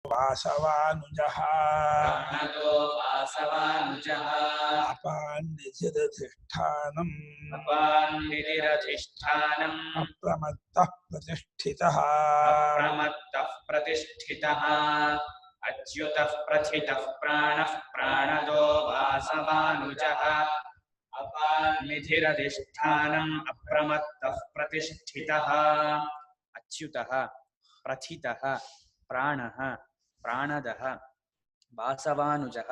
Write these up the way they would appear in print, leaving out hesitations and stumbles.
ವಾಸವಾನುಜಃ ಪ್ರಾಣದೋ ವಾಸವಾನುಜಃ ಅಪಾನ್ನಿಧಿರಧಿಷ್ಠಾನಂ ಅಪಾನ್ನಿಧಿರಧಿಷ್ಠಾನಂ ಅಪ್ರಮತ್ತಃ ಪ್ರತಿಷ್ಠಿತಃ ಅಪ್ರಮತ್ತಃ ಪ್ರತಿಷ್ಠಿತಃ ಅಚ್ಯುತಃ ಪ್ರಥಿತಃ ಪ್ರಾಣಃ ಪ್ರಾಣದೋ ವಾಸವಾನುಜಃ ಅಪಾನ್ನಿಧಿರಧಿಷ್ಠಾನಂ ಅಪ್ರಮತ್ತಃ ಪ್ರತಿಷ್ಠಿತಃ ಅಚ್ಯುತಃ ಪ್ರಥಿತಃ ಪ್ರಾಣಃ ಪ್ರಾಣದಃ ವಾಸವಾನುಜಃ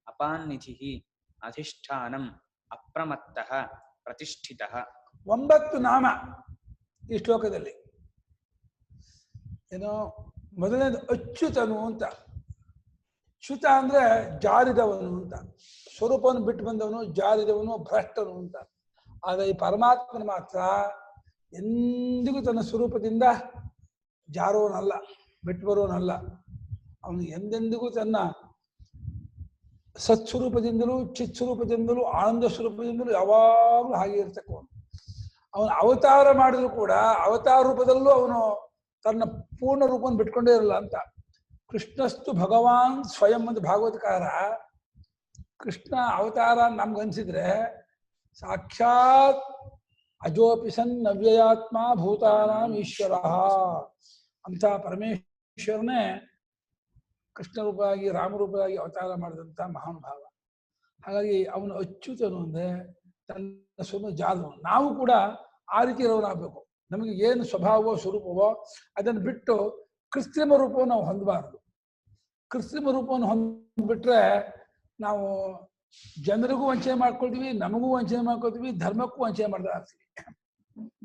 ಅಪಾನ್ನಿಧಿಃ ಅಧಿಷ್ಠಾನಂ ಅಪ್ರಮತ್ತಃ ಪ್ರತಿಷ್ಠಿತಃ. 9 ನಾಮ ಈ ಶ್ಲೋಕದಲ್ಲಿ. ಏನೋ ಮೊದಲನೇದು ಅಚ್ಯುತನು ಅಂತ. ಚ್ಯುತ ಅಂದ್ರೆ ಜಾರಿದವನು ಅಂತ, ಸ್ವರೂಪವನ್ನು ಬಿಟ್ಟು ಬಂದವನು, ಜಾರಿದವನು, ಭ್ರಷ್ಟನು ಅಂತ. ಆದರೆ ಈ ಪರಮಾತ್ಮನ ಮಾತ್ರ ಎಂದಿಗೂ ತನ್ನ ಸ್ವರೂಪದಿಂದ ಜಾರುವನಲ್ಲ, ಬಿಟ್ಟು ಬರುವನಲ್ಲ. ಅವನು ಎಂದೆಂದಿಗೂ ತನ್ನ ಸತ್ಸ್ವರೂಪದಿಂದಲೂ ಚಿತ್ಸ್ವರೂಪದಿಂದಲೂ ಆನಂದ ಸ್ವರೂಪದಿಂದಲೂ ಯಾವಾಗಲೂ ಹಾಗೆ ಇರ್ತಕ್ಕವನು. ಅವನು ಅವತಾರ ಮಾಡಿದ್ರು ಕೂಡ ಅವತಾರ ರೂಪದಲ್ಲೂ ಅವನು ತನ್ನ ಪೂರ್ಣ ರೂಪವನ್ನು ಬಿಟ್ಕೊಂಡೇ ಇರಲ್ಲ ಅಂತ. ಕೃಷ್ಣಸ್ತು ಭಗವಾನ್ ಸ್ವಯಂ ಅಂತ ಭಾಗವತಕಾರ ಕೃಷ್ಣ ಅವತಾರ ನಮ್ಗನ್ಸಿದ್ರೆ ಸಾಕ್ಷಾತ್ ಅಜೋಪಿ ಸನ್ ನವ್ಯಯಾತ್ಮ ಭೂತಾನಾಂ ಈಶ್ವರ ಅಂತ ಪರಮೇಶ್ವರನೇ ಕೃಷ್ಣ ರೂಪವಾಗಿ ರಾಮರೂಪವಾಗಿ ಅವತಾರ ಮಾಡಿದಂಥ ಮಹಾನುಭಾವ. ಹಾಗಾಗಿ ಅವನು ಅಚ್ಯುತನು ಅಂದರೆ ತನ್ನ ಸ್ವರೂಪ ಜಾರದವನು. ನಾವು ಕೂಡ ಆ ರೀತಿ ಇರೋನಾಗಬೇಕು. ನಮಗೆ ಏನು ಸ್ವಭಾವವೋ ಸ್ವರೂಪವೋ ಅದನ್ನು ಬಿಟ್ಟು ಕೃತ್ರಿಮ ರೂಪವನ್ನು ನಾವು ಹೊಂದಬಾರದು. ಕೃತ್ರಿಮ ರೂಪವನ್ನು ಹೊಂದ್ಬಿಟ್ರೆ ನಾವು ಜನರಿಗೂ ವಂಚನೆ ಮಾಡ್ಕೊಳ್ತೀವಿ, ನಮಗೂ ವಂಚನೆ ಮಾಡ್ಕೊಳ್ತೀವಿ, ಧರ್ಮಕ್ಕೂ ವಂಚನೆ ಮಾಡ್ತಾ ಇರ್ತೀವಿ.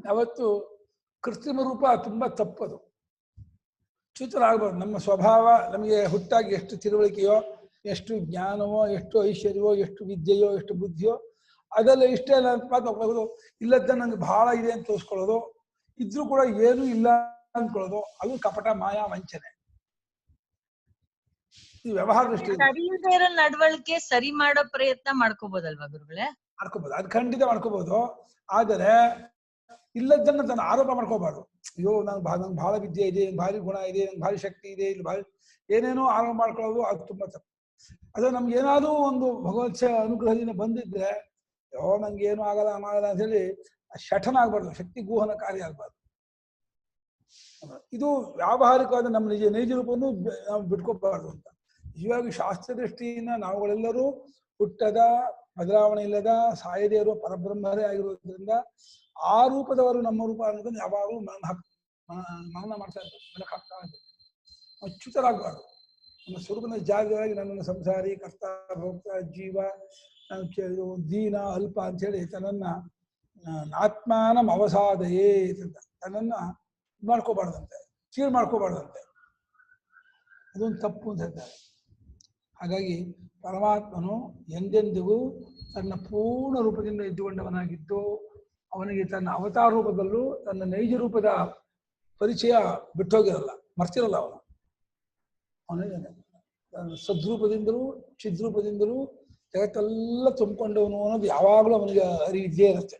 ಯಾವತ್ತು ಕೃತ್ರಿಮ ರೂಪ ತುಂಬ ತಪ್ಪದು. ಚ್ಯುತರಾಗಬಾರ್ದು. ನಮ್ಮ ಸ್ವಭಾವ, ನಮಗೆ ಹುಟ್ಟಾಗಿ ಎಷ್ಟು ತಿಳುವಳಿಕೆಯೋ, ಎಷ್ಟು ಜ್ಞಾನವೋ, ಎಷ್ಟು ಐಶ್ವರ್ಯವೋ, ಎಷ್ಟು ವಿದ್ಯೆಯೋ, ಎಷ್ಟು ಬುದ್ಧಿಯೋ, ಅದೆಲ್ಲ ಇಷ್ಟೇ ಇಲ್ಲ ಅಂತ ಮಾತು. ಇಲ್ಲದ ನನಗೆ ಬಹಳ ಇದೆ ಅಂತ ತೋರಿಸ್ಕೊಳ್ಳೋದು, ಇದ್ರೂ ಕೂಡ ಏನೂ ಇಲ್ಲ ಅಂದ್ಕೊಳ್ಳೋದು, ಅದು ಕಪಟ, ಮಾಯಾ, ವಂಚನೆ. ಈ ವ್ಯವಹಾರ ದೃಷ್ಟಿಯಿಂದ ನಡವಳಿಕೆ ಸರಿ ಮಾಡೋ ಪ್ರಯತ್ನ ಮಾಡ್ಕೋಬಹುದಲ್ವಾ ಗುರುಗಳೇ? ಮಾಡ್ಕೋಬಹುದು, ಅದು ಖಂಡಿತ ಮಾಡ್ಕೋಬಹುದು. ಆದರೆ ಇಲ್ಲದನ್ನ ತನ್ನ ಆರೋಪ ಮಾಡ್ಕೋಬಾರ್ದು. ಅಯ್ಯೋ ನಂಗೆ ಬಹಳ ವಿದ್ಯೆ ಇದೆ, ನಂಗೆ ಭಾರಿ ಗುಣ ಇದೆ, ನಂಗೆ ಭಾರಿ ಶಕ್ತಿ ಇದೆ, ಇಲ್ಲಿ ಭಾರಿ ಏನೇನೋ ಆರೋಪ ಮಾಡ್ಕೊಳ್ಳೋದು ಅದು ತುಂಬಾ ತಪ್ಪು. ಅದು ನಮ್ಗೆ ಏನಾದ್ರೂ ಒಂದು ಭಗವತ್ ಅನುಗ್ರಹದಿಂದ ಬಂದಿದ್ರೆ ಅಯ್ಯೋ ನಂಗೆ ಏನು ಆಗಲ್ಲ ಅಂತ ಹೇಳಿ ಶಠನ ಆಗ್ಬಾರ್ದು, ಶಕ್ತಿ ಗೂಹನಕಾರಿ ಆಗ್ಬಾರ್ದು. ಇದು ವ್ಯಾವಹಾರಿಕವಾದ ನಮ್ಮ ನೈಜ ರೂಪವನ್ನು ನಾವು ಬಿಟ್ಕೋಬಾರ್ದು ಅಂತ. ನಿಜವಾಗಿ ಶಾಸ್ತ್ರ ದೃಷ್ಟಿಯಿಂದ ನಾವುಗಳೆಲ್ಲರೂ ಹುಟ್ಟದ, ಬದಲಾವಣೆ ಇಲ್ಲದ, ಸಾಯದೇ ಇರುವ ಪರಬ್ರಹ್ಮರೇ ಆಗಿರೋದ್ರಿಂದ ಆ ರೂಪದವರು ನಮ್ಮ ರೂಪ ಅನ್ನೋದನ್ನು ಯಾವಾಗಲೂ ಮನನ ಮಾಡ್ತಾ ಇರ್ತಾರೆ, ಬೆಳಕು ಹಾಕ್ತಾ ಇರ್ತಾರೆ. ಅಚ್ಯುತರಾಗಬಾರ್ದು. ನಮ್ಮ ಸ್ವರೂಪದ ಜಾಗವಾಗಿ ನನ್ನನ್ನು ಸಂಸಾರಿ, ಕರ್ತ, ಭೋಕ್ತ, ಜೀವ, ದೀನ, ಅಲ್ಪ ಅಂಥೇಳಿ ತನ್ನನ್ನು ಆತ್ಮಾನಂ ಅವಸಾದಯೇ ಅಂತ ತನ್ನನ್ನು ಮಾಡ್ಕೋಬಾರ್ದಂತೆ, ಕೀಳು ಮಾಡ್ಕೋಬಾರ್ದಂತೆ. ಅದೊಂದು ತಪ್ಪು ಅಂತ ಹೇಳ್ತಾರೆ. ಹಾಗಾಗಿ ಪರಮಾತ್ಮನು ಎಂದೆಂದಿಗೂ ತನ್ನ ಪೂರ್ಣ ರೂಪದಿಂದ ಇದ್ದುಕೊಂಡವನಾಗಿದ್ದು, ಅವನಿಗೆ ತನ್ನ ಅವತಾರ ರೂಪದಲ್ಲೂ ತನ್ನ ನೈಜ ರೂಪದ ಪರಿಚಯ ಬಿಟ್ಟೋಗಿರಲ್ಲ, ಮರ್ತಿರಲ್ಲ. ಅವನಿಗೆ ಸದ್ರೂಪದಿಂದಲೂ ಚಿದ್ರೂಪದಿಂದಲೂ ಜಗತ್ತೆಲ್ಲ ತುಂಬಿಕೊಂಡವನು ಅನ್ನೋದು ಯಾವಾಗಲೂ ಅವನಿಗೆ ಅರಿವಿದ್ದೇ ಇರುತ್ತೆ.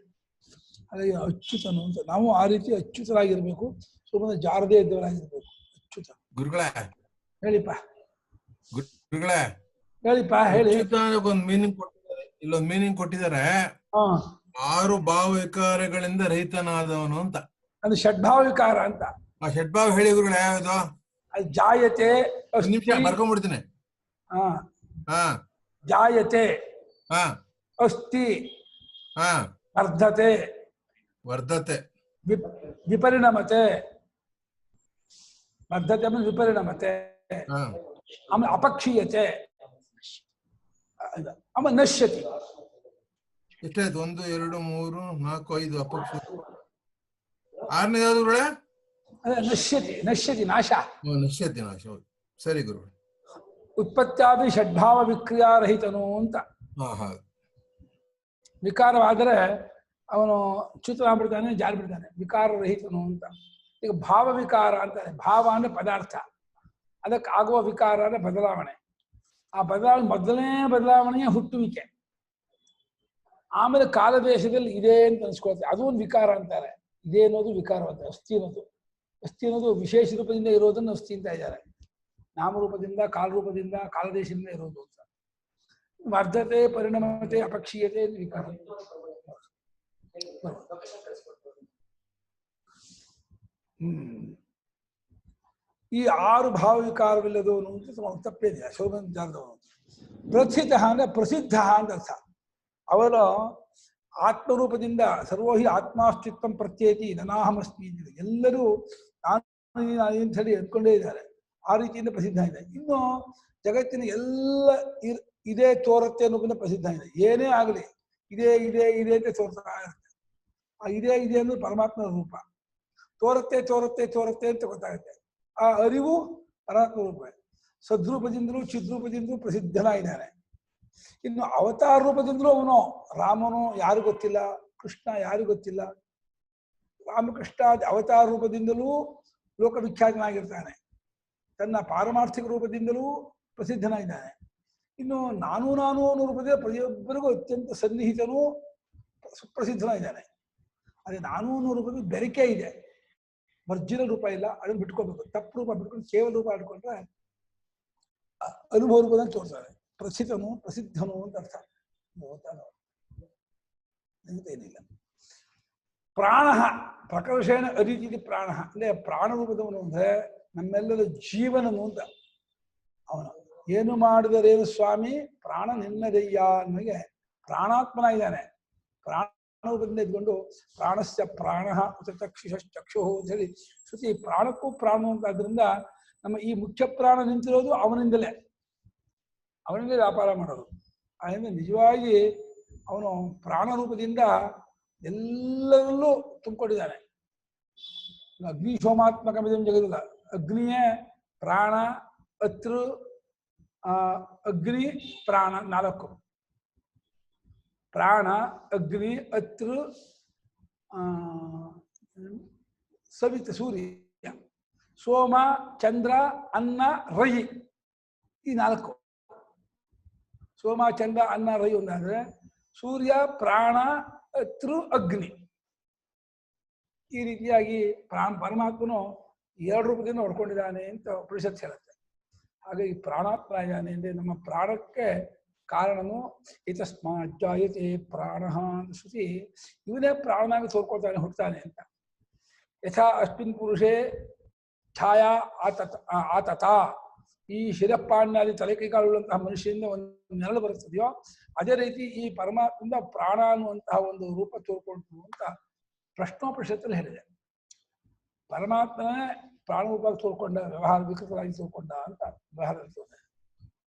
ಹಾಗಾಗಿ ಅಚ್ಯುತನು ಅಂತ ನಾವು ಆ ರೀತಿ ಅಚ್ಯುತರಾಗಿರ್ಬೇಕು, ಸ್ವಲ್ಪ ಜಾರದೇ ಇದ್ದವರಾಗಿರ್ಬೇಕು. ಅಚ್ಯುತ ಗುರುಗಳೇ ಹೇಳಿಪ್ಪ, ಗುರುಗಳೇ ಹೇಳಿಪ್ಪ, ಹೇಳಿ. ಒಂದು ಮೀನಿಂಗ್ ಕೊಟ್ಟಿದ್ದಾರೆ, ಇಲ್ಲೊಂದು ಮೀನಿಂಗ್ ಕೊಟ್ಟಿದ್ದಾರೆ. 6 ಭಾವ ವಿಕಾರಗಳಿಂದ ರಹಿತನಾದವನು ಅಂತ. ಅದು ಷಡ್ಭಾವ ವಿಕಾರ ಅಂತ. ಆ ಷಡ್ಭಾವ ಹೇಳಿ ಗುರುಗಳೇ, ಯಾವ್ದು? ಅದು ಜಾಯತೆ, ನಿಮಿಷ ಬರ್ಕೊಂಡ್ಬಿಡ್ತೀನಿ. ಜಾಯತೆ, ಅಸ್ತಿ, ವರ್ಧತೆ, ವಿಪರಿಣಮತೆ. ವರ್ಧತೆ ಆಮೇಲೆ ವಿಪರಿಣಮತೆ, ಆಮೇಲೆ ಅಪಕ್ಷೀಯತೆ, ಆಮೇಲೆ ನಶ್ಯತಿ. ಎಷ್ಟಾಯ್ತು? 1, 2, 3, 4, 5 ಅಪಕ್ಷ. 6ನೇ ಯಾವ್ದು ಗುರುಗಳೇ? ನಶ್ಯತಿ, ನಶ್ಯತಿ ನಾಶ. ನಶ್ಯತಿ ನಾಶ. ಸರಿ ಗುರು. ಉತ್ಪತ್ತಿಯಾದಿ ಷಡ್ಭಾವ ವಿಕ್ರಿಯಾರಹಿತನು ಅಂತ. ವಿಕಾರವಾದರೆ ಅವನು ಚ್ಯುತನಾಗ್ಬಿಡ್ತಾನೆ, ಜಾರಿ ಬಿಡ್ತಾನೆ. ವಿಕಾರರಹಿತನು ಅಂತ. ಈಗ ಭಾವ ವಿಕಾರ ಅಂತಾನೆ. ಭಾವ ಅಂದ್ರೆ ಪದಾರ್ಥ, ಅದಕ್ಕೆ ಆಗುವ ವಿಕಾರ ಅಂದ್ರೆ ಬದಲಾವಣೆ. ಆ ಬದಲಾವಣೆ ಮೊದಲನೇ ಬದಲಾವಣೆಯ ಹುಟ್ಟುವಿಕೆ, ಆಮೇಲೆ ಕಾಲದೇಶದಲ್ಲಿ ಇದೆ ಅಂತ ಅನ್ಸ್ಕೊಳ್ತಾರೆ, ಅದು ಒಂದು ವಿಕಾರ ಅಂತಾರೆ. ಇದೇ ಅನ್ನೋದು ವಿಕಾರ ಅಂತ. ಅಸ್ಥಿ ಅನ್ನೋದು ಅಸ್ಥಿ ಅನ್ನೋದು ವಿಶೇಷ ರೂಪದಿಂದ ಇರೋದನ್ನು ಅಸ್ಥಿ ಅಂತ ಇದ್ದಾರೆ. ನಾಮರೂಪದಿಂದ ಕಾಲರೂಪದಿಂದ ಕಾಲದೇಶದಿಂದ ಇರೋದು ಅಂತ. ವರ್ಧತೆ ಪರಿಣಮತೆ ಅಪಕ್ಷೀಯತೆ ವಿಕಾರ. ಈ 6 ಭಾವ ವಿಕಾರವಿಲ್ಲದವನು ಅಂತ ತಪ್ಪಿದೆ ಶೋಭನದವನು. ಪ್ರಥಿತ ಅಂದ್ರೆ ಪ್ರಸಿದ್ಧ ಅಂತ ಅರ್ಥ. ಅವರ ಆತ್ಮರೂಪದಿಂದ ಸರ್ವೋಹಿ ಆತ್ಮಾಸ್ತಿತ್ವ ಪ್ರತ್ಯೇತಿ ನನಾಹಮಸ್ಮಿ, ಎಲ್ಲರೂ ನಾನು ಅಂತ ಹೇಳಿ ಅಂದ್ಕೊಂಡೇ ಇದ್ದಾರೆ. ಆ ರೀತಿಯಿಂದ ಪ್ರಸಿದ್ಧ ಇದೆ. ಇನ್ನು ಜಗತ್ತಿನ ಎಲ್ಲ ಇದೇ ತೋರುತ್ತೆ ಅನ್ನೋದನ್ನ ಪ್ರಸಿದ್ಧ ಇದೆ. ಏನೇ ಆಗಲಿ ಇದೇ ಇದೆ ಇದೆ ಅಂತ ತೋರ್ತಾ ಇರುತ್ತೆ. ಆ ಇದೇ ಇದೆ ಅನ್ನೋದು ಪರಮಾತ್ಮನ ರೂಪ. ತೋರುತ್ತೆ ತೋರುತ್ತೆ ತೋರುತ್ತೆ ಅಂತ ಗೊತ್ತಾಗುತ್ತೆ. ಆ ಅರಿವು ಪರಮಾತ್ಮ ರೂಪ. ಸದ್ರೂಪದಿಂದಲೂ ಚಿದ್ರೂಪದಿಂದಲೂ ಪ್ರಸಿದ್ಧನಾಗಿದ್ದಾನೆ. ಇನ್ನು ಅವತಾರ ರೂಪದಿಂದಲೂ ಅವನು ರಾಮನು ಯಾರು ಗೊತ್ತಿಲ್ಲ, ಕೃಷ್ಣ ಯಾರು ಗೊತ್ತಿಲ್ಲ. ರಾಮಕೃಷ್ಣ ಅವತಾರ ರೂಪದಿಂದಲೂ ಲೋಕವಿಖ್ಯಾತನಾಗಿರ್ತಾನೆ. ತನ್ನ ಪಾರಮಾರ್ಥಿಕ ರೂಪದಿಂದಲೂ ಪ್ರಸಿದ್ಧನಾಗಿದ್ದಾನೆ. ಇನ್ನು ನಾನು ಅನ್ನೋ ರೂಪದಿಂದ ಪ್ರತಿಯೊಬ್ಬರಿಗೂ ಅತ್ಯಂತ ಸನ್ನಿಹಿತನೂ ಸುಪ್ರಸಿದ್ಧನಾಗಿದ್ದಾನೆ. ಅದೇ ನಾನು ಅನ್ನೋ ರೂಪದಲ್ಲಿ ಬೆರಕೆ ಇದೆ, ಒರಿಜಿನಲ್ ರೂಪ ಇಲ್ಲ. ಅದನ್ನು ಬಿಟ್ಕೋಬೇಕು. ತಪ್ಪು ರೂಪ ಬಿಟ್ಕೊಂಡು ಕೇವಲ ರೂಪ ಆಡ್ಕೊಂಡ್ರೆ ಅನುಭವ ರೂಪದಲ್ಲಿ ತೋರ್ತಾರೆ. ಪ್ರಸಿದ್ಧನು ಪ್ರಸಿದ್ಧನು ಅಂತ ಅರ್ಥ. ಏನಿಲ್ಲ. ಪ್ರಾಣ ಪ್ರಕರ್ಷೇಣ ಅರಿತಿ ಪ್ರಾಣ ಅಂದ್ರೆ ಪ್ರಾಣ ರೂಪದವನು ಅಂದ್ರೆ ನಮ್ಮೆಲ್ಲರ ಜೀವನನು ಅಂತ. ಅವನು ಏನು ಮಾಡಿದರೇನು ಸ್ವಾಮಿ ಪ್ರಾಣ ನಿನ್ನದಯ್ಯ ಅನ್ನೋಗೆ ಪ್ರಾಣಾತ್ಮನಾಗಿದ್ದಾನೆ. ಪ್ರಾಣ ರೂಪದಿಂದ ಇದ್ಕೊಂಡು ಪ್ರಾಣಸ್ಯ ಪ್ರಾಣ ಚಕ್ಷುಷಕ್ಷು ಅಂತ ಹೇಳಿ ಶ್ರುತಿ ಪ್ರಾಣಕ್ಕೂ ಪ್ರಾಣ ಅಂತ. ಆದ್ರಿಂದ ನಮ್ಮ ಈ ಮುಖ್ಯ ಪ್ರಾಣ ನಿಂತಿರೋದು ಅವನಿಂದಲೇ, ಅವನಿಂದಲೇ ವ್ಯಾಪಾರ ಮಾಡೋದು. ಅದರಿಂದ ನಿಜವಾಗಿ ಅವನು ಪ್ರಾಣ ರೂಪದಿಂದ ಎಲ್ಲರಲ್ಲೂ ತುಂಬಿಕೊಂಡಿದ್ದಾನೆ. ಅಗ್ನಿ ಸೋಮಾತ್ಮಕ ಜಗದಿಲ್ಲ. ಅಗ್ನಿಯೇ ಪ್ರಾಣ, ಅತೃ, ಅಗ್ನಿ, ಪ್ರಾಣ 4. ಪ್ರಾಣ, ಅಗ್ನಿ, ಅತೃ, ಸವಿತ ಸೂರ್ಯ, ಸೋಮ, ಚಂದ್ರ, ಅನ್ನ, ರಯಿ. ಈ 4. ಸೋಮ, ಚಂದ್ರ, ಅನ್ನ, ರಯಿ ಒಂದಾದ್ರೆ ಸೂರ್ಯ, ಪ್ರಾಣ, ಅತೃ, ಅಗ್ನಿ. ಈ ರೀತಿಯಾಗಿ ಪರಮಾತ್ಮನು 2 ರೂಪದಿಂದ ಹೊಡ್ಕೊಂಡಿದ್ದಾನೆ ಅಂತ ಉಪನಿಷತ್ ಹೇಳುತ್ತೆ. ಹಾಗಾಗಿ ಪ್ರಾಣಾತ್ಮ ಇದ್ದಾನೆ ಅಂದ್ರೆ ನಮ್ಮ ಪ್ರಾಣಕ್ಕೆ ಕಾರಣನು ಏತಸ್ಮಾತ್ ಜಾಯತೆ ಪ್ರಾಣಃ ಅಂತ ಶ್ರುತಿ ಇವನೇ ಪ್ರಾಣನಾಗಿ ತೋರ್ಕೊಳ್ತಾನೆ, ಹುಡ್ತಾನೆ ಅಂತ. ಯಥಾ ಅಸ್ಮಿನ್ ಪುರುಷೇ ಛಾಯಾ ಆತತ, ಈ ಶಿರಪ್ಪಾಣ್ಯಾದಿ ತಲೆ ಕೈಕಾಲುಳ್ಳಂತಹ ಮನುಷ್ಯರಿಂದ ಒಂದು ನೆರಳು ಬರುತ್ತದೆಯೋ ಅದೇ ರೀತಿ ಈ ಪರಮಾತ್ಮದಿಂದ ಪ್ರಾಣ ಅನ್ನುವಂತಹ ಒಂದು ರೂಪ ತೋರ್ಕೊಳ್ತು ಅಂತ ಪ್ರಶ್ನೋಪನಿಷತ್ತಲ್ಲಿ ಹೇಳಿದೆ. ಪರಮಾತ್ಮನೇ ಪ್ರಾಣರೂಪವಾಗಿ ತೋರ್ಕೊಂಡ, ವ್ಯವಹಾರ ವಿಕೃತವಾಗಿ ತೋರ್ಕೊಂಡ ಅಂತ ವ್ಯವಹಾರದಲ್ಲಿ ತೋರಿದೆ.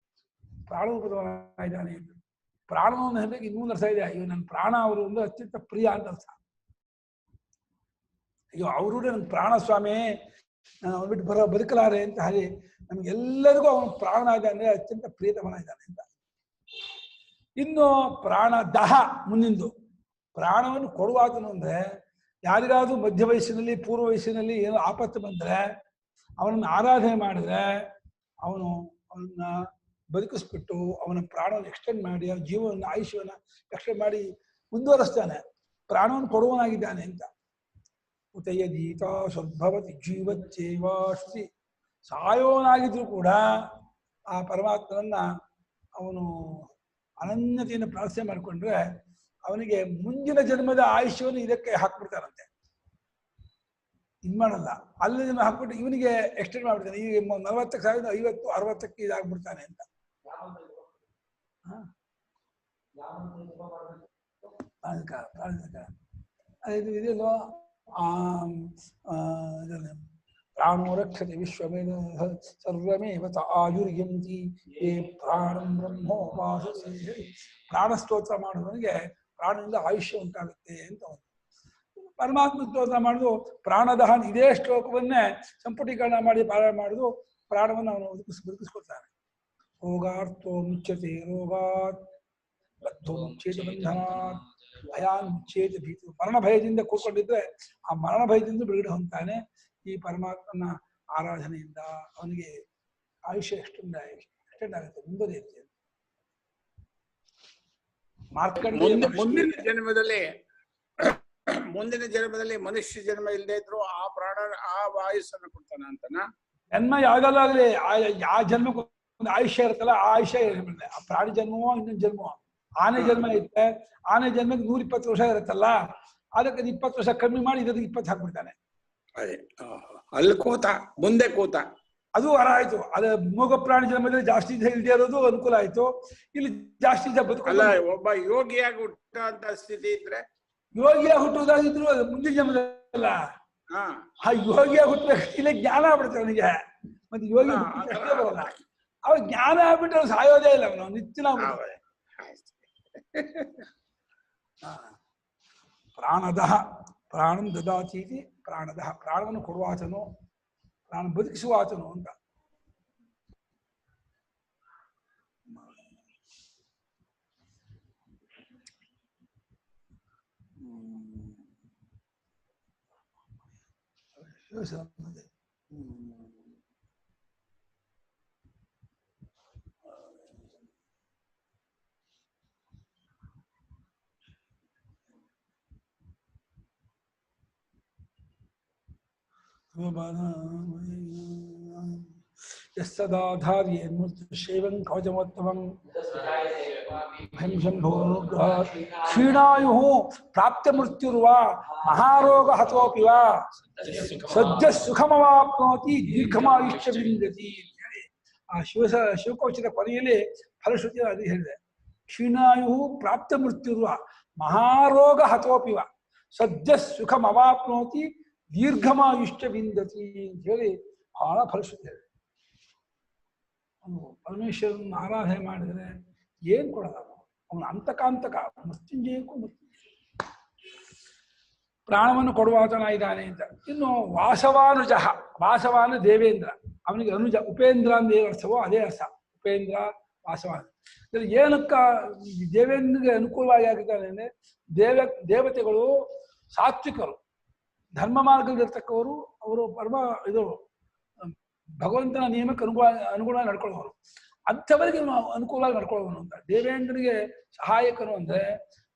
ಪ್ರಾಣರೂಪದವನಾಗಿದ್ದಾನೆ. ಪ್ರಾಣವನ್ನು ಹೇಳಿದಾಗ ಇನ್ನೊಂದು ಅರ್ಥ ಇದೆ. ಇವ್ ನನ್ನ ಪ್ರಾಣ ಅವರು ಒಂದು ಅತ್ಯಂತ ಪ್ರಿಯ ಅಂತ ಅರ್ಥ. ಅಯ್ಯೋ ಅವರು ನನ್ನ ಪ್ರಾಣ ಸ್ವಾಮಿ, ನಾನು ಅವ್ನು ಬಿಟ್ಟು ಬದುಕಲಾರೆ ಅಂತ. ಹಾಗೆ ನಮ್ಗೆಲ್ಲರಿಗೂ ಅವನು ಪ್ರಾಣ ಇದೆ ಅಂದ್ರೆ ಅತ್ಯಂತ ಪ್ರಿಯತಮನಾಗಿದ್ದಾನೆ ಅಂತ. ಇನ್ನು ಪ್ರಾಣ ದಹ ಮುಂದಿಂದು ಪ್ರಾಣವನ್ನು ಕೊಡುವಾತನು ಅಂದ್ರೆ ಯಾರಿಗಾದ್ರೂ ಮಧ್ಯ ವಯಸ್ಸಿನಲ್ಲಿ ಪೂರ್ವ ವಯಸ್ಸಿನಲ್ಲಿ ಏನೋ ಆಪತ್ತು ಬಂದ್ರೆ ಅವನನ್ನು ಆರಾಧನೆ ಮಾಡಿದ್ರೆ ಅವನನ್ನ ಬದುಕಿಸ್ಬಿಟ್ಟು ಅವನ ಪ್ರಾಣವನ್ನು ಎಕ್ಸ್ಟೆಂಡ್ ಮಾಡಿ ಅವನ ಜೀವನ ಆಯುಷ್ಯವನ್ನು ಎಕ್ಸ್ಟೆಂಡ್ ಮಾಡಿ ಮುಂದುವರಿಸ್ತಾನೆ. ಪ್ರಾಣವನ್ನು ಕೊಡುವನಾಗಿದ್ದಾನೆ ಅಂತ. ಉತಯದೀತ ಸ್ವರ್ಭವತಿ ಜೀವಚ್ಚೇವಾ ಶ್ರುತಿ. ಸಾಯೋನಾಗಿದ್ರು ಕೂಡ ಆ ಪರಮಾತ್ಮನನ್ನ ಅವನು ಅನನ್ಯತೆಯನ್ನು ಪ್ರಾರ್ಥನೆ ಮಾಡಿಕೊಂಡ್ರೆ ಅವನಿಗೆ ಮುಂದಿನ ಜನ್ಮದ ಆಯುಷ್ಯವನ್ನು ಇದಕ್ಕೆ ಹಾಕ್ಬಿಡ್ತಾರಂತೆ. ಮಾಡಲ್ಲ, ಅಲ್ಲಿ ಹಾಕ್ಬಿಟ್ಟು ಇವನಿಗೆ ಎಕ್ಸ್ಟೆಂಡ್ ಮಾಡ್ಬಿಡ್ತಾನೆ. ಈಗ 40ಕ್ಕೆ ಸಾವಿರದ 50, 60ಕ್ಕೆ ಇದಾಗ್ಬಿಡ್ತಾನೆ ಅಂತ. ಇದು ಇದೆಯಲ್ಲೋ ಪ್ರಾಣೋ ರಕ್ಷತೆ ವಿಶ್ವಮೇವ ಸರ್ವಮೇವ ಆಯುರ್ಯಂತಿ ಏ ಪ್ರಾಣಂ ಬ್ರಹ್ಮೋಪಾಸತೆ. ಪ್ರಾಣ ಸ್ತೋತ್ರ ಮಾಡುವವನಿಗೆ ಪ್ರಾಣದಿಂದ ಆಯುಷ್ಯ ಉಂಟಾಗುತ್ತೆ ಅಂತ. ಪರಮಾತ್ಮ ಸ್ತೋತ್ರ ಮಾಡುದು ಪ್ರಾಣದಹನ್. ಇದೇ ಶ್ಲೋಕವನ್ನೇ ಸಂಪುಟೀಕರಣ ಮಾಡಿ ಪಾರಾಯಣ ಮಾಡುದು ಪ್ರಾಣವನ್ನು ಅವನು ಬದುಕಿಸ್ಕೊಳ್ತಾನೆ. ರೋಗಾರ್ಥೋ ಮುಚ್ಯತೆ ರೋಗಾತ್, ಬದ್ಧೋ ಮುಚ್ಚೇತ ಬಂಧನಾತ್, ಭಯಾನ್ ಮುಚ್ಚೇತ ಭೀತು. ಮರಣ ಭಯದಿಂದ ಕೂತ್ಕೊಂಡಿದ್ರೆ ಆ ಮರಣ ಭಯದಿಂದ ಬಿಡುಗಡೆ ಹೊಂದ್ತಾನೆ. ಈ ಪರಮಾತ್ಮನ ಆರಾಧನೆಯಿಂದ ಅವನಿಗೆ ಆಯುಷ್ಯ ಎಕ್ಸ್ಟೆಂಡ್ ಆಗುತ್ತೆ, ಮುಂದುವರಿಯುತ್ತೆ. ಮುಂದಿನ ಜನ್ಮದಲ್ಲಿ ಮುಂದಿನ ಜನ್ಮದಲ್ಲಿ ಮನುಷ್ಯ ಜನ್ಮ ಇಲ್ಲದೆ ಇದ್ರು ಆ ಪ್ರಾಣ ಆ ಆಯುಸ್ಸನ್ನು ಕೊಡ್ತಾನ ಅಂತನಾ? ಜನ್ಮ ಯಾವ್ದಲ್ಲ ಆಗ್ಲಿ ಆ ಜನ್ಮಕ್ಕೆ ಒಂದು ಆಯುಷ್ಯ ಇರುತ್ತಲ್ಲ, ಆ ಆಯುಷ್ಯ ಇರುತ್ತೆ. ಆ ಪ್ರಾಣಿ ಜನ್ಮವೋ ಇನ್ನೊಂದು ಜನ್ಮವೋ. ಆನೆ ಜನ್ಮ ಇರುತ್ತೆ, ಆನೆ ಜನ್ಮಕ್ಕೆ 120 ವರ್ಷ ಇರುತ್ತಲ್ಲ, ಅದಕ್ಕೆ 20 ವರ್ಷ ಕಮ್ಮಿ ಮಾಡಿ ಇದಕ್ಕೆ 20 ಹಾಕ್ಬಿಡ್ತಾನೆ. ಅದೇ ಅಲ್ಲಿ ಕೂತ ಮುಂದೆ ಕೂತ ಅದು ವರ ಆಯ್ತು. ಅದು ಮೂಗ ಪ್ರಾಣಿ ಜನ್ಮದಲ್ಲಿ ಜಾಸ್ತಿ ಇಲ್ಲದೆ ಇರೋದು ಅನುಕೂಲ ಆಯ್ತು. ಇಲ್ಲಿ ಜಾಸ್ತಿ ಅಲ್ಲ, ಒಬ್ಬ ಯೋಗಿಯಾಗಿ ಹುಟ್ಟುವಂತ ಸ್ಥಿತಿ ಇದ್ರೆ, ಯೋಗಿಯಾಗಿ ಹುಟ್ಟುವುದಾಗಿದ್ರು ಅದು ಮುಂದಿನ ಜನ್ಮದಲ್ಲ. ಆ ಯೋಗಿಯಾಗಿ ಹುಟ್ಟಬೇಕು, ಇಲ್ಲ ಜ್ಞಾನ ಆಗ್ಬಿಡುತ್ತೆ ಅವನಿಗೆ. ಮತ್ತೆ ಯೋಗಿ ಅಷ್ಟೇ ಬರಲ್ಲ, ಅವ ಜ್ಞಾನ ಆಗ್ಬಿಟ್ಟು ಅವ್ನು ಸಾಯೋದೇ ಇಲ್ಲ, ಅವನು ನಿತ್ಯನ ಪ್ರಾಣದ ಪ್ರಾಣಂ ದದಾತೀತಿ ಪ್ರಾಣದ ಪ್ರಾಣವನ್ನು ಕೊಡುವಾತನು, ಪ್ರಾಣ ಬದುಕಿಸುವಾತನು ಅಂತ. ಯಸ್ಸದಾಧಾರ್ಯೇನ್ಮೃತ್ಯುಶೈವಂ ಕವಚಮೋತ್ತಮಂ ಕ್ಷೀಣಾಯು ಪ್ರಾಪ್ತ ಮೃತ್ಯುರ್ವಾ ಮಹಾರೋಗ ಹತೋಪಿ ವಾ ಸದ್ಯ ಸುಖಮವಾಪ್ನೋತಿ ದೀರ್ಘಮಾಯುಷ್ಯ ವಿಂದತಿ. ಆ ಶಿವಕೋಶದ ಕೊನೆಯಲ್ಲಿ ಫಲಶ್ರುತಿ ಅದು ಹೇಳಿದೆ. ಕ್ಷೀಣಾಯು ಪ್ರಾಪ್ತ ಮೃತ್ಯುರ್ವಾ ಮಹಾರೋಗ ಹತೋಪಿ ವಾ ಸದ್ಯ ಸುಖಮವಾಪ್ನೋತಿ ದೀರ್ಘಮಾಯುಷ್ಯ ವಿಂದತಿ ಅಂತ ಹೇಳಿ ಬಹಳ ಫಲಶ್ರುತಿ ಹೇಳಿದೆ. ಅವನು ಪರಮೇಶ್ವರನ ಆರಾಧನೆ ಮಾಡಿದರೆ ಏನ್ ಕೊಡಲ್ಲ, ಅವನು ಅಂತಕಾಂತಕ ಮೃತ್ಯುಂಜಯಕ್ಕೂ ಪ್ರಾಣವನ್ನು ಕೊಡುವಾತನಾಗಿದ್ದಾನೆ ಅಂತ. ಇನ್ನು ವಾಸವಾನುಜ, ವಾಸವಾನ ದೇವೇಂದ್ರ, ಅವನಿಗೆ ಅನುಜ ಉಪೇಂದ್ರ ಅಂತ ಏನು ಅರ್ಥವೋ ಅದೇ ಅರ್ಥ. ಉಪೇಂದ್ರ ವಾಸವಾನ ಏನಕ್ಕ ದೇವೇಂದ್ರನಿಗೆ ಅನುಕೂಲವಾಗಿ ಆಗಿದ್ದಾನೆ ಅಂದ್ರೆ, ದೇವತೆಗಳು ಸಾತ್ವಿಕರು, ಧರ್ಮ ಮಾರ್ಗದಲ್ಲಿರ್ತಕ್ಕವರು, ಅವರು ಪರಮ ಇದು ಭಗವಂತನ ನಿಯಮಕ್ಕೆ ಅನುಗುಣವಾಗಿ ನಡ್ಕೊಳ್ಳೋರು. ಅಂಥವರಿಗೆ ಅನುಕೂಲವಾಗಿ ನಡ್ಕೊಳ್ಳೋನು ಅಂತ. ದೇವೇಂದ್ರನಿಗೆ ಸಹಾಯಕನು ಅಂದ್ರೆ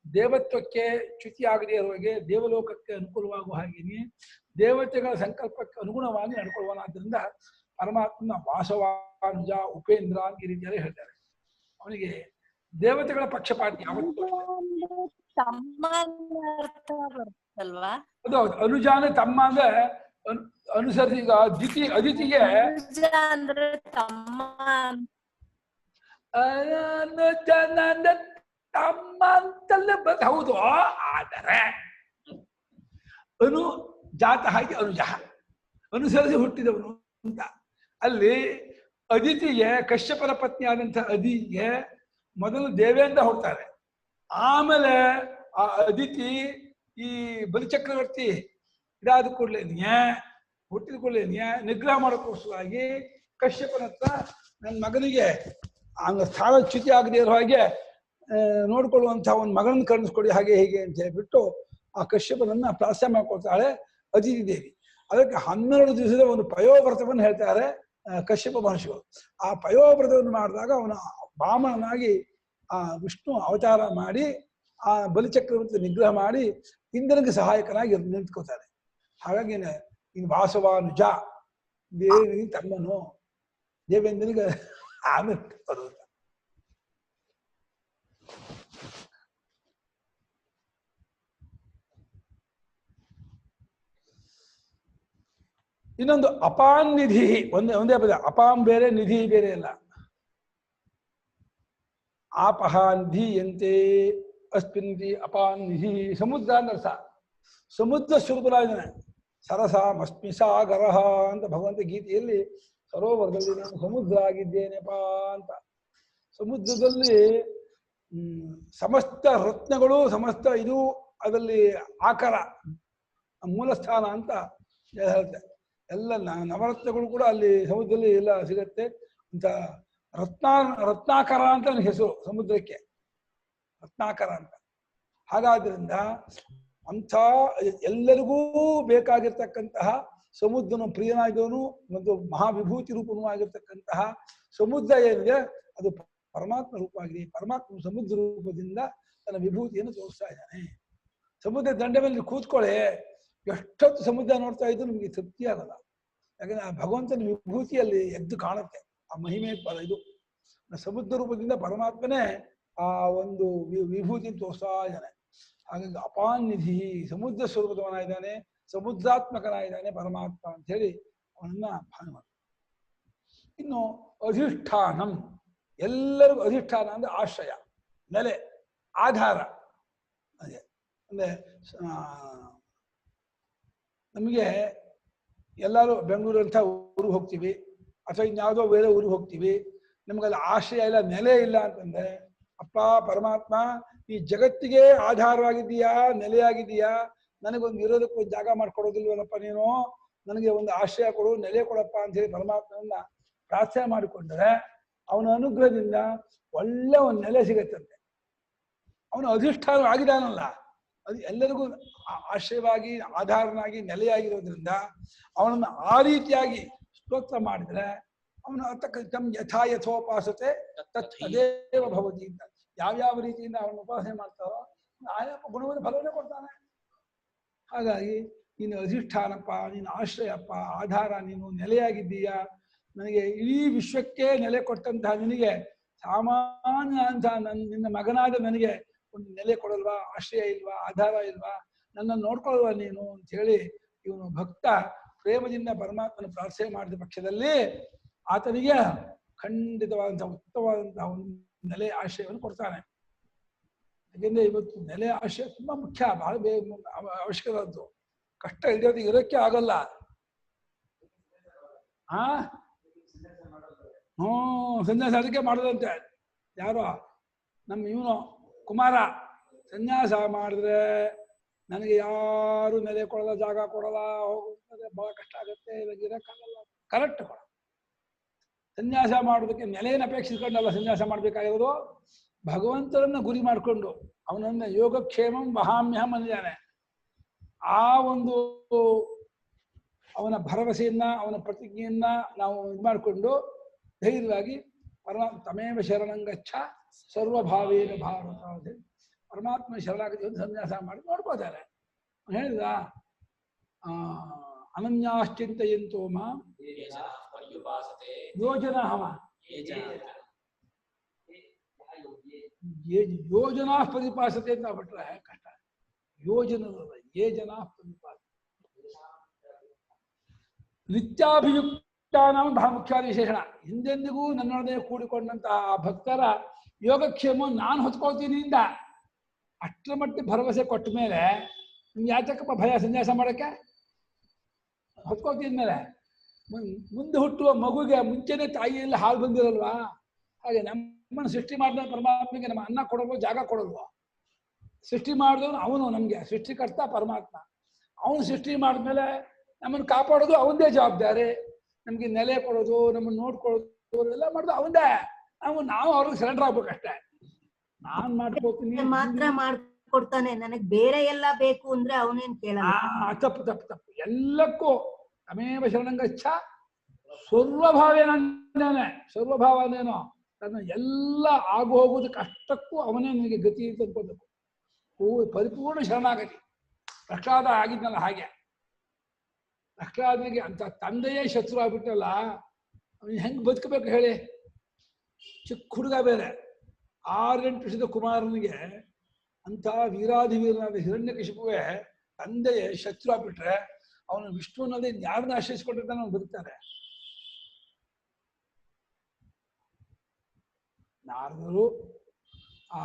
ದೇವತ್ವಕ್ಕೆ ಚ್ಯುತಿ ಆಗದೇ ಇರುವಾಗೆ, ದೇವಲೋಕಕ್ಕೆ ಅನುಕೂಲವಾಗುವ ಹಾಗೆಯೇ ದೇವತೆಗಳ ಸಂಕಲ್ಪಕ್ಕೆ ಅನುಗುಣವಾಗಿ ನಡ್ಕೊಳ್ಳುವನಾದ್ರಿಂದ ಪರಮಾತ್ಮನ ವಾಸವಾನುಜ ಉಪೇಂದ್ರ ಅಂತ ಈ ರೀತಿಯಲ್ಲಿ ಹೇಳ್ತಾರೆ. ಅವನಿಗೆ ದೇವತೆಗಳ ಪಕ್ಷಪಾತಿ ಯಾವತ್ತೂ. ಅದು ಹೌದು, ಅನುಜ ಅಂದ್ರೆ ತಮ್ಮ ಅಂದ್ರೆ ಅನುಸರಿಸಿ. ಈಗ ಅದಿತಿಗೆ ತಮ್ಮ ಅಂತಲ್ಲೇ ಹೌದು, ಆದರೆ ಅನು ಜಾತ ಹಾಗೆ ಅನುಜ ಅನುಸರಿಸಿ ಹುಟ್ಟಿದವನು ಅಂತ. ಅಲ್ಲಿ ಅದಿತಿಗೆ ಕಶ್ಯಪನ ಪತ್ನಿ ಆದಂಥ ಅದಿಗೆ ಮೊದಲು ದೇವೇಂದ್ರ ಹುಡ್ತಾರೆ. ಆಮೇಲೆ ಆ ಅದಿತಿ ಈ ಬಲಿಚಕ್ರವರ್ತಿ ಇದಾದ ಕೂಡಲೇ ಹುಟ್ಟಿದ ಕೂಡಲೇ ನಿಗ್ರಹ ಮಾಡೋಕ್ಕೋಸ್ಕರವಾಗಿ ಕಶ್ಯಪನ ಹತ್ರ ನನ್ನ ಮಗನಿಗೆ ಅವನ ಸ್ಥಾನ ಚ್ಯುತಿ ಆಗದೆ ಇರೋ ಹಾಗೆ ನೋಡ್ಕೊಳ್ಳುವಂಥ ಒಂದು ಮಗನನ್ನು ಕರೆಸ್ಕೊಡಿ ಹಾಗೆ ಹೀಗೆ ಅಂತ ಹೇಳ್ಬಿಟ್ಟು ಆ ಕಶ್ಯಪನನ್ನ ಪ್ರಾಸ್ಯ ಮಾಡ್ಕೊಳ್ತಾಳೆ ಅದಿತಿ ದೇವಿ. ಅದಕ್ಕೆ 12 ದಿವಸದ ಒಂದು ಪಯೋವ್ರತವನ್ನು ಹೇಳ್ತಾರೆ ಕಶ್ಯಪ ಮಹರ್ಷಿಗಳು. ಆ ಪಯೋವ್ರತವನ್ನು ಮಾಡಿದಾಗ ಅವನ ವಾಮನನಾಗಿ ಆ ವಿಷ್ಣು ಅವತಾರ ಮಾಡಿ ಆ ಬಲಿಚಕ್ರವರ್ತಿ ನಿಗ್ರಹ ಮಾಡಿ ಇಂದ್ರನಿಗೆ ಸಹಾಯಕನಾಗಿ ನಿಂತ್ಕೋತಾರೆ. ಹಾಗಾಗಿ ಇನ್ನು ವಾಸವಾನುಜ ದೇವಿಗೆ ತಮ್ಮನು, ದೇವೇಂದ್ರನಿಗೆ ಆಮೇಲೆ ಬರುತ್ತ. ಇನ್ನೊಂದು ಅಪಾನ್ ನಿಧಿ, ಒಂದೇ ಪದ. ಅಪಾಂ ಬೇರೆ, ನಿಧಿ ಬೇರೆ ಅಲ್ಲ. ಆಪಹ ನಿಧೀಯಂತೆ ಅಸ್ಮಿನ್ ಅಪಾನ್ ನಿಧಿ. ಸಮುದ್ರ ಅಂದರ್ಥ, ಸಮುದ್ರ ಸ್ವರೂಪರಾಗಿದ್ದಾನೆ. ಸರಸಾಮಸ್ಮಿ ಸಾಗರ ಅಂತ ಭಗವಂತ ಗೀತೆಯಲ್ಲಿ ಸರೋವರದಲ್ಲಿ ನಾನು ಸಮುದ್ರ ಆಗಿದ್ದೇನೆಪಾ ಅಂತ. ಸಮುದ್ರದಲ್ಲಿ ಸಮಸ್ತ ರತ್ನಗಳು, ಸಮಸ್ತ ಇದು ಅದರಲ್ಲಿ ಆಕಾರ ಮೂಲಸ್ಥಾನ ಅಂತ ಹೇಳುತ್ತೆ. ಎಲ್ಲ ನವರತ್ನಗಳು ಕೂಡ ಅಲ್ಲಿ ಸಮುದ್ರದಲ್ಲಿ ಎಲ್ಲ ಸಿಗತ್ತೆ ಅಂತ. ರತ್ನಾಕರ ಅಂತ ನನ್ನ ಹೆಸರು ಸಮುದ್ರಕ್ಕೆ, ರತ್ನಾಕರ ಅಂತ. ಹಾಗಾದ್ರಿಂದ ಅಂಥ ಎಲ್ಲರಿಗೂ ಬೇಕಾಗಿರ್ತಕ್ಕಂತಹ ಸಮುದ್ರನು ಪ್ರಿಯನಾಗಿದವನು ಮತ್ತು ಮಹಾವಿಭೂತಿ ರೂಪನೂ ಆಗಿರ್ತಕ್ಕಂತಹ ಸಮುದ್ರ ಏನಿದೆ ಅದು ಪರಮಾತ್ಮ ರೂಪವಾಗಿದೆ. ಪರಮಾತ್ಮ ಸಮುದ್ರ ರೂಪದಿಂದ ತನ್ನ ವಿಭೂತಿಯನ್ನು ತೋರಿಸ್ತಾ ಇದ್ದಾನೆ. ಸಮುದ್ರ ದಂಡೆ ಮೇಲೆ ಕೂತ್ಕೊಳ್ಳಿ, ಎಷ್ಟೊತ್ತು ಸಮುದ್ರ ನೋಡ್ತಾ ಇದ್ದು ನಿಮ್ಗೆ ತೃಪ್ತಿ ಆಗಲ್ಲ. ಯಾಕಂದ್ರೆ ಆ ಭಗವಂತನ ವಿಭೂತಿಯಲ್ಲಿ ಎದ್ದು ಕಾಣುತ್ತೆ ಆ ಮಹಿಮೆ ಇದು. ಸಮುದ್ರ ರೂಪದಿಂದ ಪರಮಾತ್ಮನೇ ಆ ಒಂದು ವಿಭೂತಿ ತೋರಿಸ್ತಾ ಇದ್ದಾನೆ. ಹಾಗಾಗಿ ಅಪಾನ್ನಿಧಿ, ಸಮುದ್ರ ಸ್ವರೂಪದವನಾಗಿದ್ದಾನೆ, ಸಮುದ್ರಾತ್ಮಕನಾಗಿದ್ದಾನೆ ಪರಮಾತ್ಮ ಅಂತ ಹೇಳಿ ಅವನನ್ನ ಭಾನ ಮಾಡಿ. ಇನ್ನು ಅಧಿಷ್ಠಾನಂ, ಎಲ್ಲರಿಗೂ ಅಧಿಷ್ಠಾನ ಅಂದ್ರೆ ಆಶ್ರಯ, ನೆಲೆ, ಆಧಾರ. ಅದೇ ಅಂದ್ರೆ ನಮಗೆ ಎಲ್ಲರೂ ಬೆಂಗಳೂರು ಅಂತ ಊರಿಗೆ ಹೋಗ್ತೀವಿ, ಅಥವಾ ಇನ್ಯಾವುದೋ ಬೇರೆ ಊರಿಗೆ ಹೋಗ್ತೀವಿ, ನಮಗಲ್ಲಿ ಆಶ್ರಯ ಇಲ್ಲ, ನೆಲೆ ಇಲ್ಲ ಅಂತಂದ್ರೆ, ಅಪ್ಪ ಪರಮಾತ್ಮ ಈ ಜಗತ್ತಿಗೆ ಆಧಾರವಾಗಿದ್ದೀಯಾ, ನೆಲೆಯಾಗಿದ್ದೀಯಾ, ನನಗೊಂದು ಇರೋದಕ್ಕೆ ಒಂದು ಜಾಗ ಮಾಡ್ಕೊಡೋದಿಲ್ವಲ್ಲಪ್ಪ ನೀನು, ನನಗೆ ಒಂದು ಆಶ್ರಯ ಕೊಡು, ನೆಲೆ ಕೊಡಪ್ಪ ಅಂತ ಹೇಳಿ ಪರಮಾತ್ಮನನ್ನ ಪ್ರಾರ್ಥನೆ ಮಾಡಿಕೊಂಡ್ರೆ ಅವನ ಅನುಗ್ರಹದಿಂದ ಒಳ್ಳೆ ಒಂದು ನೆಲೆ ಸಿಗತ್ತಂತೆ. ಅವನು ಅಧಿಷ್ಠಾನ ಆಗಿದಾನಲ್ಲ, ಅದು ಎಲ್ಲರಿಗೂ ಆಶ್ರಯವಾಗಿ ಆಧಾರನಾಗಿ ನೆಲೆಯಾಗಿರೋದ್ರಿಂದ ಅವನನ್ನು ಆ ರೀತಿಯಾಗಿ ಸ್ತೋತ್ರ ಮಾಡಿದ್ರೆ ಅವನು ತಮ್ ಯಥಾ ಯಥೋಪಾಸತೆ ತತ್ ತದೇವ ಭವತಿ ಅಂತ, ಯಾವ್ಯಾವ ರೀತಿಯಿಂದ ಅವನು ಉಪಾಸನೆ ಮಾಡ್ತಾರೋ ಆಯಾ ಗುಣವನ್ನು ಫಲವನ್ನೇ ಕೊಡ್ತಾನೆ. ಹಾಗಾಗಿ ನೀನು ಅಧಿಷ್ಠಾನಪ್ಪ, ನೀನು ಆಶ್ರಯಪ್ಪ, ಆಧಾರ, ನೀನು ನೆಲೆಯಾಗಿದ್ದೀಯಾ, ನನಗೆ ಇಡೀ ವಿಶ್ವಕ್ಕೆ ನೆಲೆ ಕೊಟ್ಟಂತಹ ನಿನಗೆ ಸಾಮಾನ್ಯ ಅಂತ ನಿನ್ನ ಮಗನಾದ ನನಗೆ ಒಂದು ನೆಲೆ ಕೊಡಲ್ವಾ, ಆಶ್ರಯ ಇಲ್ವಾ, ಆಧಾರ ಇಲ್ವಾ, ನನ್ನನ್ನು ನೋಡ್ಕೊಳ್ವಾ ನೀನು ಅಂತ ಹೇಳಿ ಇವನು ಭಕ್ತ ಪ್ರೇಮದಿಂದ ಪರಮಾತ್ಮನ ಪ್ರಾರ್ಥನೆ ಮಾಡಿದ ಪಕ್ಷದಲ್ಲಿ ಆತನಿಗೆ ಖಂಡಿತವಾದಂತಹ ಉತ್ತಮವಾದಂತಹ ಒಂದು ನೆಲೆ ಆಶ್ರಯವನ್ನು ಕೊಡ್ತಾನೆ. ಯಾಕೆಂದ್ರೆ ಇವತ್ತು ನೆಲೆ ಆಶ್ರಯ ತುಂಬಾ ಮುಖ್ಯ, ಬಹಳ ಅವಶ್ಯಕವಾದ್ದು. ಕಷ್ಟ ಇಲ್ಲದೆ ಇರೋಕ್ಕೆ ಆಗಲ್ಲ. ಸನ್ಯಾಸ ಅದಕ್ಕೆ ಮಾಡೋದಂತೆ. ಯಾರೋ ನಮ್ಮ ಇವನು ಕುಮಾರ ಸನ್ಯಾಸ ಮಾಡಿದ್ರೆ ನನಗೆ ಯಾರು ನೆಲೆ ಕೊಡಲ್ಲ, ಜಾಗ ಕೊಡಲ್ಲ, ಹೋಗುತ್ತದೆ, ಬಹಳ ಕಷ್ಟ ಆಗುತ್ತೆ, ಇವಾಗ ಇರೋಕ್ಕಾಗಲ್ಲ. ಕರೆಕ್ಟ್ ಕೊಡ. ಸನ್ಯಾಸ ಮಾಡೋದಕ್ಕೆ ನೆಲೆಯನ್ನು ಅಪೇಕ್ಷಿಸ್ಕೊಂಡಲ್ಲ ಸನ್ಯಾಸ ಮಾಡ್ಬೇಕಾಗಿರೋದು, ಭಗವಂತನನ್ನ ಗುರಿ ಮಾಡಿಕೊಂಡು ಅವನನ್ನ ಯೋಗಕ್ಷೇಮಂ ವಹಾಮ್ಯಹಂ ಅಂದಿದ್ದಾನೆ. ಆ ಒಂದು ಅವನ ಭರವಸೆಯನ್ನ, ಅವನ ಪ್ರತಿಜ್ಞೆಯನ್ನ ನಾವು ಇದು ಮಾಡಿಕೊಂಡು ಧೈರ್ಯವಾಗಿ ತಮೇವ ಶರಣಂಗಚ್ಚ ಸರ್ವಭಾವೇನ ಭಾರತ ಅಂತ ಪರಮಾತ್ಮ ಶರಣಾಗತಿ ಒಂದು ಸನ್ಯಾಸ ಮಾಡಿ ನೋಡ್ಕೋತಾರೆ. ಹೇಳಿದ ಅನನ್ಯಾಶ್ಚಿಂತಯಂತೋ ಮಾಂ ಯೋಜನಾ ಯೋಜನಾ ಪ್ರತಿಪಾಸತೆ ಅಂತ ಬಿಟ್ರೆ ಕಷ್ಟ. ಯೋಜನದ ಯೇ ಜನಾ ಪ್ರತಿಪಾಸ ನಿತ್ಯಾಭಿಯುಕ್ತಾನಾಮ ಬಹಳ ಮುಖ್ಯವಾದ ವಿಶೇಷಣ. ಹಿಂದೆಂದಿಗೂ ನನ್ನೊಡನೆ ಕೂಡಿಕೊಂಡಂತಹ ಆ ಭಕ್ತರ ಯೋಗಕ್ಷೇಮ ನಾನು ಹೊತ್ಕೊಳ್ತೀನಿ ಇಂದ ಅಷ್ಟರ ಮಟ್ಟಿಗೆ ಭರವಸೆ ಕೊಟ್ಟ ಮೇಲೆ ನಿಮ್ಗೆ ಯಾತಕ್ಕಪ್ಪ ಭಯ ಸನ್ಯಾಸ ಮಾಡಕ್ಕೆ? ಹೊತ್ಕೊಳ್ತೀನಿ ಮೇಲೆ ಮುಂದೆ ಹುಟ್ಟುವ ಮಗುಗೆ ಮುಂಚೆನೆ ತಾಯಿಯಲ್ಲಿ ಹಾಲು ಬಂದಿರಲ್ವಾ? ಹಾಗೆ ನಮ್ಮನ್ನು ಸೃಷ್ಟಿ ಮಾಡಿದ ಪರಮಾತ್ಮಗೆ ನಮ್ಮ ಅನ್ನ ಕೊಡಲ್ವೋ, ಜಾಗ ಕೊಡಲ್ವೋ? ಸೃಷ್ಟಿ ಮಾಡಿದವನು ಅವನು, ನಮಗೆ ಸೃಷ್ಟಿಕರ್ತ ಪರಮಾತ್ಮ. ಅವನು ಸೃಷ್ಟಿ ಮಾಡಿದ್ಮೇಲೆ ನಮ್ಮನ್ನು ಕಾಪಾಡೋದು ಅವನದೇ ಜವಾಬ್ದಾರಿ. ನಮ್ಗೆ ನೆಲೆ ಕೊಡೋದು, ನಮ್ಮನ್ನು ನೋಡ್ಕೊಳ್ಳೋದು ಎಲ್ಲ ಮಾಡೋದು ಅವನದೇ. ನಾವು ಅವ್ರಿಗೆ ಸರೆಂಡರ್ ಆಗ್ಬೇಕಷ್ಟೇ. ನಾನ್ ಮಾಡ್ಕೋತೀನಿ ಮಾತ್ರ ಮಾಡ್ಕೊಡ್ತಾನೆ, ನನಗ್ ಬೇರೆ ಎಲ್ಲ ಬೇಕು ಅಂದ್ರೆ ಅವನೇನ್ ಕೇಳಲ್ಲ. ತಪ್ಪು ತಪ್ಪು ತಪ್ಪು. ಎಲ್ಲಕ್ಕೂ ತಮೇವ ಶರಣಂಗಚ್ಚ ಸರ್ವಭಾವೇನೇ. ಸರ್ವಭಾವ ಅಂದೇನೋ ತನ್ನ ಎಲ್ಲ ಆಗು ಹೋಗುವುದು ಕಷ್ಟಕ್ಕೂ ಅವನೇ ನಿನಗೆ ಗತಿ ಅಂತ ಅನ್ಕೋಬೇಕು. ಪರಿಪೂರ್ಣ ಶರಣಾಗತಿ. ಪ್ರಹ್ಲಾದ ಆಗಿದ್ನಲ್ಲ ಹಾಗೆ. ಪ್ರಹ್ಲಾದನಿಗೆ ಅಂತ ತಂದೆಯೇ ಶತ್ರು ಆಗ್ಬಿಟ್ಟಲ್ಲ, ಅವನು ಹೆಂಗ್ ಬದುಕಬೇಕು ಹೇಳಿ? ಚಿಕ್ಕ ಹುಡುಗ ಬೇರೆ, 6-8 ವರ್ಷದ ಕುಮಾರನಿಗೆ ಅಂತ ವೀರಾಧಿವೀರನಾದ ಹಿರಣ್ಯಕಶಿಪುವೆ ತಂದೆಯೇ ಶತ್ರು ಆಗ್ಬಿಟ್ರೆ ಅವನು ವಿಷ್ಣುವನ್ನದೇ ಯಾರನ್ನ ಆಶ್ರಯಿಸಿಕೊಂಡಿರ್ತಾನೆ ಅವನು ಬದುಕ್ತಾನೆ. ನಾರದರು ಆ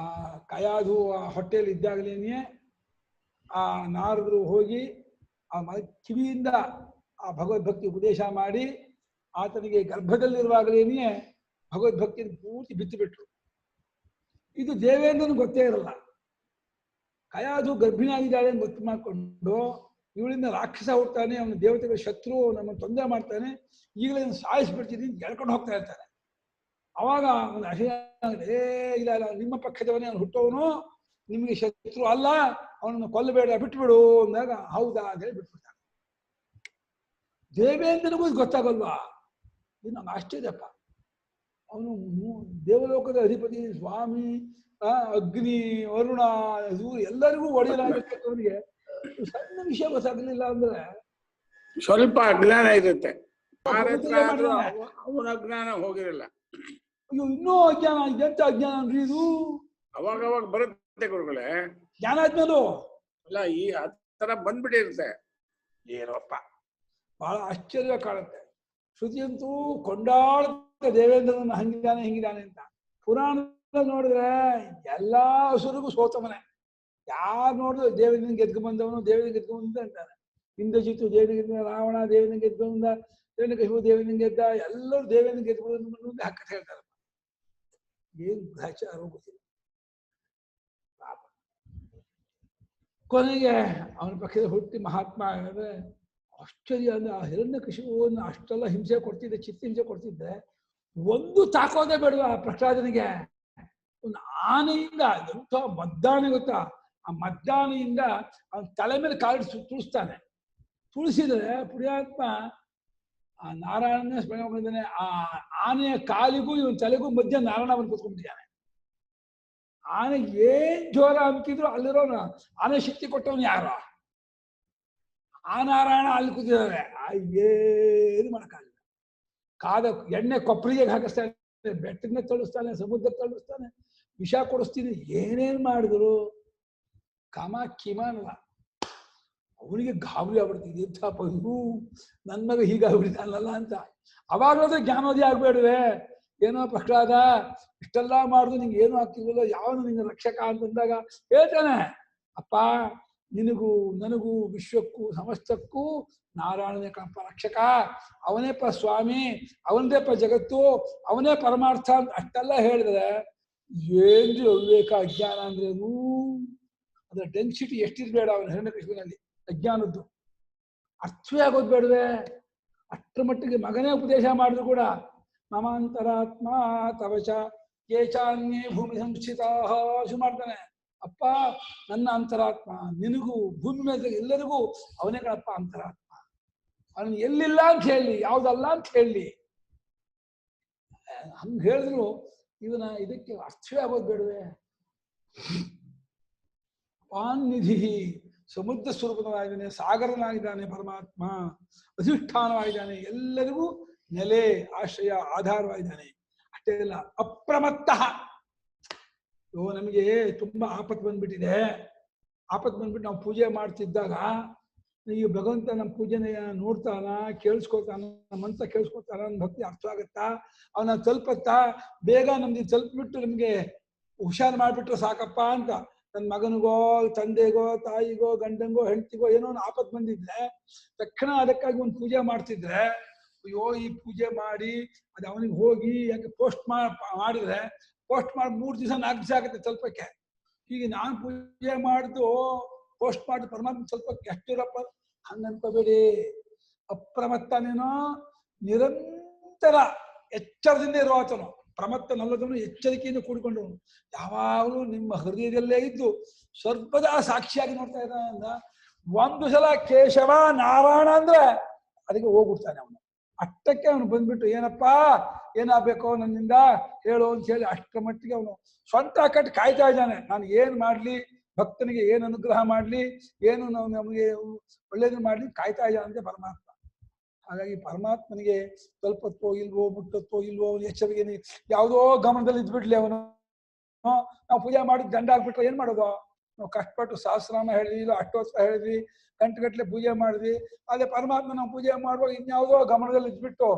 ಕಯಾದು ಆ ಹೊಟ್ಟೆಯಲ್ಲಿ ಇದ್ದಾಗಲೇನೆ ಆ ನಾರದರು ಹೋಗಿ ಆ ಕಿವಿಯಿಂದ ಆ ಭಗವದ್ಭಕ್ತಿ ಉಪದೇಶ ಮಾಡಿ ಆತನಿಗೆ ಗರ್ಭದಲ್ಲಿರುವಾಗಲೇನೆ ಭಗವದ್ಭಕ್ತಿಯನ್ನು ಪೂರ್ತಿ ಬಿತ್ತುಬಿಟ್ರು. ಇದು ದೇವೇಂದ್ರನು ಗೊತ್ತೇ ಇರಲ್ಲ. ಕಯಾದು ಗರ್ಭಿಣಿಯಾಗಿದ್ದಾಳೆ ಅಂತ ಗೊತ್ತು ಮಾಡಿಕೊಂಡು ಇವಳಿಂದ ರಾಕ್ಷಸ ಹುಡ್ತಾನೆ, ಅವನ ದೇವತೆಗಳ ಶತ್ರು, ನಮ್ಮನ್ನು ತೊಂದರೆ ಮಾಡ್ತಾನೆ, ಈಗಲೇ ಸಾಯಿಸ್ಬಿಡ್ತೀನಿ ಎಳ್ಕೊಂಡು ಹೋಗ್ತಾ ಇರ್ತಾನೆ. ಅವಾಗ ಒಂದು ಅಶಯ ಇಲ್ಲ ನಿಮ್ಮ ಪಕ್ಷದವನೇ ಅವನು ಹುಟ್ಟವನು, ನಿಮಗೆ ಶತ್ರು ಅಲ್ಲ, ಅವನನ್ನು ಕೊಲ್ಲಬೇಡ, ಬಿಟ್ಬಿಡು ಅಂದಾಗ ಹೌದಾ ಅಂತ ಹೇಳಿ ಬಿಟ್ಬಿಡ್ತಾನೆ. ದೇವೇಂದ್ರನಿಗೂ ಗೊತ್ತಾಗಲ್ವಾ? ಇದು ನಂಗೆ ಆಶ್ಚರ್ಯಪ್ಪ. ಅವನು ದೇವಲೋಕದ ಅಧಿಪತಿ ಸ್ವಾಮಿ, ಅಗ್ನಿ ವರುಣ ಸೂರ್ಯ ಎಲ್ಲರಿಗೂ ಒಡೆಯಲಾಗಿರ್ತಕ್ಕವನಿಗೆ ಸಣ್ಣ ವಿಷಯ ಗೊತ್ತಾಗ್ಲಿಲ್ಲ ಅಂದ್ರೆ ಸ್ವಲ್ಪ ಅಜ್ಞಾನ ಇರುತ್ತೆ. ಪ್ರಪಂಚದಲ್ಲೇ ಮಾಡಿದಾನೆ. ಅವನ ಅಜ್ಞಾನ ಹೋಗಿರಲ್ಲ. ಅಯ್ಯೋ ಇನ್ನೂ ಅಜ್ಞಾನ, ಇದೆಂತ ಅಜ್ಞಾನ ಅನ್ರಿ ಇದು? ಅವಾಗ ಬರುತ್ತೆ ಗುರುಗಳೇ ಜ್ಞಾನ ಆದ್ಮೇಲು ಅಲ್ಲ, ಈ ತರ ಬಂದ್ಬಿಟ್ಟಿರುತ್ತೆ. ಏನಪ್ಪ ಬಹಳ ಆಶ್ಚರ್ಯ ಕಾಣುತ್ತೆ. ಶ್ರುತಿಯಂತೂ ಕೊಂಡಾಡುತ್ತೆ ದೇವೇಂದ್ರನ ಹಂಗಿದ್ದಾನೆ ಹಿಂಗಿದ್ದಾನೆ ಅಂತ. ಪುರಾಣ ನೋಡಿದ್ರೆ ಎಲ್ಲಾ ಹಸುರಿಗೂ ಸೋತವನೇ. ಯಾರು ನೋಡಿದ್ರು ದೇವೇಂದ್ರನ ಗೆದ್ಕೊಂಡ್ ಬಂದವನು, ದೇವೇಂದ್ರ ಗೆದ್ಕೊಂಡ್ ಬಂದ ಅಂತಾನೆ. ಇಂದ್ರಜಿತ್ತು ದೇವೇಂದ್ರ ಗೆದ್ದ, ರಾವಣ ದೇವೇಂದ್ರ ಗೆದ್ಕೊಂಡ, ದೇವೇಂದ್ರ ದೇವೇಂದ್ರ ಗೆದ್ದ, ಎಲ್ಲರೂ ದೇವೇಂದ್ರ ಗೆದ್ಕೊಂಡು ಹಕ್ಕ ಹೇಳ್ತಾರೆ. ಏನ್ ಗ್ರಹಚಾರ ಗೊತ್ತಿಲ್ಲ. ಕೊನೆಗೆ ಅವನ ಪಕ್ಕದ ಹುಟ್ಟಿ ಮಹಾತ್ಮ ಹೇಳಿದ್ರೆ ಆಶ್ಚರ್ಯ ಅಂದ್ರೆ ಆ ಹಿರಣ್ಯಕಶಿಪುವನ್ನು ಅಷ್ಟೆಲ್ಲ ಹಿಂಸೆ ಕೊಡ್ತಿದ್ದೆ, ಚಿತ್ತ ಹಿಂಸೆ ಕೊಡ್ತಿದ್ದೆ, ಒಂದು ತಾಕೋದೇ ಬೇಡವ ಆ ಪ್ರಹ್ಲಾದನಿಗೆ. ಒಂದು ಆನೆಯಿಂದ, ಎಂಥ ಮದ್ದಾನೆ ಗೊತ್ತಾ, ಆ ಮದ್ದಾನೆಯಿಂದ ಅವನ ತಲೆ ಮೇಲೆ ಕಾಲು ತುಳಿಸ್ತಾನೆ. ತುಳಿಸಿದ್ರೆ ಪುಣ್ಯಾತ್ಮ ಆ ನಾರಾಯಣನೇ ಸ್ಮರಣೆ ಮಾಡಿದ್ದಾನೆ. ಆ ಆನೆಯ ಕಾಲಿಗೂ ಇವನ್ ತಲೆಗೂ ಮಧ್ಯ ನಾರಾಯಣ ಅವನು ಕೂತ್ಕೊಂಡ್ಬಿಟ್ಟಿದ್ದಾನೆ. ಆನೆ ಏನ್ ಜೋರ ಅಂತಿದ್ರು ಅಲ್ಲಿರೋನ ಆನೆ ಶಕ್ತಿ ಕೊಟ್ಟವನು ಯಾರು? ಆ ನಾರಾಯಣ ಅಲ್ಲಿ ಕೂತಿದ್ದಾರೆ. ಏನು ಮಾಡಕ್ಕಾಗಲ್ಲ. ಕಾದ ಎಣ್ಣೆ ಕೊಪ್ಪರಿಗೆ ಹಾಕಿಸ್ತಾನೆ, ಬೆಟ್ಟದನ್ನ ತಳಿಸ್ತಾನೆ, ಸಮುದ್ರ ತಳಿಸ್ತಾನೆ, ವಿಷ ಕೊಡಿಸ್ತೀನಿ, ಏನೇನ್ ಮಾಡಿದ್ರು ಕಾಮ ಕಿಮಾನಲ್ಲ. ಅವನಿಗೆ ಗಾಬರಿ ಆಗ್ಬಿಡ್ತಿದ್ದೆ, ಎಂಥ ಬಂದು ನನ್ನ ಮಗ ಹೀಗಾಗ್ಬಿಡ್ತಾನಲ್ಲ ಅಂತ. ಅವಾಗಲೂ ಜ್ಞಾನೋದಯ ಆಗ್ಬೇಡುವೆ. ಏನೋ ಪ್ರಹ್ಲಾದ ಇಷ್ಟೆಲ್ಲ ಮಾಡುದು ನಿಂಗೆ ಏನೂ ಆಗ್ತಿಲ್ವಲ್ಲ, ಯಾವನು ನಿನ್ನ ರಕ್ಷಕ ಅಂತಂದಾಗ ಹೇಳ್ತಾನೆ, ಅಪ್ಪ ನಿನಗೂ ನನಗೂ ವಿಶ್ವಕ್ಕೂ ಸಮಸ್ತಕ್ಕೂ ನಾರಾಯಣನೇ ಕಣಪ್ಪ ರಕ್ಷಕ, ಅವನೇಪ್ಪ ಸ್ವಾಮಿ, ಅವನದೇಪ್ಪ ಜಗತ್ತು, ಅವನೇ ಪರಮಾರ್ಥ ಅಂತ ಅಷ್ಟೆಲ್ಲ ಹೇಳಿದ್ರೆ ಏನ್ರಿ ಅವಿವೇಕ ಅಜ್ಞಾನ ಅಂದ್ರೇನು? ಅದರ ಡೆನ್ಸಿಟಿ ಎಷ್ಟಿರ್ಬೇಡ ಅವನ ಹಿರಣ್ಯಕಶಿಪುವಿನಲ್ಲಿ ಅಜ್ಞಾನದ್ದು. ಅರ್ಥವೇ ಆಗೋದು ಬೇಡವೆ. ಅಷ್ಟರ ಮಟ್ಟಿಗೆ ಮಗನೇ ಉಪದೇಶ ಮಾಡಿದ್ರು ಕೂಡ ಮಮಾಂತರಾತ್ಮ ತವಚ ಕೇಚಾನ್ಯೇ ಭೂಮಿ ಸಂಸ್ಥಿತಾ ಶು ಮಾಡ್ತಾನೆ. ಅಪ್ಪ ನನ್ನ ಅಂತರಾತ್ಮ, ನಿನಗೂ ಭೂಮಿ ಮೇಲೆ ಎಲ್ಲರಿಗೂ ಅವನೇ ಕಣಪ್ಪ ಅಂತರಾತ್ಮ. ಅವನು ಎಲ್ಲಿಲ್ಲ ಅಂತ ಹೇಳಿ, ಯಾವ್ದಲ್ಲ ಅಂತ ಹೇಳಿ ಹಂಗ ಹೇಳಿದ್ರು ಇವನ ಇದಕ್ಕೆ ಅರ್ಥವೇ ಆಗೋದು ಬೇಡವೆ. ಪಾನ್ನಿಧಿ ಸಮುದ್ರ ಸ್ವರೂಪನಾಗಿದ್ದಾನೆ, ಸಾಗರನಾಗಿದ್ದಾನೆ ಪರಮಾತ್ಮ, ಅಧಿಷ್ಠಾನವಾಗಿದ್ದಾನೆ, ಎಲ್ಲರಿಗೂ ನೆಲೆ ಆಶ್ರಯ ಆಧಾರವಾಗಿದ್ದಾನೆ. ಅಷ್ಟೇ ಅಲ್ಲ, ಅಪ್ರಮತ್ತ. ನಮಗೆ ತುಂಬಾ ಆಪತ್ತು ಬಂದ್ಬಿಟ್ಟಿದೆ. ಆಪತ್ತು ಬಂದ್ಬಿಟ್ಟು ನಾವು ಪೂಜೆ ಮಾಡ್ತಿದ್ದಾಗ ಈಗ ಭಗವಂತ ನಮ್ಮ ಪೂಜೆನ ನೋಡ್ತಾನ, ಕೇಳಿಸ್ಕೊತಾನ, ನಮ್ಮಂತ ಕೇಳಿಸ್ಕೊತಾನ, ನಮ್ಮ ಭಕ್ತಿ ಅರ್ಥ ಆಗತ್ತಾ, ಅವನ ತಲುಪತ್ತಾ, ಬೇಗ ನಮ್ದು ತಲುಪ್ಬಿಟ್ಟು ನಮ್ಗೆ ಹುಷಾರು ಮಾಡ್ಬಿಟ್ರೆ ಸಾಕಪ್ಪ ಅಂತ ನನ್ನ ಮಗನಿಗೋ ತಂದೆಗೋ ತಾಯಿಗೋ ಗಂಡಂಗೋ ಹೆಂಡತಿಗೋ ಏನೋ ಒಂದು ಆಪತ್ತು ಬಂದಿದ್ರೆ ತಕ್ಷಣ ಅದಕ್ಕಾಗಿ ಒಂದು ಪೂಜೆ ಮಾಡ್ತಿದ್ರೆ, ಅಯ್ಯೋ ಈ ಪೂಜೆ ಮಾಡಿ ಅದು ಅವನಿಗೆ ಹೋಗಿ ಯಾಕೆ ಪೋಸ್ಟ್ ಮಾಡಿದ್ರೆ ಪೋಸ್ಟ್ ಮಾಡಿ 3 ದಿವಸ 4 ದಿವಸ ಆಗುತ್ತೆ ತಲುಪಕ್ಕೆ. ಹೀಗೆ ನಾನು ಪೂಜೆ ಮಾಡಿದ್ದು ಪೋಸ್ಟ್ ಮಾಡಿ ಪರಮಾತ್ಮ ತಲುಪಕ್ಕೆ ಎಷ್ಟಿರಪ್ಪ, ಹಂಗ ಅನ್ಕೋಬೇಡಿ. ಅಪ್ರಮತ್ತನೇನೋ ನಿರಂತರ ಎಚ್ಚರದಿಂದ ಇರುವಾತನು, ಪ್ರಮತ್ತನಲ್ಲದನು ಎಚ್ಚರಿಕೆಯಿಂದ ಕೂಡಿಕೊಂಡವನು, ಯಾವಾಗಲೂ ನಿಮ್ಮ ಹೃದಯದಲ್ಲೇ ಇದ್ದು ಸರ್ವದಾ ಸಾಕ್ಷಿಯಾಗಿ ನೋಡ್ತಾ ಇದ್ದಾನೆ. ಒಂದು ಸಲ ಕೇಶವ ನಾರಾಯಣ ಅಂದ್ರೆ ಅದಕ್ಕೆ ಹೋಗ್ಬಿಡ್ತಾನೆ ಅವನು. ಅಷ್ಟಕ್ಕೆ ಅವನು ಬಂದ್ಬಿಟ್ಟು ಏನಪ್ಪಾ ಏನಾಗಬೇಕೋ ನನ್ನಿಂದ ಹೇಳು ಅಂತ ಹೇಳಿ ಅಷ್ಟರ ಮಟ್ಟಿಗೆ ಅವನು ಸ್ವಂತ ಕಟ್ಟಿ ಕಾಯ್ತಾ ಇದ್ದಾನೆ. ನಾನು ಏನ್ ಮಾಡ್ಲಿ, ಭಕ್ತನಿಗೆ ಏನು ಅನುಗ್ರಹ ಮಾಡ್ಲಿ, ಏನು ನಮಗೆ ಒಳ್ಳೇದು ಮಾಡ್ಲಿ ಕಾಯ್ತಾ ಇದ್ದಾನಂತೆ ಪರಮಾತ್ಮ. ಹಾಗಾಗಿ ಪರಮಾತ್ಮನಿಗೆ ತಲುಪತ್ತೋ ಇಲ್ವೋ, ಮುಟ್ಟತ್ತೋ ಇಲ್ವೋ ಅವನು ಎಚ್ಚರಿಕೆ ಯಾವುದೋ ಗಮನದಲ್ಲಿ ಇದ್ಬಿಡ್ಲಿ ಅವನು. ನಾವು ಪೂಜೆ ಮಾಡಿ ದಂಡ ಆಗ್ಬಿಟ್ರೆ ಏನ್ ಮಾಡೋದು? ನಾವು ಕಷ್ಟಪಟ್ಟು ಸಹಸ್ರನಾಮ ಹೇಳಿದ್ವಿ, ಇಲ್ಲ ಅಷ್ಟೋತ್ಸವ ಹೇಳಿದ್ವಿ, ಗಂಟೆಗಟ್ಟಲೆ ಪೂಜೆ ಮಾಡಿದ್ವಿ. ಅದೇ ಪರಮಾತ್ಮ ನಾವು ಪೂಜೆ ಮಾಡುವಾಗ ಇನ್ಯಾವುದೋ ಗಮನದಲ್ಲಿ ಇದ್ಬಿಟ್ಟು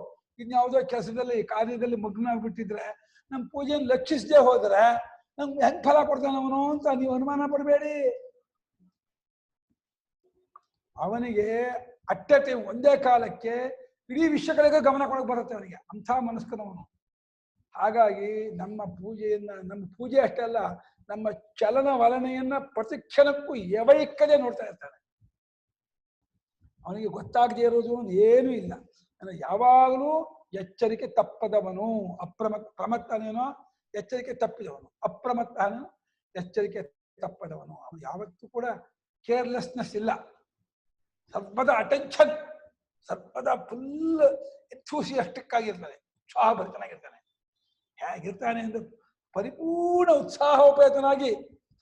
ಇನ್ಯಾವುದೋ ಕೆಲಸದಲ್ಲಿ ಕಾರ್ಯದಲ್ಲಿ ಮಗ್ನ ಆಗ್ಬಿಟ್ಟಿದ್ರೆ ನಮ್ಮ ಪೂಜೆಯನ್ನು ಲಕ್ಷಿಸದೆ ಹೋದ್ರೆ ನಮ್ಗೆ ಹೆಂಗ್ ಫಲ ಕೊಡ್ತಾನೆ ಅವನು ಅಂತ ನೀವು ಅನುಮಾನ ಪಡಬೇಡಿ. ಅವನಿಗೆ ಅಟ್ಟೆ ಒಂದೇ ಕಾಲಕ್ಕೆ ಇಡೀ ವಿಷಯಗಳಿಗೆ ಗಮನ ಕೊಡಕ್ ಬರುತ್ತೆ ಅವನಿಗೆ, ಅಂಥ ಮನಸ್ಕನವನು. ಹಾಗಾಗಿ ನಮ್ಮ ಪೂಜೆ ಅಷ್ಟೇ ಅಲ್ಲ, ನಮ್ಮ ಚಲನವಲನೆಯನ್ನ ಪ್ರತಿಕ್ಷಣಕ್ಕೂ ಎವೈಕ್ಕದೆ ನೋಡ್ತಾ ಇರ್ತಾನೆ. ಅವನಿಗೆ ಗೊತ್ತಾಗದೇ ಇರೋದು ಏನೂ ಇಲ್ಲ. ಯಾವಾಗಲೂ ಎಚ್ಚರಿಕೆ ತಪ್ಪದವನು. ಪ್ರಮತ್ತನೇನೋ ಎಚ್ಚರಿಕೆ ತಪ್ಪಿದವನು, ಅಪ್ರಮತ್ತನು ಎಚ್ಚರಿಕೆ ತಪ್ಪದವನು. ಅವನು ಯಾವತ್ತೂ ಕೂಡ ಕೇರ್ಲೆಸ್ನೆಸ್ ಇಲ್ಲ, ಸರ್ವದ ಅಟೆನ್ಷನ್, ಸರ್ವದ ಫುಲ್ ಎಂಥೂಸಿಯಸ್ಟಿಕ್ ಆಗಿರ್ತಾನೆ, ಉತ್ಸಾಹಭರಿತನಾಗಿರ್ತಾನೆ. ಹೇಗಿರ್ತಾನೆ ಅಂದ್ರೆ ಪರಿಪೂರ್ಣ ಉತ್ಸಾಹೋಪೇತನಾಗಿ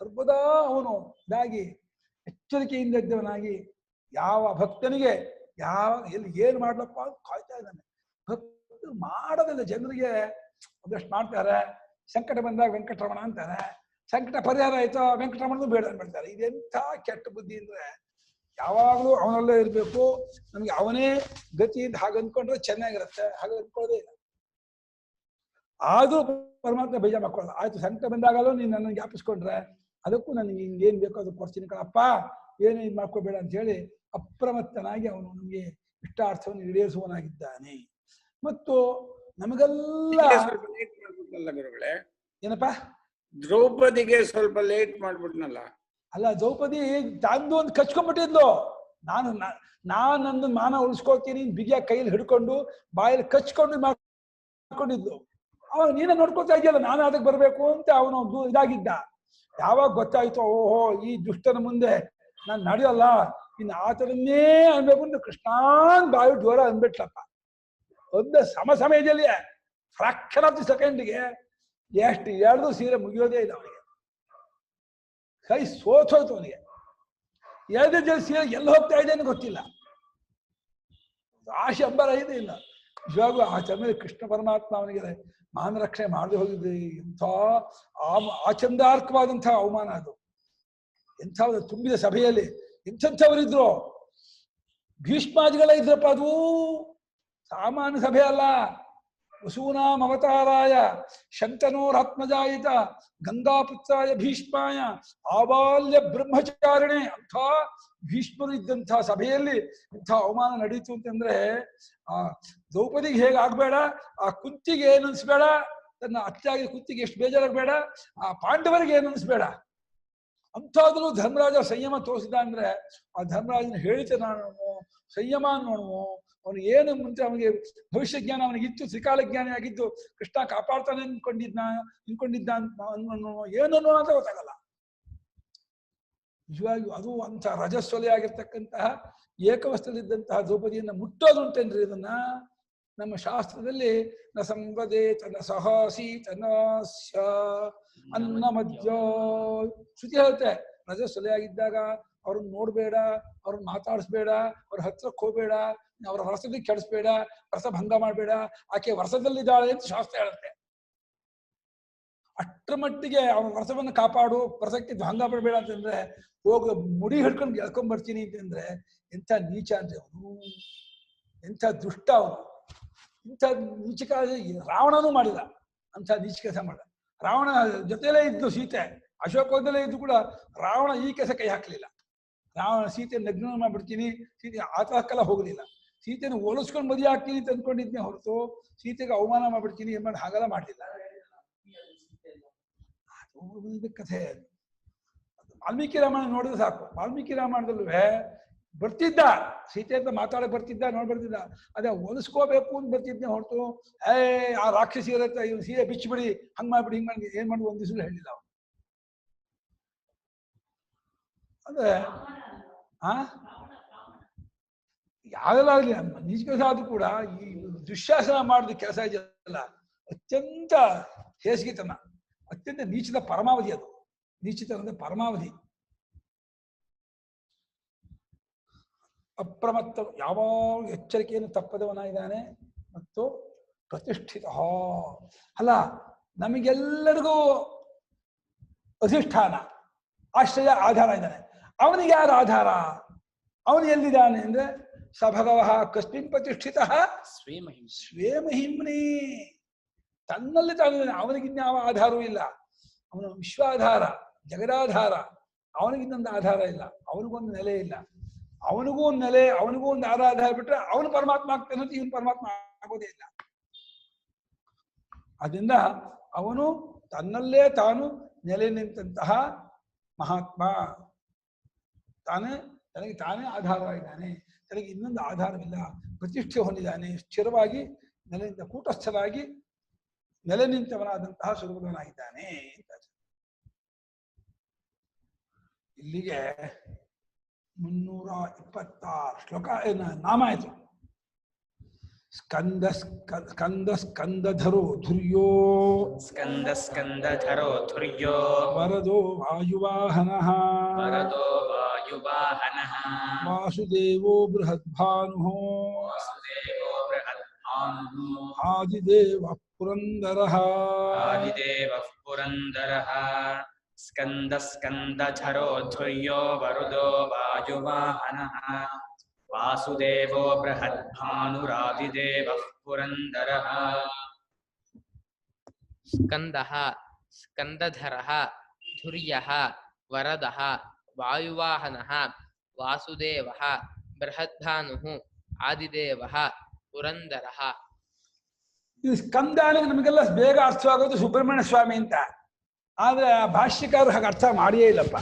ಸರ್ವದಾ ಅವನು ಇದಾಗಿ ಎಚ್ಚರಿಕೆಯಿಂದ ಇದ್ದವನಾಗಿ ಯಾವ ಭಕ್ತನಿಗೆ ಯಾವ ಎಲ್ಲಿ ಏನು ಮಾಡ್ಲಪ್ಪ ಅಂತ ಕಾಯ್ತಾ ಇದ್ದಾನೆ. ಭಕ್ತರು ಮಾಡೋದಿಲ್ಲ, ಜನರಿಗೆ ಒಂದಷ್ಟು ಮಾಡ್ತಾರೆ. ಸಂಕಟ ಬಂದಾಗ ವೆಂಕಟರಮಣ ಅಂತಾರೆ, ಸಂಕಟ ಪರಿಹಾರ ಆಯ್ತೋ ವೆಂಕಟರಮಣನು ಬೇಡ ಅಂದ್ಬಿಡ್ತಾರೆ. ಇದೆಂಥ ಕೆಟ್ಟ ಬುದ್ಧಿ ಅಂದ್ರೆ ಯಾವಾಗಲೂ ಅವನಲ್ಲೇ ಇರಬೇಕು, ನಮ್ಗೆ ಅವನೇ ಗತಿ ಅಂತ ಹಾಗೆ ಅಂದ್ಕೊಂಡ್ರೆ ಚೆನ್ನಾಗಿರುತ್ತೆ. ಹಾಗೆ ಅಂದ್ಕೊಳ್ಳೋದೇ ಇಲ್ಲ. ಆದ್ರೂ ಪರಮಾತ್ಮ ಬೇಜಾರು ಮಾಡ್ಕೊಳ್ಳಲ್ಲ. ಆಯ್ತು ಸಂಕಟ ಬಂದಾಗಲೂ ನೀನು ನನ್ನ ಜ್ಞಾಪಿಸ್ಕೊಂಡ್ರೆ ಅದಕ್ಕೂ ನನಗೆ ಹಿಂಗೇನು ಬೇಕೋ ಅದು ಕೊಡ್ತೀನಿ ಕಣಪ್ಪ, ಏನು ಇದು ಮಾಡ್ಕೋಬೇಡ ಅಂತ ಹೇಳಿ ಅಪ್ರಮತ್ತನಾಗಿ ಅವನು ನಮಗೆ ಇಷ್ಟಾರ್ಥವನ್ನು ಈಡೇರಿಸುವನಾಗಿದ್ದಾನೆ. ಮತ್ತು ನಮಗೆಲ್ಲ ಸ್ವಲ್ಪ ಲೇಟ್ ಮಾಡ್ಬಿಟ್ನಲ್ಲ ಗುರುಗಳೇ. ಏನಪ್ಪಾ ದ್ರೌಪದಿಗೆ ಸ್ವಲ್ಪ ಲೇಟ್ ಮಾಡ್ಬಿಟ್ನಲ್ಲ. ಅಲ್ಲ, ದ್ರೌಪದಿ ತಂದು ಒಂದು ಕಚ್ಕೊಂಡ್ಬಿಟ್ಟಿದ್ಲು. ನಂದು ಮಾನ ಉಳಿಸ್ಕೊಳ್ತೀನಿ ಬಿಗಿಯ ಕೈಯಲ್ಲಿ ಹಿಡ್ಕೊಂಡು ಬಾಯಲ್ಲಿ ಕಚ್ಕೊಂಡು ಮಾಡ್ಕೊಂಡಿದ್ಲು. ಅವಾಗ ನೀನೇ ನೋಡ್ಕೊತಾ ಇದೆಯಲ್ಲ, ನಾನು ಅದಕ್ಕೆ ಬರ್ಬೇಕು ಅಂತ ಅವನು ಇದಾಗಿದ್ದ. ಯಾವಾಗ ಗೊತ್ತಾಯ್ತು ಓಹೋ ಈ ದುಷ್ಟನ ಮುಂದೆ ನಾನು ನಡೆಯಲ್ಲ, ಇನ್ನು ಆತರನ್ನೇ ಅನ್ಬೇಕು ಅಂತ ಕೃಷ್ಣಾನ್ ಬಾಯಿ ಜೋರ ಅಂದ್ಬಿಟ್ಲಪ್ಪ. ಒಂದು ಸಮಯದಲ್ಲಿ ಫ್ರಾಕ್ಷನ್ ಆಫ್ ದಿ ಸೆಕೆಂಡ್ಗೆ ಎಷ್ಟು ಎಳ್ದು ಸೀರೆ ಮುಗಿಯೋದೇ ಇಲ್ಲ ಅವನಿಗೆ. ಕೈ ಸೋತೋಯ್ತು ಅವನಿಗೆ. ಎರಡೇ ಜನ ಸೀರೆ ಎಲ್ಲಿ ಹೋಗ್ತಾ ಇದೆ ಅಂತ ಗೊತ್ತಿಲ್ಲ. ಆಶೆ ಅಂಬರ ಇದೆ ಇಲ್ಲ. ನಿಜವಾಗ್ಲೂ ಆ ಸಮಯದಲ್ಲಿ ಕೃಷ್ಣ ಪರಮಾತ್ಮ ಅವನಿಗೆ ಮಾನ ರಕ್ಷಣೆ ಮಾಡದೆ ಹೋಗಿದ್ದೆ. ಎಂಥ ಆಚಂದಾರ್ಕವಾದಂತಹ ಅವಮಾನ ಅದು. ಎಂಥ ತುಂಬಿದ ಸಭೆಯಲ್ಲಿ ಎಂಥವರಿದ್ರು, ಭೀಷ್ಮಾದಿಗಳ ಇದ್ರಪ್ಪ. ಅದು ಸಾಮಾನ್ಯ ಸಭೆ ಅಲ್ಲ. ವಸೂನಾಂ ಅವತಾರಾಯ ಶಂತನೋರಾತ್ಮಜಾಯಿತ ಗಂಗಾಪುತ್ರಾಯ ಭೀಷ್ಮಾಯ ಆಬಾಲ್ಯ ಬ್ರಹ್ಮಚಾರಿಣೆ ಅಂಥ ಭೀಷ್ಮರು ಇದ್ದಂಥ ಸಭೆಯಲ್ಲಿ ಇಂಥ ಅವಮಾನ ನಡೀತು ಅಂತಂದ್ರೆ ಆ ದ್ರೌಪದಿಗೆ ಹೇಗೆ ಆಗ್ಬೇಡ, ಆ ಕುಂತಿಗೆ ಏನು ಅನ್ಸ್ಬೇಡ, ತನ್ನ ಅತ್ಯಾಗಿ ಕುಂತಿಗೆ ಎಷ್ಟು ಬೇಜಾರಾಗಬೇಡ, ಆ ಪಾಂಡವರಿಗೆ ಏನು ಅನ್ಸ್ಬೇಡ. ಅಂಥಾದ್ರೂ ಧರ್ಮರಾಜ ಸಂಯಮ ತೋರಿಸಿದ ಅಂದ್ರೆ ಆ ಧರ್ಮರಾಜನ ಹೇಳಿತೆ ನಾನು ಸಂಯಮ ನೋಡುವ ಅವನು ಏನು ಮುಂಚೆ ಅವನಿಗೆ ಭವಿಷ್ಯ ಜ್ಞಾನ ಅವನಿಗಿತ್ತು, ತ್ರಿಕಾಲ ಜ್ಞಾನಿ ಆಗಿದ್ದು ಕೃಷ್ಣ ಕಾಪಾಡ್ತಾನೆ ಅನ್ಕೊಂಡಿದ್ದ ಏನನ್ನೋ ಅಂತ ಗೊತ್ತಾಗಲ್ಲ. ನಿಜವಾಗಿಯೂ ಅದು ಅಂಥ ರಜಸ್ವಲೆ ಆಗಿರ್ತಕ್ಕಂತಹ ಏಕವಸ್ತದಲ್ಲಿದ್ದಂತಹ ದ್ರೌಪದಿಯನ್ನ ಮುಟ್ಟೋದುಂಟೇನ್ರಿ. ಇದನ್ನ ನಮ್ಮ ಶಾಸ್ತ್ರದಲ್ಲಿ ನ ಸಂವದೇ ತನ್ನ ಸಹಾಸಿ ತನ್ನಸ್ಯ ಅನ್ನ ಮಧ್ಯ ಶ್ರುತಿ ಹೇಳುತ್ತೆ. ರಜಸ್ವಲೆ ಆಗಿದ್ದಾಗ ಅವ್ರನ್ನ ನೋಡ್ಬೇಡ, ಅವ್ರನ್ನ ಮಾತಾಡಿಸ್ಬೇಡ, ಅವ್ರ ಹತ್ರಕ್ಕೆ ಹೋಗ್ಬೇಡ, ಅವರ ವರ್ಷದಲ್ಲಿ ಕೆಡಿಸ್ಬೇಡ, ವರ್ಷ ಭಂಗ ಮಾಡ್ಬೇಡ, ಆಕೆ ವರ್ಷದಲ್ಲಿದ್ದಾಳೆ ಅಂತ ಶಾಸ್ತ್ರ ಹೇಳುತ್ತೆ. ಅಷ್ಟರ ಮಟ್ಟಿಗೆ ಅವನ ವರ್ಷವನ್ನು ಕಾಪಾಡು, ವರ್ಷಕ್ಕೆ ಭಂಗ ಪಡಬೇಡ ಅಂತಂದ್ರೆ ಹೋಗ ಮುಡಿ ಹಿಡ್ಕೊಂಡು ಎಳ್ಕೊಂಡ್ ಬರ್ತೀನಿ ಅಂತಂದ್ರೆ ಎಂಥ ನೀಚ ಅಂದ್ರೆ ಅವನು, ಎಂಥ ದುಷ್ಟ ಅವನು. ಇಂಥ ನೀಚ ರಾವಣನೂ ಮಾಡಿಲ್ಲ, ಅಂಥ ನೀಚ ಕೆಲಸ ಮಾಡಿದ. ರಾವಣ ಜೊತೆಲೇ ಇದ್ದು ಸೀತೆ, ಅಶೋಕದಲ್ಲೇ ಇದ್ದು ಕೂಡ ರಾವಣ ಈ ಕೆಲಸ ಕೈ ಹಾಕ್ಲಿಲ್ಲ. ರಾವಣ ಸೀತೆ ನಗ್ನ ಮಾಡ್ಬಿಡ್ತೀನಿ, ಸೀತೆ ಆತಕ್ಕೆಲ್ಲ ಹೋಗಲಿಲ್ಲ. ಸೀತೆಯನ್ನು ಹೋಲಿಸ್ಕೊಂಡು ಮದುವೆ ಆಗ್ತೀನಿ ಅಂತ ಅಂದ್ಕೊಂಡಿದ್ನೇ ಹೊರತು ಸೀತೆಗೆ ಅವಮಾನ ಮಾಡ್ಬಿಡ್ತೀನಿ ಎಂಬ ಹಾಗೆಲ್ಲ ಮಾಡಲಿಲ್ಲ. ಅದು ಕಥೆ. ವಾಲ್ಮೀಕಿ ರಾಮಾಯಣ ನೋಡಿದ್ರೆ ಸಾಕು. ವಾಲ್ಮೀಕಿ ರಾಮಾಯಣದಲ್ಲೂ ಬರ್ತಿದ್ದ, ಸೀತೆ ಅಂತ ಮಾತಾಡಕ್ ಬರ್ತಿದ್ದ, ನೋಡ್ಬರ್ತಿದ್ದ. ಅದೇ ಹೋಲಿಸ್ಕೋಬೇಕು ಅಂತ ಬರ್ತಿದ್ನೇ ಹೊರತು ಆ ರಾಕ್ಷಸಿ ಇರತ್ತೆ ಇವ್ನು ಸೀರೆ ಬಿಚ್ಚಿಬಿಡಿ, ಹಂಗ್ ಮಾಡ್ಬಿಡಿ, ಹಿಂಗ್ ಮಾಡಿ, ಏನ್ ಮಾಡಿ ಒಂದ್ ದಿವಸ ಹೇಳಿಲ್ಲ ಅವನು. ಅಂದ್ರೆ ಯಾವೆಲ್ಲ ಆಗ್ಲಿ ನಿಜ ಕೆಲಸ ಆದ್ರೂ ಕೂಡ ಈ ದುಶ್ಯಾಸನ ಮಾಡಿದ ಕೆಲಸ ಇದೆಯಲ್ಲ ಅತ್ಯಂತ ಹೇಸಿಗೆತನ, ಅತ್ಯಂತ ನೀಚದ ಪರಮಾವಧಿ. ಅದು ನೀಚಿತನದ ಪರಮಾವಧಿ. ಅಪ್ರಮತ್ತ ಯಾವಾಗ ಎಚ್ಚರಿಕೆಯನ್ನು ತಪ್ಪದವನಾಗಿದ್ದಾನೆ ಮತ್ತು ಪ್ರತಿಷ್ಠಿತ. ಅಲ್ಲ, ನಮಗೆಲ್ಲರಿಗೂ ಅಧಿಷ್ಠಾನ, ಆಶ್ರಯ, ಆಧಾರ ಇದ್ದಾನೆ. ಅವನಿಗೆ ಯಾರು ಆಧಾರ? ಅವನು ಎಲ್ಲಿದ್ದಾನೆ ಅಂದ್ರೆ ಸ ಭಗವಃ ಕಸ್ಮಿನ್ ಪ್ರತಿಷ್ಠಿತ ಸ್ವೇ ಮಹಿಮ್ನಿ. ತನ್ನಲ್ಲಿ ತಾನಿದ್ದಾನೆ, ಅವನಿಗಿನ್ಯಾವ ಆಧಾರವೂ ಇಲ್ಲ. ಅವನು ವಿಶ್ವಾಧಾರ, ಜಗದಾಧಾರ. ಅವನಿಗಿನ್ನೊಂದು ಆಧಾರ ಇಲ್ಲ, ಅವನಿಗೊಂದು ನೆಲೆ ಇಲ್ಲ. ಅವನಿಗೂ ಒಂದು ನೆಲೆ, ಅವನಿಗೂ ಒಂದು ಆಧಾರ ಬಿಟ್ರೆ ಅವನು ಪರಮಾತ್ಮ ಆಗ್ತಾನೆ ಅಂತ ಇವನು ಪರಮಾತ್ಮ ಆಗೋದೇ ಇಲ್ಲ. ಅದರಿಂದ ಅವನು ತನ್ನಲ್ಲೇ ತಾನು ನೆಲೆ ನಿಂತಹ ಮಹಾತ್ಮ. ತನಗೆ ತಾನೇ ಆಧಾರವಾಗಿದ್ದಾನೆ, ತನಗೆ ಇನ್ನೊಂದು ಆಧಾರವಿಲ್ಲ. ಪ್ರತಿಷ್ಠೆ ಹೊಂದಿದ್ದಾನೆ, ಸ್ಥಿರವಾಗಿ ನೆಲೆಯಿಂದ ಕೂಟಸ್ಥರಾಗಿ ನೆಲೆ ನಿಂತವನಾದಂತಹ ಸ್ವರೂಪದವನಾಗಿದ್ದಾನೆ ಅಂತ. ಇಲ್ಲಿಗೆ 326 ಶ್ಲೋಕ ನಾಮ ಆಯ್ತು. ಸ್ಕಂದಧರೋ ಧುರ್ಯೋ ಸ್ಕಂದಧರೋ ಧುರ್ಯೋ ವರದೋ ವಾಯುವಾಹನಃ ವರದೋ ವಾಯುವಾಹನಃ ವಾಸುದೇವೋ ಬೃಹದ್ಭಾನುಃ ವಾಸುದೇವೋ ಬೃಹದ್ಭಾನುಃ ಆದಿದೇವಃ ಪುರಂದರಃ ಆದಿದೇವಃ ಪುರಂದರಃ ಸ್ಕಂದಧರೋ ಧುರ್ಯೋ ವರುದೋ ವಾಯುವಾಹನಃ ವಾಸುದೇವೋ ಬೃಹದ್ಭಾನುರಾದಿದೇವಃ ಪುರಂದರಃ ಸ್ಕಂದಃ ಸ್ಕಂದಧರಃ ಧುರ್ಯಃ ವರದಃ ವಾಯುವಾಹನಃ ವಾಸುದೇವಃ ಬೃಹದ್ಭಾನುಃ ಆದಿದೇವಃ ಪುರಂದರಃ. ಈ ಸ್ಕಂದ ಅಂದ್ರೆ ನಮಗೆಲ್ಲ ಬೇಗ ಅರ್ಥವಾಗೋದು ಸುಬ್ರಹ್ಮಣ್ಯ ಸ್ವಾಮಿ ಅಂತ. ಆದ್ರೆ ಆ ಭಾಷ್ಯಕಾರರು ಹಾಗೆ ಅರ್ಥ ಮಾಡಿಯೇ ಇಲ್ಲಪ್ಪ.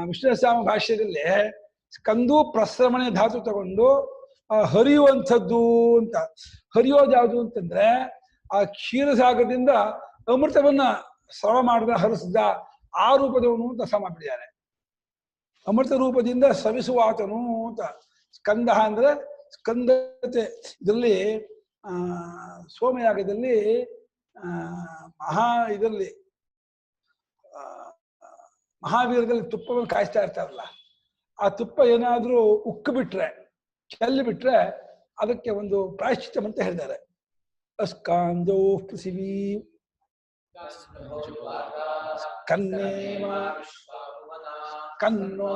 ವಿಷ್ಣುಸ್ವಾಮಿ ಭಾಷ್ಯದಲ್ಲಿ ಸ್ಕಂದು ಪ್ರಸ್ರಮಣೆ ಧಾತು ತಗೊಂಡು ಹರಿಯುವಂಥದ್ದು ಅಂತ. ಹರಿಯೋದು ಯಾವುದು ಅಂತಂದ್ರೆ ಆ ಕ್ಷೀರಸಾಗರದಿಂದ ಅಮೃತವನ್ನ ಸ್ರವ ಮಾಡಿದ ಹರಿಸಿದ ಆ ರೂಪದವನು ಅಂತ ಅರ್ಥ ಮಾಡಿಬಿಟ್ಟಿದ್ದಾರೆ. ಅಮೃತ ರೂಪದಿಂದ ಸ್ರವಿಸುವಾತನು ಅಂತ. ಸ್ಕಂದ ಅಂದ್ರೆ ಸ್ಕಂದತೆ. ಇದರಲ್ಲಿ ಸೋಮಯಾಗದಲ್ಲಿ ಇದರಲ್ಲಿ ಮಹಾವೀರದಲ್ಲಿ ತುಪ್ಪವನ್ನು ಕಾಯಿಸ್ತಾ ಇರ್ತಾರಲ್ಲ, ಆ ತುಪ್ಪ ಏನಾದ್ರೂ ಉಕ್ಕು ಬಿಟ್ರೆ, ಚೆಲ್ಲಿ ಬಿಟ್ರೆ ಅದಕ್ಕೆ ಒಂದು ಪ್ರಾಯಶ್ಚಿತ್ತ ಅಂತ ಹೇಳಿದ್ದಾರೆ. ಅಸ್ಕಾಂದೋ ಪೃಥಿವೀ ಕನ್ನೋ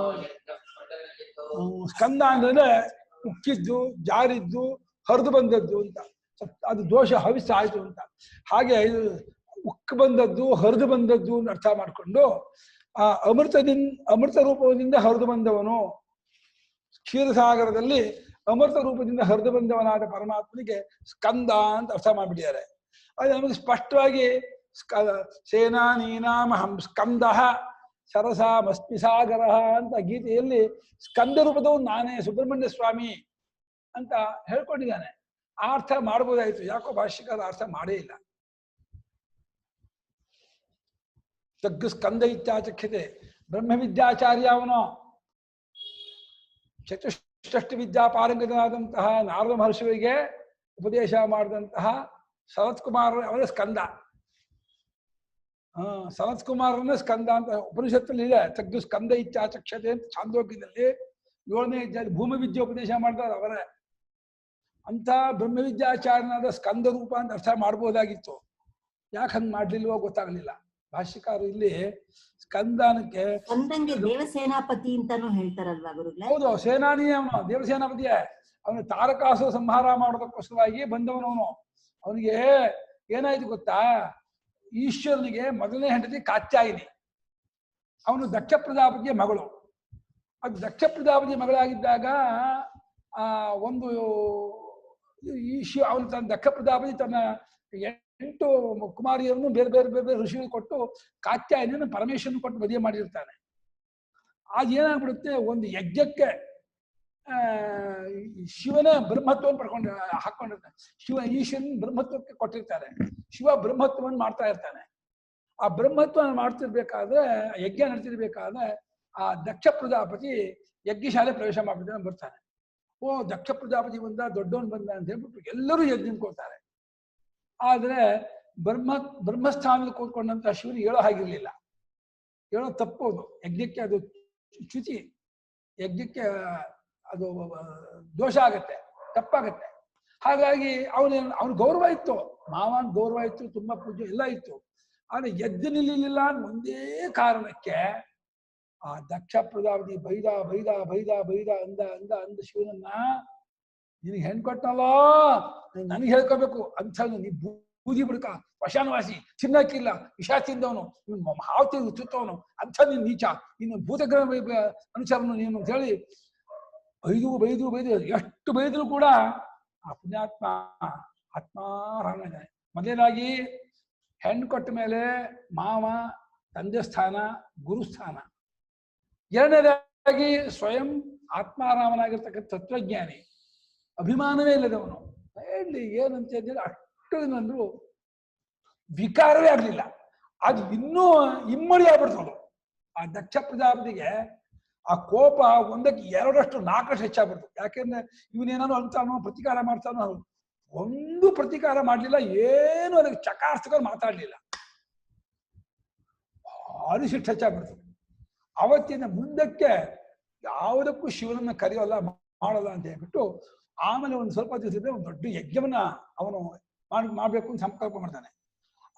ಸ್ಕಂದ ಅಂದ್ರೆ ಉಕ್ಕಿದ್ದು, ಜಾರಿದ್ದು, ಹರಿದು ಬಂದದ್ದು ಅಂತ. ಅದು ದೋಷ ಹವಿಸ್ಸ ಆಯ್ತು ಅಂತ. ಹಾಗೆ ಉಕ್ಕು ಬಂದದ್ದು, ಹರಿದು ಬಂದದ್ದು ಅಂತ ಅರ್ಥ ಮಾಡಿಕೊಂಡು ಆ ಅಮೃತ ರೂಪದಿಂದ ಹರಿದು ಬಂದವನು, ಕ್ಷೀರಸಾಗರದಲ್ಲಿ ಅಮೃತ ರೂಪದಿಂದ ಹರಿದು ಬಂದವನಾದ ಪರಮಾತ್ಮನಿಗೆ ಸ್ಕಂದ ಅಂತ ಅರ್ಥ ಮಾಡಿಬಿಟ್ಟಿದ್ದಾರೆ. ಅದು ನಮಗೆ ಸ್ಪಷ್ಟವಾಗಿ ಸೇನಾನೀನಾಮಹಂ ಸ್ಕಂದ ಸರಸಾಮಸ್ಮಿ ಸಾಗರ ಅಂತ ಗೀತೆಯಲ್ಲಿ ಸ್ಕಂದ ರೂಪದವನು ನಾನೇ ಸುಬ್ರಹ್ಮಣ್ಯ ಸ್ವಾಮಿ ಅಂತ ಹೇಳ್ಕೊಂಡಿದ್ದಾನೆ. ಆ ಅರ್ಥ ಮಾಡ್ಬೋದಾಯ್ತು, ಯಾಕೋ ಭಾಷ್ಯಕಾರ ಅರ್ಥ ಮಾಡೇ ಇಲ್ಲ. ಜಗ್ಗು ಸ್ಕಂದ ಇತ್ಯಾಚಕ್ಷ್ಯತೆ. ಬ್ರಹ್ಮವಿದ್ಯಾಚಾರ್ಯ ಅವನು, ಚತುಷ್ಷಷ್ಟಿ ವಿದ್ಯಾ ಪಾರಂಗತನಾದಂತಹ ನಾರದ ಮಹರ್ಷಿಗಳಿಗೆ ಉಪದೇಶ ಮಾಡಿದಂತಹ ಸನತ್ ಕುಮಾರ ಅವನ ಸ್ಕಂದ. ಸನತ್ ಕುಮಾರನ ಸ್ಕಂದ ಅಂತ ಉಪನಿಷತ್ತಲ್ಲಿ ಇದೆ. ಜಗ್ಗು ಸ್ಕಂದ ಇತ್ಯಾಚಕ್ಷ್ಯತೆ ಅಂತ ಛಾಂದೋಗ್ಯದಲ್ಲಿ 7ನೇ ಅಧ್ಯಾಯ ಭೂಮಿ ವಿದ್ಯೆ ಉಪದೇಶ ಮಾಡ್ತಾರೆ ಅವರೇ. ಅಂತ ಬ್ರಹ್ಮವಿದ್ಯಾಚಾರ್ಯನಾದ ಸ್ಕಂದ ರೂಪ ಅಂತ ಅರ್ಥ ಮಾಡ್ಬೋದಾಗಿತ್ತು. ಯಾಕೆ ಹಂಗ್ ಮಾಡ್ಲಿಲ್ವೋ ಗೊತ್ತಾಗ್ಲಿಲ್ಲ. ಭಾಷ್ಯಕಾರರು ಇಲ್ಲಿ ಸ್ಕಂದನಕ್ಕೆ ಸ್ಕಂದಂಗೆ ದೇವಸೇನಾಪತಿ ಅಂತಾನು ಹೇಳ್ತಾರಲ್ವಾ ಗುರುಗಳೇ? ಹೌದು, ಸೇನಾನಿ ಅವನು, ದೇವಸೇನಾಪತಿಯೇ. ಅವನು ತಾರಕಾಸುರ ಸಂಹಾರ ಮಾಡೋದಕ್ಕೋಸ್ಕರವಾಗಿ ಬಂದವನವನು. ಅವನಿಗೆ ಏನಾಯ್ತು ಗೊತ್ತಾ, ಈಶ್ವರನಿಗೆ ಮೊದಲನೇ ಹೆಂಡತಿ ಕಾತ್ಯಾಯಿನಿ, ಅವನು ದಕ್ಷ ಪ್ರಜಾಪತಿಯ ಮಗಳು. ಅದು ದಕ್ಷ ಪ್ರಜಾಪತಿಯ ಮಗಳಾಗಿದ್ದಾಗ ಒಂದು ಅವನು ತನ್ನ ದಕ್ಷ ಪ್ರಜಾಪತಿ ತನ್ನ 8 ಕುಮಾರಿಯರನ್ನು ಬೇರೆ ಬೇರೆ ಬೇರೆ ಬೇರೆ ಋಷಿಗಳು ಕೊಟ್ಟು ಕಾತ್ಯಾಯನಿಯನ್ನು ಪರಮೇಶ್ವರನ ಕೊಟ್ಟು ಮದುವೆ ಮಾಡಿರ್ತಾನೆ. ಆಗ ಏನಾಗ್ಬಿಡುತ್ತೆ, ಒಂದು ಯಜ್ಞಕ್ಕೆ ಶಿವನೇ ಬ್ರಹ್ಮತ್ವವನ್ನು ಪಡ್ಕೊಂಡು ಹಾಕೊಂಡಿರ್ತಾನೆ. ಈಶ್ವರನ ಬ್ರಹ್ಮತ್ವಕ್ಕೆ ಕೊಟ್ಟಿರ್ತಾರೆ. ಶಿವ ಬ್ರಹ್ಮತ್ವವನ್ನು ಮಾಡ್ತಾ ಇರ್ತಾನೆ. ಆ ಬ್ರಹ್ಮತ್ವವನ್ನು ಮಾಡ್ತಿರ್ಬೇಕಾದ್ರೆ, ಯಜ್ಞ ನಡ್ತಿರ್ಬೇಕಾದ್ರೆ ಆ ದಕ್ಷ ಪ್ರಜಾಪತಿ ಯಜ್ಞಶಾಲೆ ಪ್ರವೇಶ ಮಾಡ್ಬಿಟ್ಟು ಬರ್ತಾನೆ. ಓ, ದಕ್ಷ ಪ್ರಜಾಪತಿ ಬಂದ, ದೊಡ್ಡವನ್ ಬಂದ ಅಂತ ಹೇಳ್ಬಿಟ್ಟು ಎಲ್ಲರೂ ಯಜ್ಞ ಕೊಡ್ತಾರೆ. ಆದ್ರೆ ಬ್ರಹ್ಮಸ್ಥಾನದಲ್ಲಿ ಕೂತ್ಕೊಂಡಂತ ಶಿವನಿಗೆ ಹೇಳೋ ಹಾಗಿರ್ಲಿಲ್ಲ. ಹೇಳೋ ತಪ್ಪೋದು. ಯಜ್ಞಕ್ಕೆ ಅದು ಚ್ಯುತಿ, ಯಜ್ಞಕ್ಕೆ ಅದು ದೋಷ ಆಗತ್ತೆ, ತಪ್ಪಾಗತ್ತೆ. ಹಾಗಾಗಿ ಅವನ ಗೌರವ ಇತ್ತು, ಮಾವನ್ ಗೌರವ ಇತ್ತು, ತುಂಬಾ ಪೂಜೆ ಎಲ್ಲ ಇತ್ತು. ಆದ್ರೆ ಎದ್ದು ನಿಲ್ಲಿಲ್ಲ ಅನ್ನೋ ಒಂದೇ ಕಾರಣಕ್ಕೆ ಆ ದಕ್ಷ ಪ್ರಜಾಪತಿ ಬೈದ ಬೈದ ಬೈದ ಬೈದ ಅಂದ ಅಂದ ಅಂದ ಶಿವನನ್ನ, ನಿನಗೆ ಹೆಣ್ ಕೊಟ್ಟಲ್ಲ, ನನಗೆ ಹೇಳ್ಕೋಬೇಕು ಅಂತ ನೀ ಬೂದಿ ಬಿಡ್ಕ, ವಶಾನವಾಸಿ, ತಿನ್ನಕ್ಕಿಲ್ಲ, ವಿಷ ತಿಂದವನು, ಹಾವು ತಿಂದು ತುತ್ತವನು, ಅಂಥ ನೀನು ನೀಚ, ಇನ್ನು ಭೂತಗ್ರಹ ಅನುಸರನು ನೀನು ಅಂತ ಹೇಳಿ ಬೈದು ಬೈದು ಬೈದು ಎಷ್ಟು ಬೈದ್ರು ಕೂಡ ಆ ಪುಣ್ಯಾತ್ಮ ಆತ್ಮಾರಾಮ. ಮೊದಲನೇದಾಗಿ ಹೆಣ್ಣು ಕೊಟ್ಟ ಮೇಲೆ ಮಾವ, ತಂದೆ ಸ್ಥಾನ, ಗುರುಸ್ಥಾನ. ಎರಡನೇದಾಗಿ ಸ್ವಯಂ ಆತ್ಮಾರಾಮನಾಗಿರ್ತಕ್ಕಂಥ ತತ್ವಜ್ಞಾನಿ, ಅಭಿಮಾನವೇ ಇಲ್ಲದವನು. ಹೇಳಿ ಏನಂತ ಹೇಳಿದ್ರೆ ಅಷ್ಟು ಏನಂದ್ರು ವಿಕಾರವೇ ಆಗ್ಲಿಲ್ಲ. ಅದು ಇನ್ನೂ ಇಮ್ಮಡಿ ಆಗ್ಬಿಡ್ತದು. ಆ ದಕ್ಷ ಪ್ರಜಾಪತಿಗೆ ಆ ಕೋಪ 1ಕ್ಕೆ 2 4 ಹೆಚ್ಚಾಗ್ಬಿಡ್ತು. ಯಾಕೆಂದ್ರೆ ಇವನೇನಾನು ಅಂತಾನೋ ಪ್ರತಿಕಾರ ಮಾಡ್ತಾನೋ ಒಂದು ಪ್ರತೀಕಾರ ಮಾಡಲಿಲ್ಲ, ಏನು ಅದಕ್ಕೆ ಚಕಾರ್ಸ್ತಕ ಮಾತಾಡ್ಲಿಲ್ಲ. ಭಾರಿ ಸಿಟ್ಟು ಹೆಚ್ಚಾಗ್ಬಿಡ್ತು. ಅವತ್ತಿನ ಮುಂದಕ್ಕೆ ಯಾವುದಕ್ಕೂ ಶಿವನನ್ನ ಕರೆಯೋಲ್ಲ, ಮಾಡಲ್ಲ ಅಂತ ಹೇಳ್ಬಿಟ್ಟು ಆಮೇಲೆ ಒಂದು ಸ್ವಲ್ಪ ದಿವಸದ ಒಂದು ದೊಡ್ಡ ಯಜ್ಞವನ್ನ ಅವನು ಮಾಡ್ಬೇಕು ಅಂತ ಸಂಕಲ್ಪ ಮಾಡ್ತಾನೆ.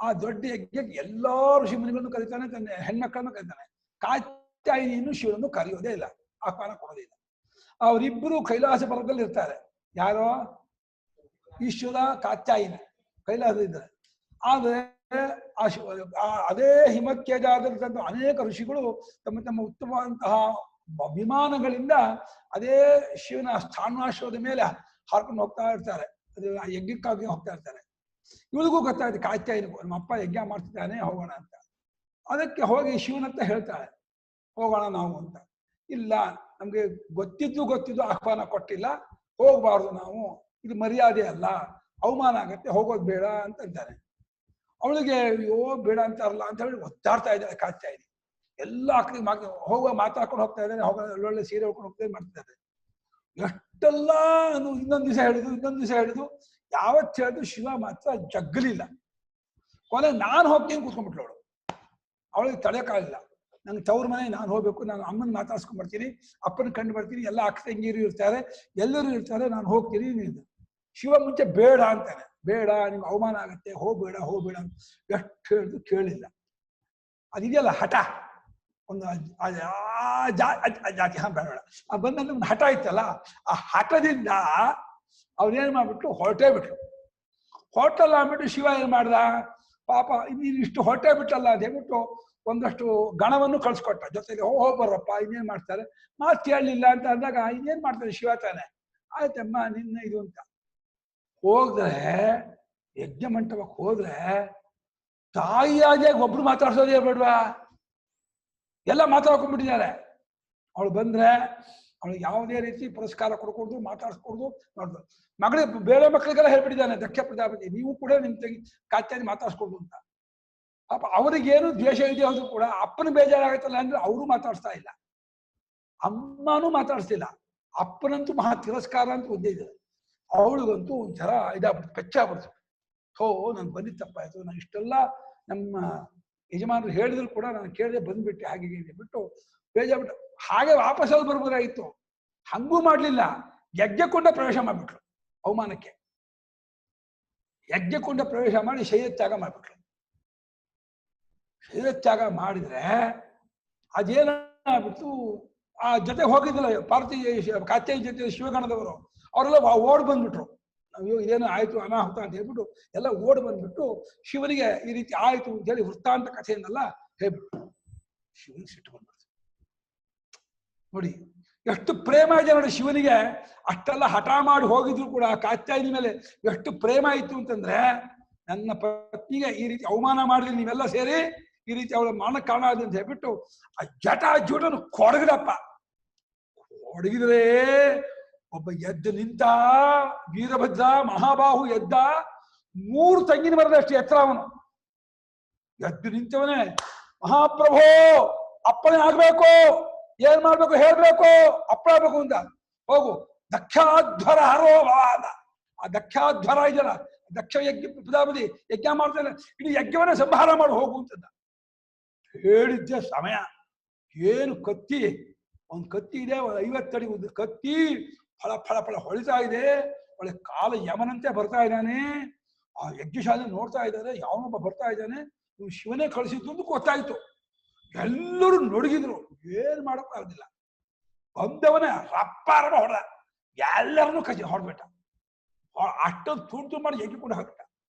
ಆ ದೊಡ್ಡ ಯಜ್ಞಕ್ಕೆ ಎಲ್ಲಾ ಋಷಿಮುನಿಗಳನ್ನು ಕರೀತಾನೆ, ತನ್ನ ಹೆಣ್ಮಕ್ಕಳನ್ನು ಕರೀತಾನೆ. ಕಾತ್ಯಾಯಿನಿಯನ್ನು ಶಿವನನ್ನು ಕರೆಯೋದೇ ಇಲ್ಲ, ಆಹ್ವಾನ ಕೊಡೋದೇ ಇಲ್ಲ. ಅವರಿಬ್ಬರು ಕೈಲಾಸ ಪರ್ವತದಲ್ಲಿ ಇರ್ತಾರೆ. ಯಾರೋ ಈಶ್ವರ, ಕಾತ್ಯಾಯಿನಿ ಕೈಲಾಸದಿದ್ದಾರೆ. ಆದ್ರೆ ಅದೇ ಹಿಮಕ್ಕೆ ಜಾಗದಂತ ಅನೇಕ ಋಷಿಗಳು ತಮ್ಮ ತಮ್ಮ ಉತ್ತಮವಾದಂತಹ ವಿಮಾನಗಳಿಂದ ಅದೇ ಶಿವನ ಸ್ಥಾನಾಶ್ವದ ಮೇಲೆ ಹಾರ್ಕೊಂಡು ಹೋಗ್ತಾ ಇರ್ತಾರೆ. ಅದು ಯಜ್ಞಕ್ಕಾಗಿ ಹೋಗ್ತಾ ಇರ್ತಾರೆ. ಇವಳಿಗೂ ಗೊತ್ತಾಯ್ತು, ಕಾತ್ಯಾಯಿನಿಗೂ ನಮ್ಮ ಅಪ್ಪ ಯಜ್ಞ ಮಾಡ್ತಿದ್ದಾನೆ, ಹೋಗೋಣ ಅಂತ. ಅದಕ್ಕೆ ಹೋಗಿ ಶಿವನತ್ತ ಹೇಳ್ತಾಳೆ, ಹೋಗೋಣ ನಾವು ಅಂತ. ಇಲ್ಲ, ನಮ್ಗೆ ಗೊತ್ತಿದ್ದು ಆಹ್ವಾನ ಕೊಟ್ಟಿಲ್ಲ, ಹೋಗ್ಬಾರ್ದು ನಾವು, ಇದು ಮರ್ಯಾದೆ ಅಲ್ಲ, ಅವಮಾನ ಆಗತ್ತೆ, ಹೋಗೋದು ಬೇಡ ಅಂತ ಅಂತಾನೆ. ಅವಳಿಗೆ ಅಯ್ಯೋ ಬೇಡ ಅಂತಾರಲ್ಲ ಅಂತ ಹೇಳಿ ಒತ್ತಾಡ್ತಾ ಇದ್ದಾಳೆ ಕಾತ್ಯಾಯಿನಿ. ಎಲ್ಲ ಆಕಳಿಗೆ ಹೋಗುವ ಮಾತಾಡ್ಕೊಂಡು ಹೋಗ್ತಾ ಇದ್ದಾನೆ, ಒಳ್ಳೊಳ್ಳೆ ಸೀರೆ ಹೋಗ್ಕೊಂಡು ಹೋಗ್ತಾ ಮಾಡ್ತಿದ್ದಾರೆ. ಎಷ್ಟೆಲ್ಲ ಇನ್ನೊಂದು ದಿವಸ ಹೇಳಿದು ಯಾವತ್ತು ಹೇಳಿದ್ರು ಶಿವ ಮಾತ್ರ ಜಗ್ಗಲಿಲ್ಲ. ಕೊನೆ ನಾನು ಹೋಗ್ತೀನಿ ಕೂತ್ಕೊಂಡ್ಬಿಟ್ಲು ಅವಳು. ಅವಳಿಗೆ ತಡೆಯಕ್ಕಾಗಲಿಲ್ಲ. ನಂಗೆ ತವ್ರ ಮನೆ ನಾನು ಹೋಗ್ಬೇಕು, ನಾನು ಅಮ್ಮನ ಮಾತಾಡ್ಸ್ಕೊಂಡ್ ಬರ್ತೀನಿ, ಅಪ್ಪನ ಕಂಡು ಬರ್ತೀನಿ, ಎಲ್ಲ ಅಕ್ಕ ತಂಗಿಯರು ಇರ್ತಾರೆ, ಎಲ್ಲರೂ ಇರ್ತಾರೆ, ನಾನು ಹೋಗ್ತೀನಿ. ಶಿವ ಮುಂಚೆ ಬೇಡ ಅಂತಾನೆ, ಬೇಡ ನಿಮ್ಗೆ ಅವಮಾನ ಆಗತ್ತೆ, ಹೋಗ್ಬೇಡ ಅಂತ ಎಷ್ಟು ಹೇಳಿದ್ರು ಕೇಳಿಲ್ಲ. ಅದಿದೆಯಲ್ಲ ಹಠ, ಒಂದು ಜಾತಿ ಬೇಡ ಬಂದಂತ ಒಂದು ಹಠ ಇತ್ತಲ್ಲ, ಆ ಹಠದಿಂದ ಅವ್ರೇನ್ ಮಾಡ್ಬಿಟ್ರು, ಹೊರಟೇ ಬಿಟ್ರು. ಹೊರಟಲ್ಲ ಅಂದ್ಬಿಟ್ಟು ಶಿವ ಏನ್ ಮಾಡ್ದ, ಪಾಪ ನೀನು ಇಷ್ಟು ಹೊರಟೇ ಬಿಟ್ಟಲ್ಲ ಅಂತ ಹೇಳ್ಬಿಟ್ಟು ಒಂದಷ್ಟು ಗಣವನ್ನು ಕಳ್ಸಿಕೊಟ್ಟ ಜೊತೆಲಿ. ಬರ್ರಪ್ಪ, ಇನ್ನೇನ್ ಮಾಡ್ತಾರೆ, ಮಾತು ಕೇಳಲಿಲ್ಲ ಅಂತ ಅಂದಾಗ ಇನ್ನೇನ್ ಮಾಡ್ತಾರೆ ಶಿವ ತಾನೆ, ಆಯ್ತಮ್ಮ ನಿನ್ನ ಇದು ಅಂತ. ಹೋದ್ರೆ ಯಜ್ಞ ಮಂಟಪಕ್ಕೆ ಹೋದ್ರೆ ತಾಯಿಯಾಗಿ ಒಬ್ರು ಮಾತಾಡ್ಸೋದೇ ಬೇಡ್ವಾ, ಎಲ್ಲ ಮಾತಾಡ್ಕೊಂಡ್ಬಿಟ್ಟಿದ್ದಾರೆ. ಅವಳು ಬಂದ್ರೆ ಅವಳಿಗೆ ಯಾವುದೇ ರೀತಿ ಪುರಸ್ಕಾರ ಕೊಡ್ಕೊಡ್ದು, ಮಾತಾಡ್ಸ್ಕೊಡ್ದು ನೋಡ್ದು. ಮಗಳಿಗೆ ಬೇರೆ ಮಕ್ಕಳಿಗೆಲ್ಲ ಹೇಳ್ಬಿಟ್ಟಿದ್ದಾನೆ ದಕ್ಷ ಪ್ರಜಾಪತಿ, ನೀವು ಕೂಡ ನಿಮ್ ತಂಗಿ ಕಾತ್ಯಾಯಿನಿ ಮಾತಾಡ್ಸ್ಕೊಡ್ದು ಅಂತ. ಪಾಪ ಅವರಿಗೇನು ದ್ವೇಷ ಇದೆ ಆದ್ರೂ ಕೂಡ ಅಪ್ಪನ ಬೇಜಾರಾಗತ್ತಲ್ಲ ಅಂದ್ರೆ ಅವರು ಮಾತಾಡ್ಸ್ತಾ ಇಲ್ಲ, ಅಮ್ಮನೂ ಮಾತಾಡ್ಸ್ತಿಲ್ಲ. ಅಪ್ಪನಂತೂ ಮಹಾ ತಿರಸ್ಕಾರ ಅಂತ ಒದ್ದೆ ಇದೆ. ಅವಳಿಗಂತೂ ಒಂಥರ ಇದಾಗ್ಬಿಡ್ತು, ಪೆಚ್ಚಾಗ್ಬಿಡ್ತು. ನಾನು ಬಂದಿದ್ದು ತಪ್ಪಾಯ್ತು, ನಾನು ಇಷ್ಟೆಲ್ಲ ನಮ್ಮ ಯಜಮಾನರು ಹೇಳಿದ್ರು ಕೂಡ ನಾನು ಕೇಳದೆ ಬಂದ್ಬಿಟ್ಟೆ, ಹಾಗೆ ಬಿಟ್ಟು ಬೇಜಾರ್ಬಿಟ್ಟು ಹಾಗೆ ವಾಪಸ್ಸಲ್ಲಿ ಬರ್ಬೋದಾಗಿತ್ತು. ಹಂಗೂ ಮಾಡ್ಲಿಲ್ಲ, ಯಜ್ಞಕೊಂಡ ಪ್ರವೇಶ ಮಾಡ್ಬಿಟ್ರು. ಅವಮಾನಕ್ಕೆ ಯಜ್ಞಕೊಂಡ ಪ್ರವೇಶ ಮಾಡಿ ಶೈಲತ್ಯಾಗ ಮಾಡ್ಬಿಟ್ರು. ಶೈಲತ್ಯಾಗ ಮಾಡಿದ್ರೆ ಅದೇನಾಗ್ಬಿಟ್ಟು, ಆ ಜೊತೆ ಹೋಗಿದ್ದಲ್ಲ ಪಾರ್ವತಿ ಕಾತ್ಯಾಯಿನಿ ಜೊತೆ ಶಿವಗಣದವರು, ಅವರೆಲ್ಲ ಓಡ್ ಬಂದ್ಬಿಟ್ರು. ಅಯ್ಯೋ ಇದೇನೋ ಆಯ್ತು ಅನಾಹುತ ಅಂತ ಹೇಳ್ಬಿಟ್ಟು ಎಲ್ಲ ಓಡ್ ಬಂದ್ಬಿಟ್ಟು ಶಿವನಿಗೆ ಈ ರೀತಿ ಆಯ್ತು ಅಂತ ಹೇಳಿ ವೃತ್ತಾಂತ ಕಥೆಯನ್ನೆಲ್ಲ ಹೇಳ್ಬಿಟ್ರು. ಶಿವನಿಗೆ ಸಿಟ್ಟು ಬಂದ್ಬಿಡ್ತು. ನೋಡಿ ಎಷ್ಟು ಪ್ರೇಮ ಇದೆ ನೋಡಿ ಶಿವನಿಗೆ. ಅಷ್ಟೆಲ್ಲ ಹಠ ಮಾಡಿ ಹೋಗಿದ್ರು ಕೂಡ ಕಾತ್ಯಾಯಿನಿ ಮೇಲೆ ಎಷ್ಟು ಪ್ರೇಮ ಇತ್ತು ಅಂತಂದ್ರೆ, ನನ್ನ ಪತ್ನಿಗೆ ಈ ರೀತಿ ಅವಮಾನ ಮಾಡಿದ್ರೆ ನೀವೆಲ್ಲ ಸೇರಿ ಈ ರೀತಿ ಅವಳ ಮಾನ ಕಾರಣ ಆದ ಅಂತ ಹೇಳ್ಬಿಟ್ಟು ಆ ಜಟಾಜೂಟನ್ನು ಕೊಡಗದಪ್ಪ. ಕೊಡಗಿದ್ರೆ ಒಬ್ಬ ಎದ್ದು ನಿಂತ ವೀರಭದ್ರ ಮಹಾಬಾಹು ಎದ್ದ, 3 ತೆಂಗಿನ ಮರದಷ್ಟು ಎತ್ತರ ಅವನು. ಎದ್ದು ನಿಂತವನೇ, ಮಹಾಪ್ರಭು ಅಪ್ಪನೇ ಆಗ್ಬೇಕು, ಏನ್ ಮಾಡ್ಬೇಕು ಹೇಳ್ಬೇಕು, ಅಪ್ಪಳ ಆಗ್ಬೇಕು ಅಂತ. ಹೋಗು ದಕ್ಷಾಧ್ವರ ಹರೋ ಭಾವ. ಆ ದಕ್ಷಾಧ್ವರ ಇದೆಯಲ್ಲ, ದಕ್ಷ ಯಜ್ಞ ಪ್ರಜಾಪತಿ ಯಜ್ಞ ಮಾಡ್ತಾನೆ, ಇಡೀ ಯಜ್ಞವನ್ನೇ ಸಂಹಾರ ಮಾಡಿ ಹೋಗು ಅಂತಂದ. ಹೇಳಿದ್ದೆ ಸಮಯ. ಏನು ಕತ್ತಿ, ಒಂದು ಕತ್ತಿ ಇದೆ, 50 ಅಡಿ ಒಂದು ಕತ್ತಿ, ಫಳ ಫಳ ಫಳ ಹೊಳಿತಾ ಇದೆ. ಒಳ್ಳೆ ಕಾಲ ಯಮನಂತೆ ಬರ್ತಾ ಇದ್ದಾನೆ. ಆ ಯಜ್ಞಶಾಲೆ ನೋಡ್ತಾ ಇದ್ದಾರೆ, ಯಾವನೊಬ್ಬ ಬರ್ತಾ ಇದ್ದಾನೆ, ಇವ್ನು ಶಿವನೇ ಕಳಿಸಿದ್ದು ಅಂತ ಗೊತ್ತಾಯ್ತು. ಎಲ್ಲರೂ ನೊಡಗಿದ್ರು, ಏನ್ ಮಾಡಕ್ ಆಗುದಿಲ್ಲ. ಬಂದವನೇ ರಪ್ಪಾರವ ಹೊಡೆದ, ಎಲ್ಲರನ್ನೂ ಹೊಡೆದ್ಬಿಟ್ಟ. ಅಷ್ಟೊಂದು ತುಂಡು ಮಾಡಿ ಯಜ್ಞಕೊಂಡು ಹಾಕ್ಬಿಟ್ಟ.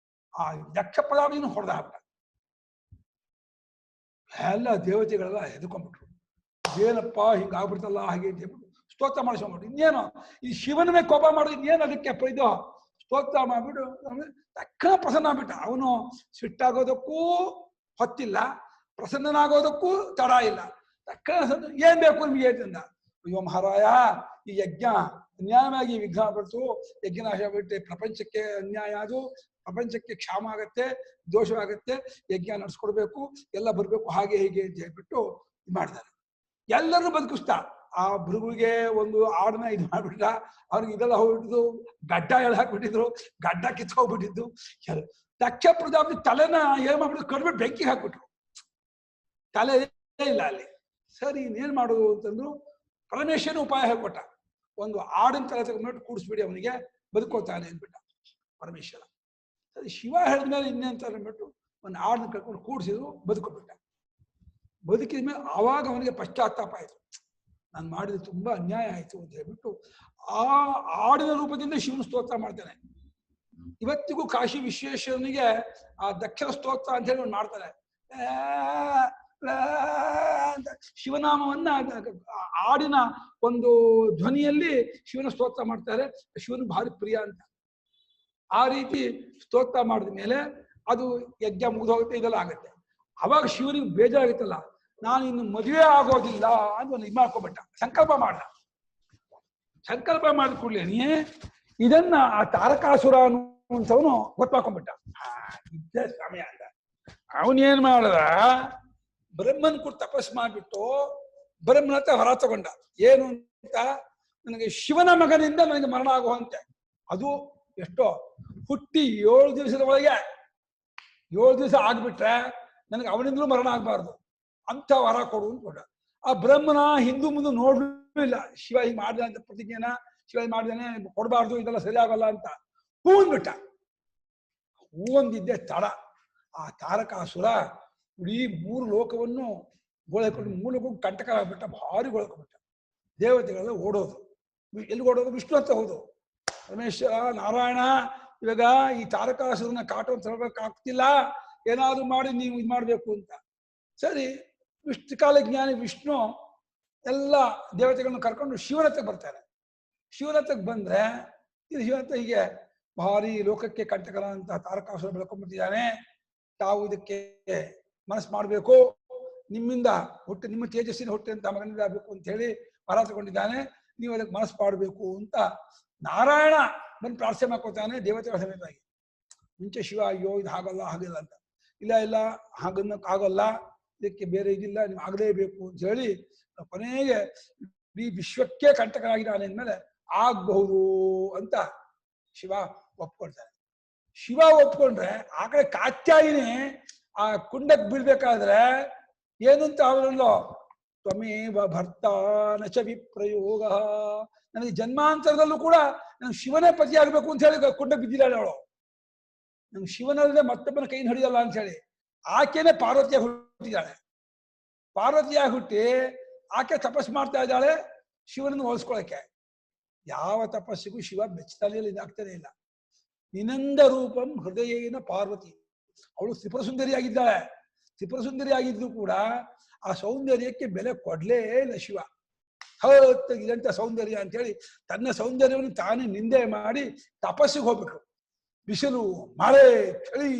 ಆ ದಕ್ಷ ಪ್ರಜಾಪತಿಯನ್ನು ಹೊಡೆದ ಹಾಕ್ಬಿಟ್ಟ. ಎಲ್ಲ ದೇವತೆಗಳೆಲ್ಲ ಹೆದರ್ಕೊಂಡ್ಬಿಟ್ರು. ಏನಪ್ಪ ಹಿಂಗಾಗ್ಬಿಡ್ತಲ್ಲ ಹಾಗೆ ಅಂತ ಹೇಳ್ಬಿಟ್ಟು ಸ್ತೋತ್ರ ಮಾಡಿಸ್ಕೊಂಡ್ಬಿಟ್ಟು, ಇನ್ನೇನು ಈ ಶಿವನ ಮೇಲೆ ಕೋಪ ಮಾಡೋದು, ಇನ್ನೇನು ಅದಕ್ಕೆ ಇದು ಸ್ತೋತ್ರ ಮಾಡ್ಬಿಟ್ಟು ತಕ್ಷಣ ಪ್ರಸನ್ನ ಆಗ್ಬಿಟ್ಟ. ಅವನು ಸಿಟ್ಟಾಗೋದಕ್ಕೂ ಹೊತ್ತಿಲ್ಲ, ಪ್ರಸನ್ನನಾಗೋದಕ್ಕೂ ತಡ ಇಲ್ಲ. ತಕ್ಷಣ ಏನ್ ಬೇಕು ನಿಮ್ಗೆ ಅಂತಂದ. ಅಯ್ಯೋ ಮಹಾರಾಯ, ಈ ಯಜ್ಞ ಅನ್ಯಾಯವಾಗಿ ವಿಘ್ನ ಆಗ್ಬಿಡ್ತು, ಯಜ್ಞನಾಶ ಆಗ್ಬಿಟ್ಟೆ, ಪ್ರಪಂಚಕ್ಕೆ ಅನ್ಯಾಯ, ಅದು ಪ್ರಪಂಚಕ್ಕೆ ಕ್ಷಾಮ ಆಗತ್ತೆ, ದೋಷವಾಗತ್ತೆ, ಯಜ್ಞ ನಡ್ಸ್ಕೊಡ್ಬೇಕು, ಎಲ್ಲ ಬರ್ಬೇಕು, ಹಾಗೆ ಹೀಗೆ ಅಂತ ಹೇಳ್ಬಿಟ್ಟು ಇದು ಮಾಡ್ತಾರೆ. ಎಲ್ಲರೂ ಬದುಕಿಸ್ತಾ. ಆ ಭೃಗುವಿಗೆ ಒಂದು ಆಡನ್ನ ಇದು ಮಾಡ್ಬಿಟ್ಟ. ಅವ್ರಿಗೆ ಇದೆಲ್ಲ ಹೋಗ್ಬಿಟ್ಟಿದ್ದು, ಗಡ್ಡ ಎಳ್ದು ಹಾಕ್ಬಿಟ್ಟಿದ್ರು, ಗಡ್ಡ ಕಿತ್ಕೊಂಡ್ಬಿಟ್ಟಿದ್ದು. ದಕ್ಷ ಪ್ರಜಾಪತಿ ತಲೆನ ಏನ್ ಮಾಡ್ಬಿಟ್ಟು ಕಡ್ಬಿಟ್ಟು ಬೆಂಕಿ ಹಾಕ್ಬಿಟ್ರು. ತಲೆ ಇಲ್ಲ ಅಲ್ಲಿ. ಸರಿ ಇನ್ನೇನ್ ಮಾಡೋದು ಅಂತಂದ್ರು. ಪರಮೇಶ್ವರನ ಉಪಾಯ ಹೇಳ್ಕೊಟ್ಟ. ಒಂದು ಆಡಿನ ತಲೆ ತಗೊಂಡ್ಬಿಟ್ಟು ಕೂಡಿಸ್ಬಿಡಿ, ಅವನಿಗೆ ಬದುಕೋತಾನೆ ಅಂದ್ಬಿಟ್ಟ ಪರಮೇಶ್ವರ. ಸರಿ ಶಿವ ಹೇಳಿದ್ಮೇಲೆ ಇನ್ನೇಂತ ಅಂದ್ಬಿಟ್ಟು ಒಂದು ಆಡನ್ನ ಕರ್ಕೊಂಡು ಕೂಡಿಸಿದ್ರು, ಬದುಕೊಬಿಟ್ಟ. ಬದುಕಿದ ಮೇಲೆ ಆವಾಗ ಅವನಿಗೆ ಪಶ್ಚಾತ್ತಾಪ ಆಯ್ತು, ನಾನು ಮಾಡಿದ ತುಂಬಾ ಅನ್ಯಾಯ ಆಯ್ತು ಅಂತ ಹೇಳ್ಬಿಟ್ಟು ಆ ಆಡಿನ ರೂಪದಿಂದ ಶಿವನ ಸ್ತೋತ್ರ ಮಾಡ್ತಾನೆ. ಇವತ್ತಿಗೂ ಕಾಶಿ ವಿಶ್ವೇಶ್ವರನಿಗೆ ಆ ದಕ್ಷಿಣ ಸ್ತೋತ್ರ ಅಂತ ಹೇಳಿ ಮಾಡ್ತಾರೆ. ಅಂತ ಶಿವನಾಮವನ್ನ ಆಡಿನ ಒಂದು ಧ್ವನಿಯಲ್ಲಿ ಶಿವನ ಸ್ತೋತ್ರ ಮಾಡ್ತಾರೆ. ಶಿವನ ಭಾರಿ ಪ್ರಿಯ ಅಂತ. ಆ ರೀತಿ ಸ್ತೋತ್ರ ಮಾಡಿದ ಮೇಲೆ ಅದು ಯಜ್ಞ ಮುಗಿದೋಗುತ್ತೆ, ಇದೆಲ್ಲ ಆಗುತ್ತೆ. ಅವಾಗ ಶಿವನಿಗೆ ಬೇಜಾರಾಗುತ್ತಲ್ಲ, ನಾನು ಇನ್ನು ಮದುವೆ ಆಗೋದಿಲ್ಲ ಅಂತ ಒಂದು ಇದು ಮಾಡ್ಕೊಬಿಟ್ಟ, ಸಂಕಲ್ಪ ಮಾಡ್ದ. ಸಂಕಲ್ಪ ಮಾಡಿದ ಕೂಡಲೇ ಇದನ್ನ ಆ ತಾರಕಾಸುರ ಅನ್ನುವಂಥವನು ಗೊತ್ತಾಕೊಂಡ್ಬಿಟ್ಟ. ಇದ್ದೇ ಸಮಯ ಅಂತ ಅವನೇನ್ ಮಾಡ್ದ, ಬ್ರಹ್ಮನ್ ಕೂಡ ತಪಸ್ ಮಾಡ್ಬಿಟ್ಟು ಬ್ರಹ್ಮನ ಹತ್ರ ಹೊರ ತಗೊಂಡ. ಏನು ಅಂತ, ನನಗೆ ಶಿವನ ಮಗನಿಂದ ನನಗೆ ಮರಣ ಆಗುವಂತೆ. ಅದು ಎಷ್ಟೋ ಹುಟ್ಟಿ 7 ದಿವಸದ ಒಳಗೆ 7 ದಿವಸ ಆಗ್ಬಿಟ್ರೆ ನನಗೆ ಅವನಿಂದಲೂ ಮರಣ ಆಗ್ಬಾರ್ದು ಅಂತ ವರ ಕೊಡು ಅಂತ ಕೊಡ. ಆ ಬ್ರಹ್ಮನ ಹಿಂದೂ ಮುಂದೆ ನೋಡ್ಲೂ ಇಲ್ಲ. ಶಿವ ಹೀಗೆ ಮಾಡಿದ ಅಂತ ಪ್ರತಿಜ್ಞೆನ ಶಿವ ಹೀಗೆ ಮಾಡಿದಾನೆ, ಕೊಡಬಾರ್ದು, ಇದೆಲ್ಲ ಸರಿ ಆಗಲ್ಲ ಅಂತ ಹೂ ಅಂದ್ಬಿಟ್ಟ. ಹೂ ಅಂದಿದ್ದೆ ತಡ. ಆ ತಾರಕಾಸುರ ಇಡೀ 3 ಲೋಕವನ್ನು ಗೋಳಕೊಂಡು ಮೂಲಕ್ಕೂ ಕಂಟಕ ಆಗ್ಬಿಟ್ಟ, ಭಾರಿ ಗೋಳ್ಕೊಂಡ್ಬಿಟ್ಟ. ದೇವತೆಗಳೆಲ್ಲ ಓಡೋದು. ಎಲ್ಲಿ ಓಡೋದು? ವಿಷ್ಣು ಅಂತ ಹೋದು. ಪರಮೇಶ್ವರ ನಾರಾಯಣ, ಇವಾಗ ಈ ತಾರಕಾಸುರನ ಕಾಟವನ್ನು ತರಬೇಕಾಗ್ತಿಲ್ಲ, ಏನಾದ್ರು ಮಾಡಿ ನೀವು ಇದು ಮಾಡ್ಬೇಕು ಅಂತ. ಸರಿ, ಕಾಲ ಜ್ಞಾನಿ ವಿಷ್ಣು ಎಲ್ಲ ದೇವತೆಗಳನ್ನು ಕರ್ಕೊಂಡು ಶಿವನತ್ತಕ್ಕೆ ಬರ್ತಾರೆ. ಶಿವನತ್ತಕ್ಕೆ ಬಂದ್ರೆ ಇದು ಶಿವನತ್ತ ಹೀಗೆ ಭಾರಿ ಲೋಕಕ್ಕೆ ಕಂಟಕರ ಅಂತ ತಾರಕಾಸುರ ಬೆಳ್ಕೊಂಡ್ಬಿಟ್ಟಿದ್ದಾನೆ, ತಾವು ಇದಕ್ಕೆ ಮನಸ್ಸು ಮಾಡಬೇಕು, ನಿಮ್ಮಿಂದ ಹುಟ್ಟು, ನಿಮ್ಮ ತೇಜಸ್ಸಿನ ಹುಟ್ಟಿ ಅಂತ ಮಗನಿಂದ ಆಗ್ಬೇಕು ಅಂತ ಹೇಳಿ ವರ ತಗೊಂಡಿದ್ದಾನೆ, ನೀವು ಅದಕ್ಕೆ ಮನಸ್ಸು ಮಾಡಬೇಕು ಅಂತ ನಾರಾಯಣ ಬಂದು ಪ್ರಾರ್ಥನೆ ಮಾಡ್ಕೊತಾನೆ ದೇವತೆಗಳ ಸಮೇತವಾಗಿ. ಮುಂಚೆ ಶಿವ ಅಯ್ಯೋ ಇದು ಹಾಗಲ್ಲ ಹಾಗಿಲ್ಲ ಅಂತ, ಇಲ್ಲ ಇಲ್ಲ ಹಾಗನ್ನಕ್ಕಾಗಲ್ಲ, ಇದಕ್ಕೆ ಬೇರೆ ಇದಿಲ್ಲ, ನೀವು ಆಗಲೇಬೇಕು ಅಂತ ಹೇಳಿ ಕೊನೆಗೆ ಈ ವಿಶ್ವಕ್ಕೆ ಕಂಟಕನಾಗಿದ್ದಾನೆ ಅಂದ್ಮೇಲೆ ಆಗ್ಬಹುದು ಅಂತ ಶಿವ ಒಪ್ಕೊಳ್ತಾನೆ. ಶಿವ ಒಪ್ಕೊಂಡ್ರೆ ಆ ಕಡೆ ಕಾತ್ಯಾಯಿನಿ ಆ ಕುಂಡಕ್ಕೆ ಬೀಳ್ಬೇಕಾದ್ರೆ ಏನಂತ ಅವರಲ್ಲೋ, ತ್ವಮೇವ ಭರ್ತಾನ ಚ ವಿಪ್ರಯೋಗ, ನನಗೆ ಜನ್ಮಾಂತರದಲ್ಲೂ ಕೂಡ ನನಗೆ ಶಿವನೇ ಪತಿ ಆಗ್ಬೇಕು ಅಂತ ಹೇಳಿ ಕುಂಡ ಬಿದ್ದಿದ್ದಾಳೆ ಅವಳು. ನಂಗೆ ಶಿವನಲ್ಲದೆ ಮತ್ತೊಬ್ಬನ ಕೈನ ಹಿಡಿಯಲ್ಲ ಅಂತ ಹೇಳಿ ಆಕೆನೆ ಪಾರ್ವತಿಯಾಗಿ ಹುಟ್ಟಿದ್ದಾಳೆ. ಪಾರ್ವತಿಯಾಗಿ ಹುಟ್ಟಿ ಆಕೆ ತಪಸ್ ಮಾಡ್ತಾ ಇದ್ದಾಳೆ ಶಿವನನ್ನು ಹೋಲಿಸ್ಕೊಳಕ್ಕೆ. ಯಾವ ತಪಸ್ಸಿಗೂ ಶಿವ ಬೆಚ್ಚತಲೆಯಲ್ಲಿ ಇದಾಗ್ತಾನೆ ಇಲ್ಲ. ನಿನಂದ ರೂಪಂ ಹೃದಯೇನ ಪಾರ್ವತಿ, ಅವಳು ತ್ರಿಪುರ ಸುಂದರಿಯಾಗಿದ್ದಾಳೆ. ತ್ರಿಪುರ ಸುಂದರಿಯಾಗಿದ್ರು ಕೂಡ ಆ ಸೌಂದರ್ಯಕ್ಕೆ ಬೆಲೆ ಕೊಡ್ಲೇ ಇಲ್ಲ ಶಿವ. ಇದಂತ ಸೌಂದರ್ಯ ಅಂತ ಹೇಳಿ ತನ್ನ ಸೌಂದರ್ಯವನ್ನು ತಾನೇ ನಿಂದೆ ಮಾಡಿ ತಪಸ್ಸಿಗೆ ಹೋಗ್ಬಿಟ್ರು. ಬಿಸಿಲು, ಮಳೆ, ಚಳಿ,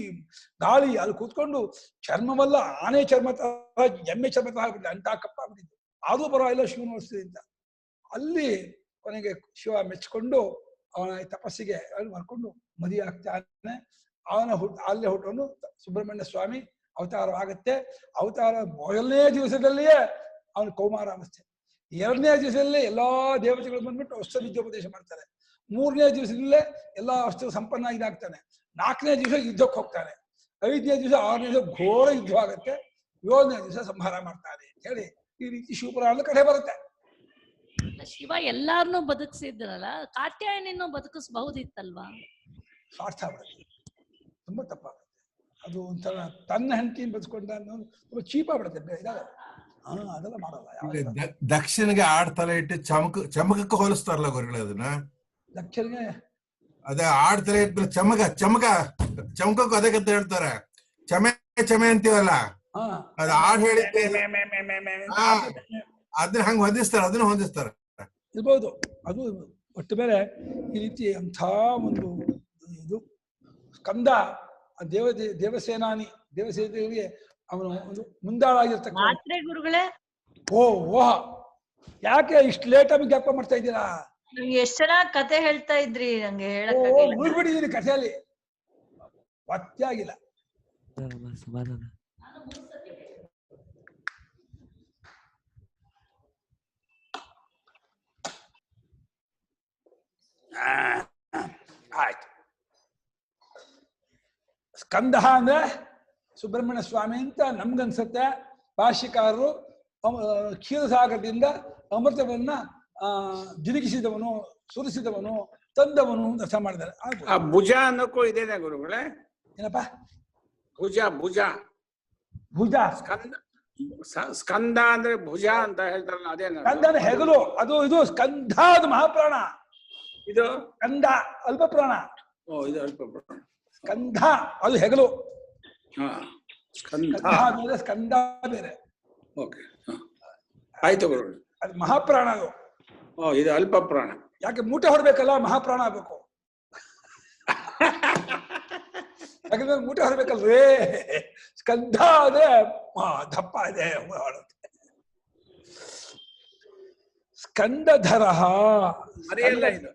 ಗಾಳಿ, ಅಲ್ಲಿ ಕೂತ್ಕೊಂಡು ಚರ್ಮವಲ್ಲ ಆನೆ ಚರ್ಮ ತರ ಎಮ್ಮೆ ಚರ್ಮ ತರ ಆಗ್ಬಿಟ್ಟಿಲ್ಲ, ಅಂತ ಕಪ್ಪ ಆಗ್ಬಿಟ್ಟಿದ್ದು. ಆದ್ರೂ ಪರವಾಗಿಲ್ಲ ಶಿವನ ವಸ್ತು ಅಂತ. ಅಲ್ಲಿ ಕೊನೆಗೆ ಶಿವ ಮೆಚ್ಚಿಕೊಂಡು ಅವನ ತಪಸ್ಸಿಗೆ ಮಾಡ್ಕೊಂಡು ಮದುವೆ ಆಗ್ತಾನೆ. ಅವನ ಅಲ್ಲೇ ಹುಟ್ಟವನು ಸುಬ್ರಹ್ಮಣ್ಯ ಸ್ವಾಮಿ ಅವತಾರವಾಗತ್ತೆ. ಅವತಾರ ಮೊದಲನೇ ದಿವಸದಲ್ಲಿಯೇ ಅವನ ಕೌಮಾರಾವಸ್ಥೆ. 2ನೇ ದಿವಸದಲ್ಲೇ ಎಲ್ಲಾ ದೇವತೆಗಳು ಬಂದ್ಬಿಟ್ಟು ಅಸ್ತ್ರ ವಿದ್ಯೋಪದೇಶ ಮಾಡ್ತಾರೆ. 3ನೇ ದಿವಸದಲ್ಲೇ ಎಲ್ಲಾ ಅಸ್ತ್ರ ಸಂಪನ್ನ ಇದಾಗ್ತಾನೆ. 4ನೇ ದಿವಸ ಯುದ್ಧಕ್ಕೆ ಹೋಗ್ತಾನೆ. 5ನೇ ದಿವಸ 6ನೇ ದಿವಸ ಘೋರ ಯುದ್ಧ ಆಗುತ್ತೆ. 7ನೇ ದಿವಸ ಸಂಹಾರ ಮಾಡ್ತಾನೆ ಅಂತ ಹೇಳಿ ಈ ರೀತಿ ಶಿವಪುರಾಣದ ಕಥೆ ಬರುತ್ತೆ. ಶಿವ ಎಲ್ಲಾರನ್ನೂ ಬದುಕಿಸಿದ್ರಲ್ಲ, ಕಾತ್ಯಾಯನಿನ್ನು ಬದುಕಿಸಬಹುದಿತ್ತಲ್ವಾ? ಸ್ವಾರ್ಥ ಬಿಡುತ್ತೆ, ತುಂಬಾ ತಪ್ಪಾಗುತ್ತೆ. ಅದು ಒಂಥರ ತನ್ನ ಹೆಂಡತಿಯನ್ನು ಬದುಕೊಂಡ ಅನ್ನೋದು ತುಂಬಾ ಚೀಪಾಗ್ಬಿಡುತ್ತೆ. ಇದಾಗಲ್ಲ, ಅದೆಲ್ಲ ಮಾಡಲ್ಲ. ದಕ್ಷಿಣಿಗೆ ಆಡ್ತಲೆ ಇಟ್ಟು ಚಮಕಕ್ಕೆ ಹೋಲಿಸ್ತಾರಲ್ಲ ಗುರುಗಳು ಅದನ್ನ. ದಕ್ಷಿಣಿಗೆ ಅದೇ ಆಡ್ತಲೆ ಇಟ್ಟು ಚಮಕಕ್ಕೂ ಅದಕ್ಕಂತ ಹೇಳ್ತಾರೆ. ಚಮೆ ಅಂತೀವಲ್ಲ, ಅದ್ ಆಡ್ ಹೇಳಿ ಅದನ್ನ ಹಂಗ ಹೊಂದಿಸ್ತಾರ, ಅದನ್ನ ಹೊಂದಿಸ್ತಾರ ಇರ್ಬೋದು. ಅದು ಒಟ್ಟು ಮೇಲೆ ಈ ರೀತಿ ಅಂಥ ಒಂದು ಇದು ಸ್ಕಂದ ದೇವಸೇನೆಗಳಿಗೆ ಅವನು ಒಂದು ಮುಂದಾಳಾಗಿರ್ತಕ್ಕ ಗುರುಗಳೇ. ಓಹ, ಯಾಕೆ ಇಷ್ಟು ಲೇಟಾಗಿ ಜ್ಞಾಪಕ ಮಾಡ್ತಾ ಇದ್ದೀರಾ? ನಂಗೆ ಎಷ್ಟ್ ಚೆನ್ನಾಗಿ ಕತೆ ಹೇಳ್ತಾ ಇದ್ರಿ, ನಂಗೆ ಮುಳ್ಬಿಟ್ಟಿದ್ದೀನಿ ಕಥೆಯಲ್ಲಿ, ಒತ್ತಾಗಿಲ್ಲ. ಆಯ್ತು. ಸ್ಕಂದ ಅಂದ್ರೆ ಸುಬ್ರಹ್ಮಣ್ಯ ಸ್ವಾಮಿ ಅಂತ ನಮ್ಗನ್ಸತ್ತೆ. ಭಾಷ್ಯಕಾರರು ಕ್ಷೀರಸಾಗರದಿಂದ ಅಮೃತವನ್ನ ಜಿರುಗಿಸಿದವನು, ಸುರಿಸಿದವನು, ತಂದವನು ಅಂತ ಅರ್ಥ ಮಾಡಿದ್ದಾರೆ. ಆ ಭುಜ ಅನ್ನೋಕ್ಕೂ ಇದೇನೆ ಗುರುಗಳೇ? ಏನಪ್ಪ ಭುಜ ಭುಜ ಭುಜ ಸ್ಕಂದ ಸ್ಕಂದ ಅಂದ್ರೆ ಭುಜ ಅಂತ ಹೇಳ್ತಾರಲ್ಲ ಅದೇನ? ಸ್ಕಂದನ ಹೆಗಲು, ಅದು ಇದು ಸ್ಕಂಧ, ಅದು ಮಹಾಪ್ರಾಣ. ಇದು ಸ್ಕಂದ ಅಲ್ಪ ಪ್ರಾಣ. ಓ ಇದು ಅಲ್ಪ ಪ್ರಾಣ. ಸ್ಕಂಧ ಅದು ಹೆಗಲು. ಹಾ ಸ್ಕಂದ ಬೇರೆ, ಸ್ಕಂದ ಬೇರೆ. ಓಕೆ ಆಯ್ತು ಗುರುಗಳು. ಅದು ಮಹಾಪ್ರಾಣ ಅದು. ಓ ಇದು ಅಲ್ಪ ಪ್ರಾಣ. ಯಾಕೆ ಮೂಟೆ ಹೊರಬೇಕಲ್ಲ, ಮಹಾಪ್ರಾಣ ಆಗ್ಬೇಕು. ಯಾಕಂದ್ರೆ ಮೂಟೆ ಹೊರಬೇಕಲ್ವೇ. ಸ್ಕಂಧ ಆದ್ರೆ ದಪ್ಪ ಇದೆ. ಸ್ಕಂದಧರ ಮರೆಯಲ್ಲ ಇದು,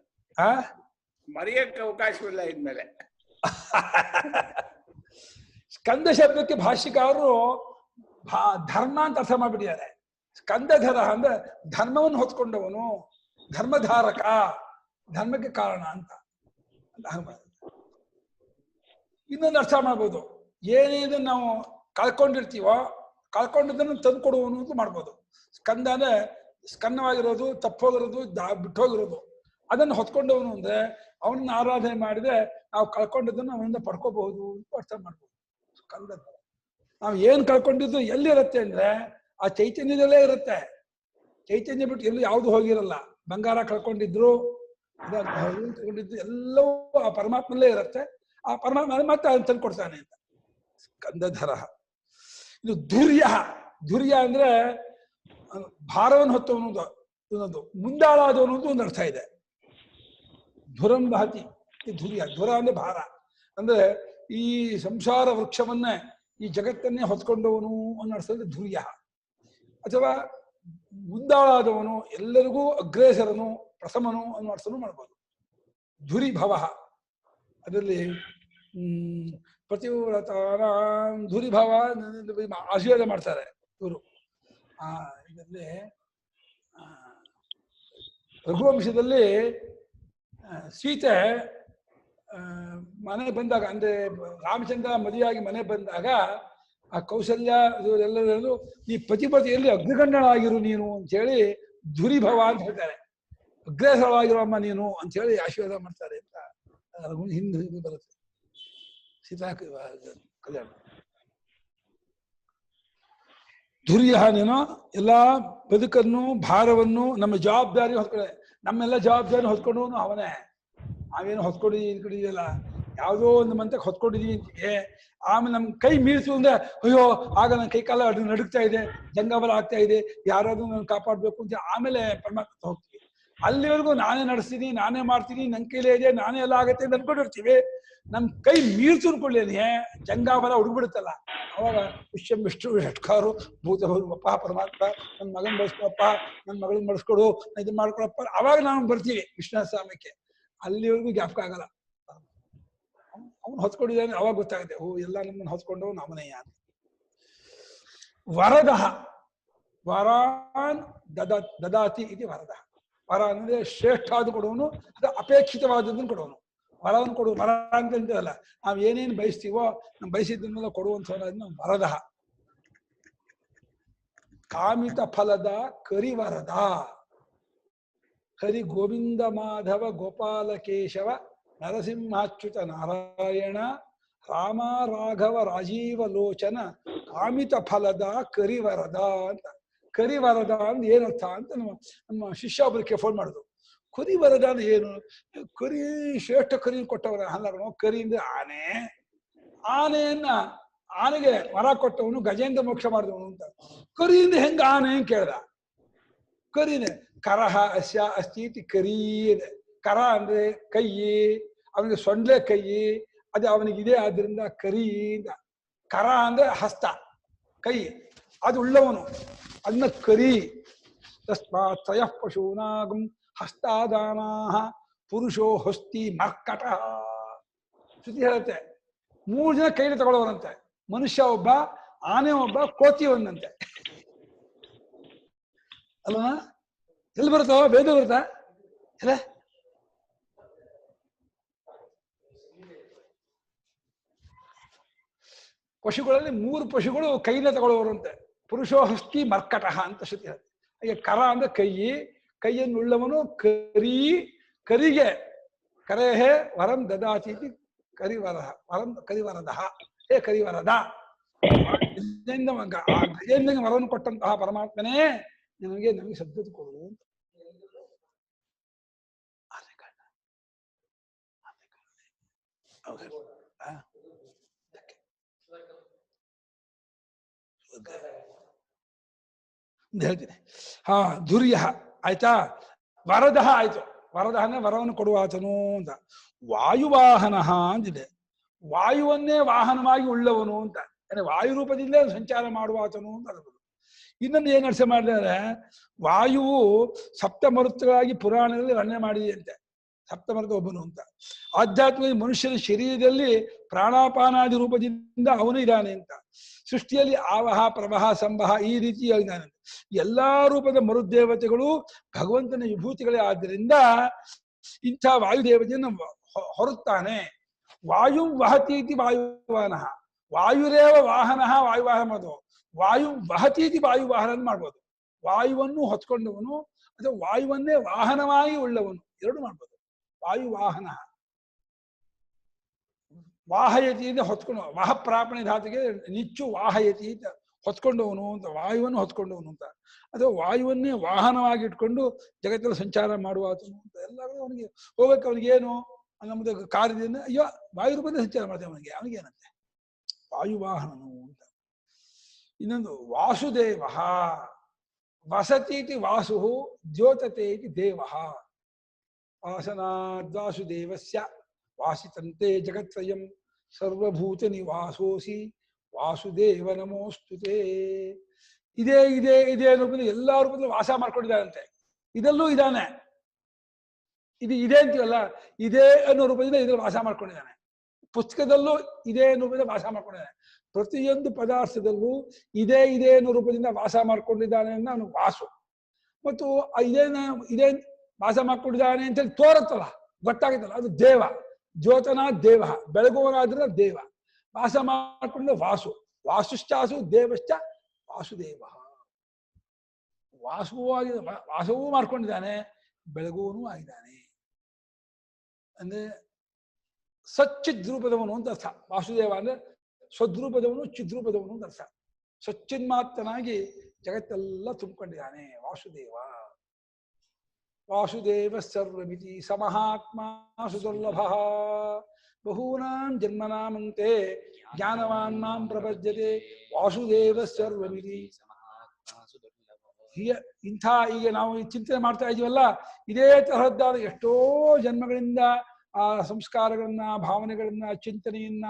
ಮರೆಯಕ್ಕೆ ಅವಕಾಶವಿಲ್ಲ ಇದ್ಮೇಲೆ. ಸ್ಕಂದ ಶಬ್ದಕ್ಕೆ ಭಾಷ್ಯಕಾರರು ಧರ್ಮ ಅಂತ ಅರ್ಥ ಮಾಡ್ಬಿಟ್ಟಿದ್ದಾರೆ. ಸ್ಕಂದಧರ ಅಂದ್ರೆ ಧರ್ಮವನ್ನು ಹೊತ್ಕೊಂಡವನು, ಧರ್ಮಧಾರಕ, ಧರ್ಮಕ್ಕೆ ಕಾರಣ ಅಂತ. ಇನ್ನೊಂದು ಅರ್ಥ ಮಾಡ್ಬೋದು, ಏನೇದನ್ನು ನಾವು ಕಳ್ಕೊಂಡಿರ್ತೀವೋ ಕಳ್ಕೊಂಡಿದ್ದನ್ನು ತಂದು ಕೊಡುವನು ಅಂತ ಮಾಡ್ಬೋದು. ಸ್ಕಂದ ಅಂದ್ರೆ ಸ್ಕನ್ನವಾಗಿರೋದು, ತಪ್ಪೋಗಿರೋದು, ಬಿಟ್ಟೋಗಿರೋದು, ಅದನ್ನು ಹೊತ್ಕೊಂಡವನು ಅಂದ್ರೆ ಅವನನ್ನ ಆರಾಧನೆ ಮಾಡಿದ್ರೆ ನಾವು ಕಳ್ಕೊಂಡಿದ್ದನ್ನು ಅವನಿಂದ ಪಡ್ಕೋಬಹುದು ಅಂತ ಅರ್ಥ ಮಾಡ್ಬೋದು. ಸ್ಕಂದ ನಾವು ಏನ್ ಕಳ್ಕೊಂಡಿದ್ದು ಎಲ್ಲಿರುತ್ತೆ ಅಂದ್ರೆ ಆ ಚೈತನ್ಯದಲ್ಲೇ ಇರುತ್ತೆ. ಚೈತನ್ಯ ಬಿಟ್ಟು ಎಲ್ಲೂ ಯಾವುದು ಹೋಗಿರಲ್ಲ. ಬಂಗಾರ ಕಳ್ಕೊಂಡಿದ್ರು, ಕಳ್ಕೊಂಡಿದ್ದು ಎಲ್ಲವೂ ಆ ಪರಮಾತ್ಮಲ್ಲೇ ಇರುತ್ತೆ. ಆ ಪರಮಾತ್ಮ ಮತ್ತೆ ಅದನ್ನು ತಂದು ಕೊಡ್ತಾನೆ ಅಂತ. ಸ್ಕಂದಧರ. ಇದು ಧುರ್ಯ. ಧುರ್ಯ ಅಂದ್ರೆ ಭಾರವನ್ನು ಹೊತ್ತವನು ಇನ್ನೊಂದು, ಮುಂದಾಳಾದವನು ಅಂತ ಒಂದು ಅರ್ಥ ಇದೆ. ಧುರಂ ಬಹತಿ ಧುರ್ಯ. ಧುರ ಅಂದ್ರೆ ಭಾರ, ಅಂದ್ರೆ ಈ ಸಂಸಾರ ವೃಕ್ಷವನ್ನೇ, ಈ ಜಗತ್ತನ್ನೇ ಹೊತ್ಕೊಂಡವನು ಅನ್ನೋ ಅರ್ಥದಲ್ಲಿ ಧುರ್ಯ. ಅಥವಾ ಮುಂದಾಳಾದವನು, ಎಲ್ಲರಿಗೂ ಅಗ್ರೇಸರನು, ಪ್ರಥಮನು ಅನ್ನೋ ಅರ್ಥನೂ ಮಾಡ್ಬೋದು. ಧುರಿಭವ. ಅದರಲ್ಲಿ ಪ್ರತಿವ್ರತಾನ ಧುರಿಭವ ಆಶೀರ್ವಾದ ಮಾಡ್ತಾರೆ ಇವರು. ಇದರಲ್ಲಿ ರಘುವಂಶದಲ್ಲಿ ಸೀತೆ ಮನೆ ಬಂದಾಗ, ಅಂದ್ರೆ ರಾಮಚಂದ್ರ ಮದುವೆಯಾಗಿ ಮನೆ ಬಂದಾಗ ಆ ಕೌಸಲ್ಯ ಎಲ್ಲರೂ ಈ ಪತಿಪತಿಯಲ್ಲಿ ಅಗ್ನಿಗಂಡನಾಗಿರು ನೀನು ಅಂತ ಹೇಳಿ ಧುರಿಭವ ಅಂತ ಹೇಳ್ತಾರೆ. ಅಗ್ರೇಸರವಾಗಿರುವಮ್ಮ ನೀನು ಅಂತ ಹೇಳಿ ಆಶೀರ್ವಾದ ಮಾಡ್ತಾರೆ ಅಂತ ಹಿಂದೆ ಬರುತ್ತೆ ಸೀತಾ ಕಲ್ಯಾಣ. ಧುರ್ಯ ನೀನು ಎಲ್ಲಾ ಬದುಕನ್ನು, ಭಾರವನ್ನು, ನಮ್ಮ ಜವಾಬ್ದಾರಿ ಹೊತ್ಕೊಂಡೆ. ನಮ್ಮೆಲ್ಲ ಜವಾಬ್ದಾರಿ ಹೊತ್ಕೊಂಡವನು ಅವನೇ. ನಾವೇನು ಹೊತ್ಕೊಂಡಿದೀಯಲ್ಲ, ಯಾವುದೋ ಒಂದು ಮಂತಕ್ಕೆ ಹೊತ್ಕೊಂಡಿದೀವಿ ಅಂತೀವಿ. ಆಮೇಲೆ ನಮ್ ಕೈ ಮೀರಿಸು ಅಂದ್ರೆ ಅಯ್ಯೋ ಆಗ ನನ್ನ ಕೈ ಕಾಲ ನಡುಗ್ತಾ ಇದೆ, ಜಂಗಾಬಲ ಆಗ್ತಾ ಇದೆ, ಯಾರಾದ್ರೂ ನಾನು ಕಾಪಾಡ್ಬೇಕು ಅಂತ ಆಮೇಲೆ ಪರಮಾತ್ಮ ಹೋಗ್ತೀವಿ. ಅಲ್ಲಿವರೆಗೂ ನಾನೇ ನಡೆಸ್ತೀನಿ, ನಾನೇ ಮಾಡ್ತೀನಿ, ನನ್ನ ಕೈಲೇ ಇದೆ, ನಾನೇ ಎಲ್ಲ ಆಗತ್ತೆ ಅಂತ ಅನ್ಕೊಂಡಿರ್ತೀವಿ. ನಮ್ ಕೈ ಮೀರ್ತು ಅನ್ಕೊಳ್ಳೇನೆ ಜಂಗಾಬಲ ಹುಡುಗ್ಬಿಡುತ್ತಲ್ಲ, ಅವಾಗ ವಿಶ್ವ ವಿಷ್ಣು ಷಟ್ಕಾರು ಭೂತಪ್ಪ ಪರಮಾತ್ಮ ನನ್ನ ಮಗನ್ ಬಳಸ್ಕೊಡಪ್ಪ, ನನ್ನ ಮಗಳನ್ನ ಬಳಸ್ಕೊಡು, ಇದು ಮಾಡ್ಕೊಡಪ್ಪ, ಅವಾಗ ನಾವು ಬರ್ತೀವಿ ವಿಷ್ಣು ಸ್ವಾಮಕ್ಕೆ. ಅಲ್ಲಿವರೆಗೂ ಜ್ಞಾಪಕ ಆಗಲ್ಲ. ಅವನು ಹೊತ್ಕೊಂಡಿದ್ದಾನೆ, ಅವಾಗ ಗೊತ್ತಾಗುತ್ತೆ ಓ ಎಲ್ಲ ನಮ್ಮನ್ನ ಹೊತ್ಕೊಂಡವ್ ಅವನಯ್ಯ ಅಂತ. ವರದ. ವರಾನ್ ದದಾತಿ ಇದು ವರದ. ವರ ಅಂದ್ರೆ ಶ್ರೇಷ್ಠ ಆದ ಕೊಡುವನು, ಅದು ಅಪೇಕ್ಷಿತವಾದದ್ದನ್ನು ಕೊಡುವನು. ವರವನ್ನು ಕೊಡುವ. ವರ ಅಂತ ಅಂತಲ್ಲ, ನಾವು ಏನೇನು ಬಯಸ್ತೀವೋ ನಾವು ಬಯಸಿದ್ದನ್ನೆಲ್ಲ ಕೊಡುವಂಥವನ್ನ ವರದ. ಕಾಮಿತ ಫಲದ ಕರಿವರದ. ಹರಿ ಗೋವಿಂದ ಮಾಧವ ಗೋಪಾಲ ಕೇಶವ ನರಸಿಂಹಾಚ್ಯುತ ನಾರಾಯಣ ರಾಮ ರಾಘವ ರಾಜೀವ ಲೋಚನ ಕಾಮಿತ ಫಲದ ಕರಿವರದ ಅಂತ. ಕರಿವರದ ಅಂದ್ರೆ ಏನರ್ಥ ಅಂತ ನಮ್ಮ ಶಿಷ್ಯ ಒಬ್ಬರಿಗೆ ಫೋನ್ ಮಾಡಿದ್ರು. ಕರಿವರದ ಅಂದ್ರೆ ಏನು? ಕರಿ ಶ್ರೇಷ್ಠ ಕರಿ ಕೊಟ್ಟವರ ಅಲ್ಲ. ಕರಿ ಅಂದ್ರೆ ಆನೆ. ಆನೆಯನ್ನ ಆನೆಗೆ ವರ ಕೊಟ್ಟವನು ಗಜೇಂದ್ರ ಮೋಕ್ಷ ಮಾಡಿದವನು ಅಂತ. ಕರಿಯಿಂದ ಹೆಂಗ ಆನೆ ಅಂತ ಕೇಳ್ದ. ಕರಿನೆ ಕರಹ ಅಸ್ಯ ಅಸ್ತಿ ಕರಿ ಇದೆ. ಕರ ಅಂದ್ರೆ ಕೈ, ಅವನಿಗೆ ಸೊಂಡ್ಲೆ ಕೈ, ಅದು ಅವನಿಗಿದೆ, ಆದ್ರಿಂದ ಕರಿ ಅಂತ. ಕರ ಅಂದ್ರೆ ಹಸ್ತ, ಕೈ, ಅದು ಉಳ್ಳವನು, ಅದನ್ನ ಕರಿ. ತಸ್ಮಾತ್ ತ್ರಯಃ ಪಶೂನಾಗಂ ಹಸ್ತಾದಾನಾಹ ಪುರುಷೋ ಹಸ್ತಿ ಮರ್ಕಟ. ಶ್ರುತಿ ಹೇಳುತ್ತೆ 3 ಜನ ಕೈಲಿ ತಗೊಳ್ಳೋರಂತೆ. ಮನುಷ್ಯ ಒಬ್ಬ, ಆನೆ ಒಬ್ಬ, ಕೋತಿ ಒಂದಂತೆ. ಅಲ್ವಾ? ಎಲ್ಲಿ ಬರುತ್ತೋ ವೇದ ಬರುತ್ತಾ? ಇಲ್ಲ ಪಶುಗಳಲ್ಲಿ 3 ಪಶುಗಳು ಕೈನ ತಗೊಳ್ಳೋರಂತೆ. ಪುರುಷೋ ಹಸ್ತಿ ಮರ್ಕಟಃ ಅಂತ ಶ್ರುತಿ ಹೇಳುತ್ತೆ. ಹಾಗೆ ಕರ ಅಂದ್ರೆ ಕೈಯನ್ನುಳ್ಳವನು ಕರಿಗೆ ಕರೇಹೇ ವರಂ ದದಾತೀತಿ ಕರಿವರದಃ ಹೇ ಕರಿವರದ. ಗಜೇಂದ್ರನಿಗೆ ವರವನ್ನು ಕೊಟ್ಟಂತಹ ಪರಮಾತ್ಮನೇ ನಮಗೆ ಸದ್ಗತಿ ಕೊಡು ಅಂತ. ಹೇಳ್ತೀನಿ. ಧುರ್ಯ ಆಯ್ತಾ. ವರದಃ ಆಯ್ತು. ವರದ ಅಂದ್ರೆ ವರವನ್ನು ಕೊಡುವಾತನು ಅಂತ. ವಾಯುವಾಹನ ಅಂತಿದೆ. ವಾಯುವನ್ನೇ ವಾಹನವಾಗಿ ಉಳ್ಳವನು ಅಂತ. ಅಂದ್ರೆ ವಾಯು ರೂಪದಿಂದ ಸಂಚಾರ ಮಾಡುವಾತನು ಅಂತ ಅನ್ಬೋದು. ಇನ್ನೊಂದು ಏನ್ ಅರ್ಥ ಮಾಡಿದರೆ, ವಾಯುವು ಸಪ್ತಮರುತ್ತಗಳಾಗಿ ಪುರಾಣದಲ್ಲಿ ವರ್ಣನೆ ಮಾಡಿದೆಯಂತೆ. ಸಪ್ತಮರುತ ಒಬ್ಬನು ಅಂತ. ಆಧ್ಯಾತ್ಮಿಕ ಮನುಷ್ಯನ ಶರೀರದಲ್ಲಿ ಪ್ರಾಣಾಪಾನಾದಿ ರೂಪದಿಂದ ಅವನು ಇದ್ದಾನೆ ಅಂತ. ಸೃಷ್ಟಿಯಲ್ಲಿ ಆವಹ ಪ್ರವಹ ಸಂವಹ ಈ ರೀತಿ ಇದ್ದಾನೆ. ಎಲ್ಲಾ ರೂಪದ ಮರುದೇವತೆಗಳು ಭಗವಂತನ ವಿಭೂತಿಗಳೇ ಆದ್ದರಿಂದ ಇಂಥ ವಾಯುದೇವತೆಯನ್ನು ಹೊರುತ್ತಾನೆ. ವಾಯು ವಹತೀತಿ ವಾಯುವಾಹನ. ವಾಯುರೇವ ವಾಹನ ವಾಯುವಾಹನ ಮಾಡೋದು. ವಾಯು ವಹತೀತಿ ವಾಯುವಾಹನ ಮಾಡ್ಬೋದು. ವಾಯುವನ್ನು ಹೊತ್ಕೊಂಡವನು ಅಥವಾ ವಾಯುವನ್ನೇ ವಾಹನವಾಗಿ ಉಳ್ಳವನು ಎರಡು ಮಾಡ್ಬೋದು. ವಾಯುವಾಹನ. ವಾಹಯತಿಯಿಂದ ಹೊತ್ಕೊಂಡು, ವಾಹ ಪ್ರಾಪಣೆ ಧಾತುಗೆ ನಿಚ್ಚು ವಾಹಯತಿ ಅಂತ ಹೊತ್ಕೊಂಡವನು ಅಂತ, ವಾಯುವನ್ನು ಹೊತ್ಕೊಂಡವನು ಅಂತ. ಅಥವಾ ವಾಯುವನ್ನೇ ವಾಹನವಾಗಿ ಇಟ್ಕೊಂಡು ಜಗತ್ತಲ್ಲಿ ಸಂಚಾರ ಮಾಡುವಾತನು ಅಂತ. ಎಲ್ಲರೂ ಅವನಿಗೆ ಹೋಗಕ್ಕೆ ಅವನಿಗೇನು ನಮ್ಮದು ಕಾರ್ಯದಿಂದ ಅಯ್ಯೋ ವಾಯು ರೂಪದಿಂದ ಸಂಚಾರ ಮಾಡ್ತೇವೆ ಅವನಿಗೇನಂತೆ ವಾಯುವಾಹನನು ಅಂತ. ಇನ್ನೊಂದು ವಾಸುದೇವ. ವಸತೀತಿ ವಾಸು ದ್ಯೋತತೆ ಇತಿ ದೇವ. ವಾಸನಾದ್ವಾಸುದೇವಸ್ಯ ವಾಸಿತಂತೆ ಜಗತ್ರಯಂ ಸರ್ವಭೂತ ನಿವಾಸೋಸಿ ವಾಸುದೇವ ನಮೋಸ್ತುತೇ. ಇದೇ ರೂಪದಲ್ಲಿ ಎಲ್ಲಾ ರೂಪದಲ್ಲಿ ವಾಸ ಮಾಡ್ಕೊಂಡಿದ್ದಾರಂತೆ. ಇದಲ್ಲೂ ಇದ್ದಾನೆ. ಇದೆ ಅಂತೀವಲ್ಲ, ಇದೇ ಅನ್ನೋ ರೂಪದಿಂದ ಇದ್ರಲ್ಲಿ ವಾಸ ಮಾಡ್ಕೊಂಡಿದ್ದಾನೆ. ಪುಸ್ತಕದಲ್ಲೂ ಇದೇ ರೂಪದಿಂದ ವಾಸ ಮಾಡ್ಕೊಂಡಿದ್ದಾನೆ. ಪ್ರತಿಯೊಂದು ಪದಾರ್ಥದಲ್ಲೂ ಇದೇ ಅನ್ನೋ ರೂಪದಿಂದ ವಾಸ ಮಾಡ್ಕೊಂಡಿದ್ದಾನೆ ಅಂತ ಅವನು ವಾಸು. ಮತ್ತು ಇದೇ ವಾಸ ಮಾಡ್ಕೊಂಡಿದ್ದಾನೆ ಅಂತೇಳಿ ತೋರುತ್ತಲ್ಲ, ಗೊತ್ತಾಗುತ್ತಲ್ಲ, ಅದು ದೇವ. ಜ್ಯೋತನ ದೇವ, ಬೆಳಗುವನಾದ್ರೆ ದೇವ. ವಾಸ ಮಾಡ್ಕೊಂಡ ವಾಸು. ವಾಸುಶ್ಚಾಸು ದೇವಶ್ಚ ವಾಸುದೇವ. ವಾಸವೂ ಮಾಡ್ಕೊಂಡಿದ್ದಾನೆ, ಬೆಳಗುವನೂ ಆಗಿದ್ದಾನೆ. ಅಂದ್ರೆ ಸಚ್ಚಿದ್ರೂಪದವನು ಅಂತ ಅರ್ಥ. ವಾಸುದೇವ ಅಂದ್ರೆ ಸ್ವದ್ರೂಪದವನು, ಚಿದ್ರೂಪದವನು ಅಂತ ಅರ್ಥ. ಸಚ್ಚಿನ್ಮಾತ್ರನಾಗಿ ಜಗತ್ತೆಲ್ಲ ತುಂಬಿಕೊಂಡಿದ್ದಾನೆ ವಾಸುದೇವ. ವಾಸುದೇವ ಸರ್ವಮಿತಿ ಸಮಹಾತ್ಮ ಸುದುರ್ಲಭ ಬಹೂನಾಂ ಜನ್ಮನಾಮಂತೆ ಜ್ಞಾನವಾನ್ ಮಾಂ ಪ್ರಪದ್ಯತೆ ವಾಸುದೇವ ಸರ್ವಮಿತಿ. ಇಂಥ ಈಗ ನಾವು ಚಿಂತನೆ ಮಾಡ್ತಾ ಇದೀವಲ್ಲ, ಇದೇ ತರಹದ್ದಾದ ಎಷ್ಟೋ ಜನ್ಮಗಳಿಂದ ಆ ಸಂಸ್ಕಾರಗಳನ್ನ, ಭಾವನೆಗಳನ್ನ, ಚಿಂತನೆಯನ್ನ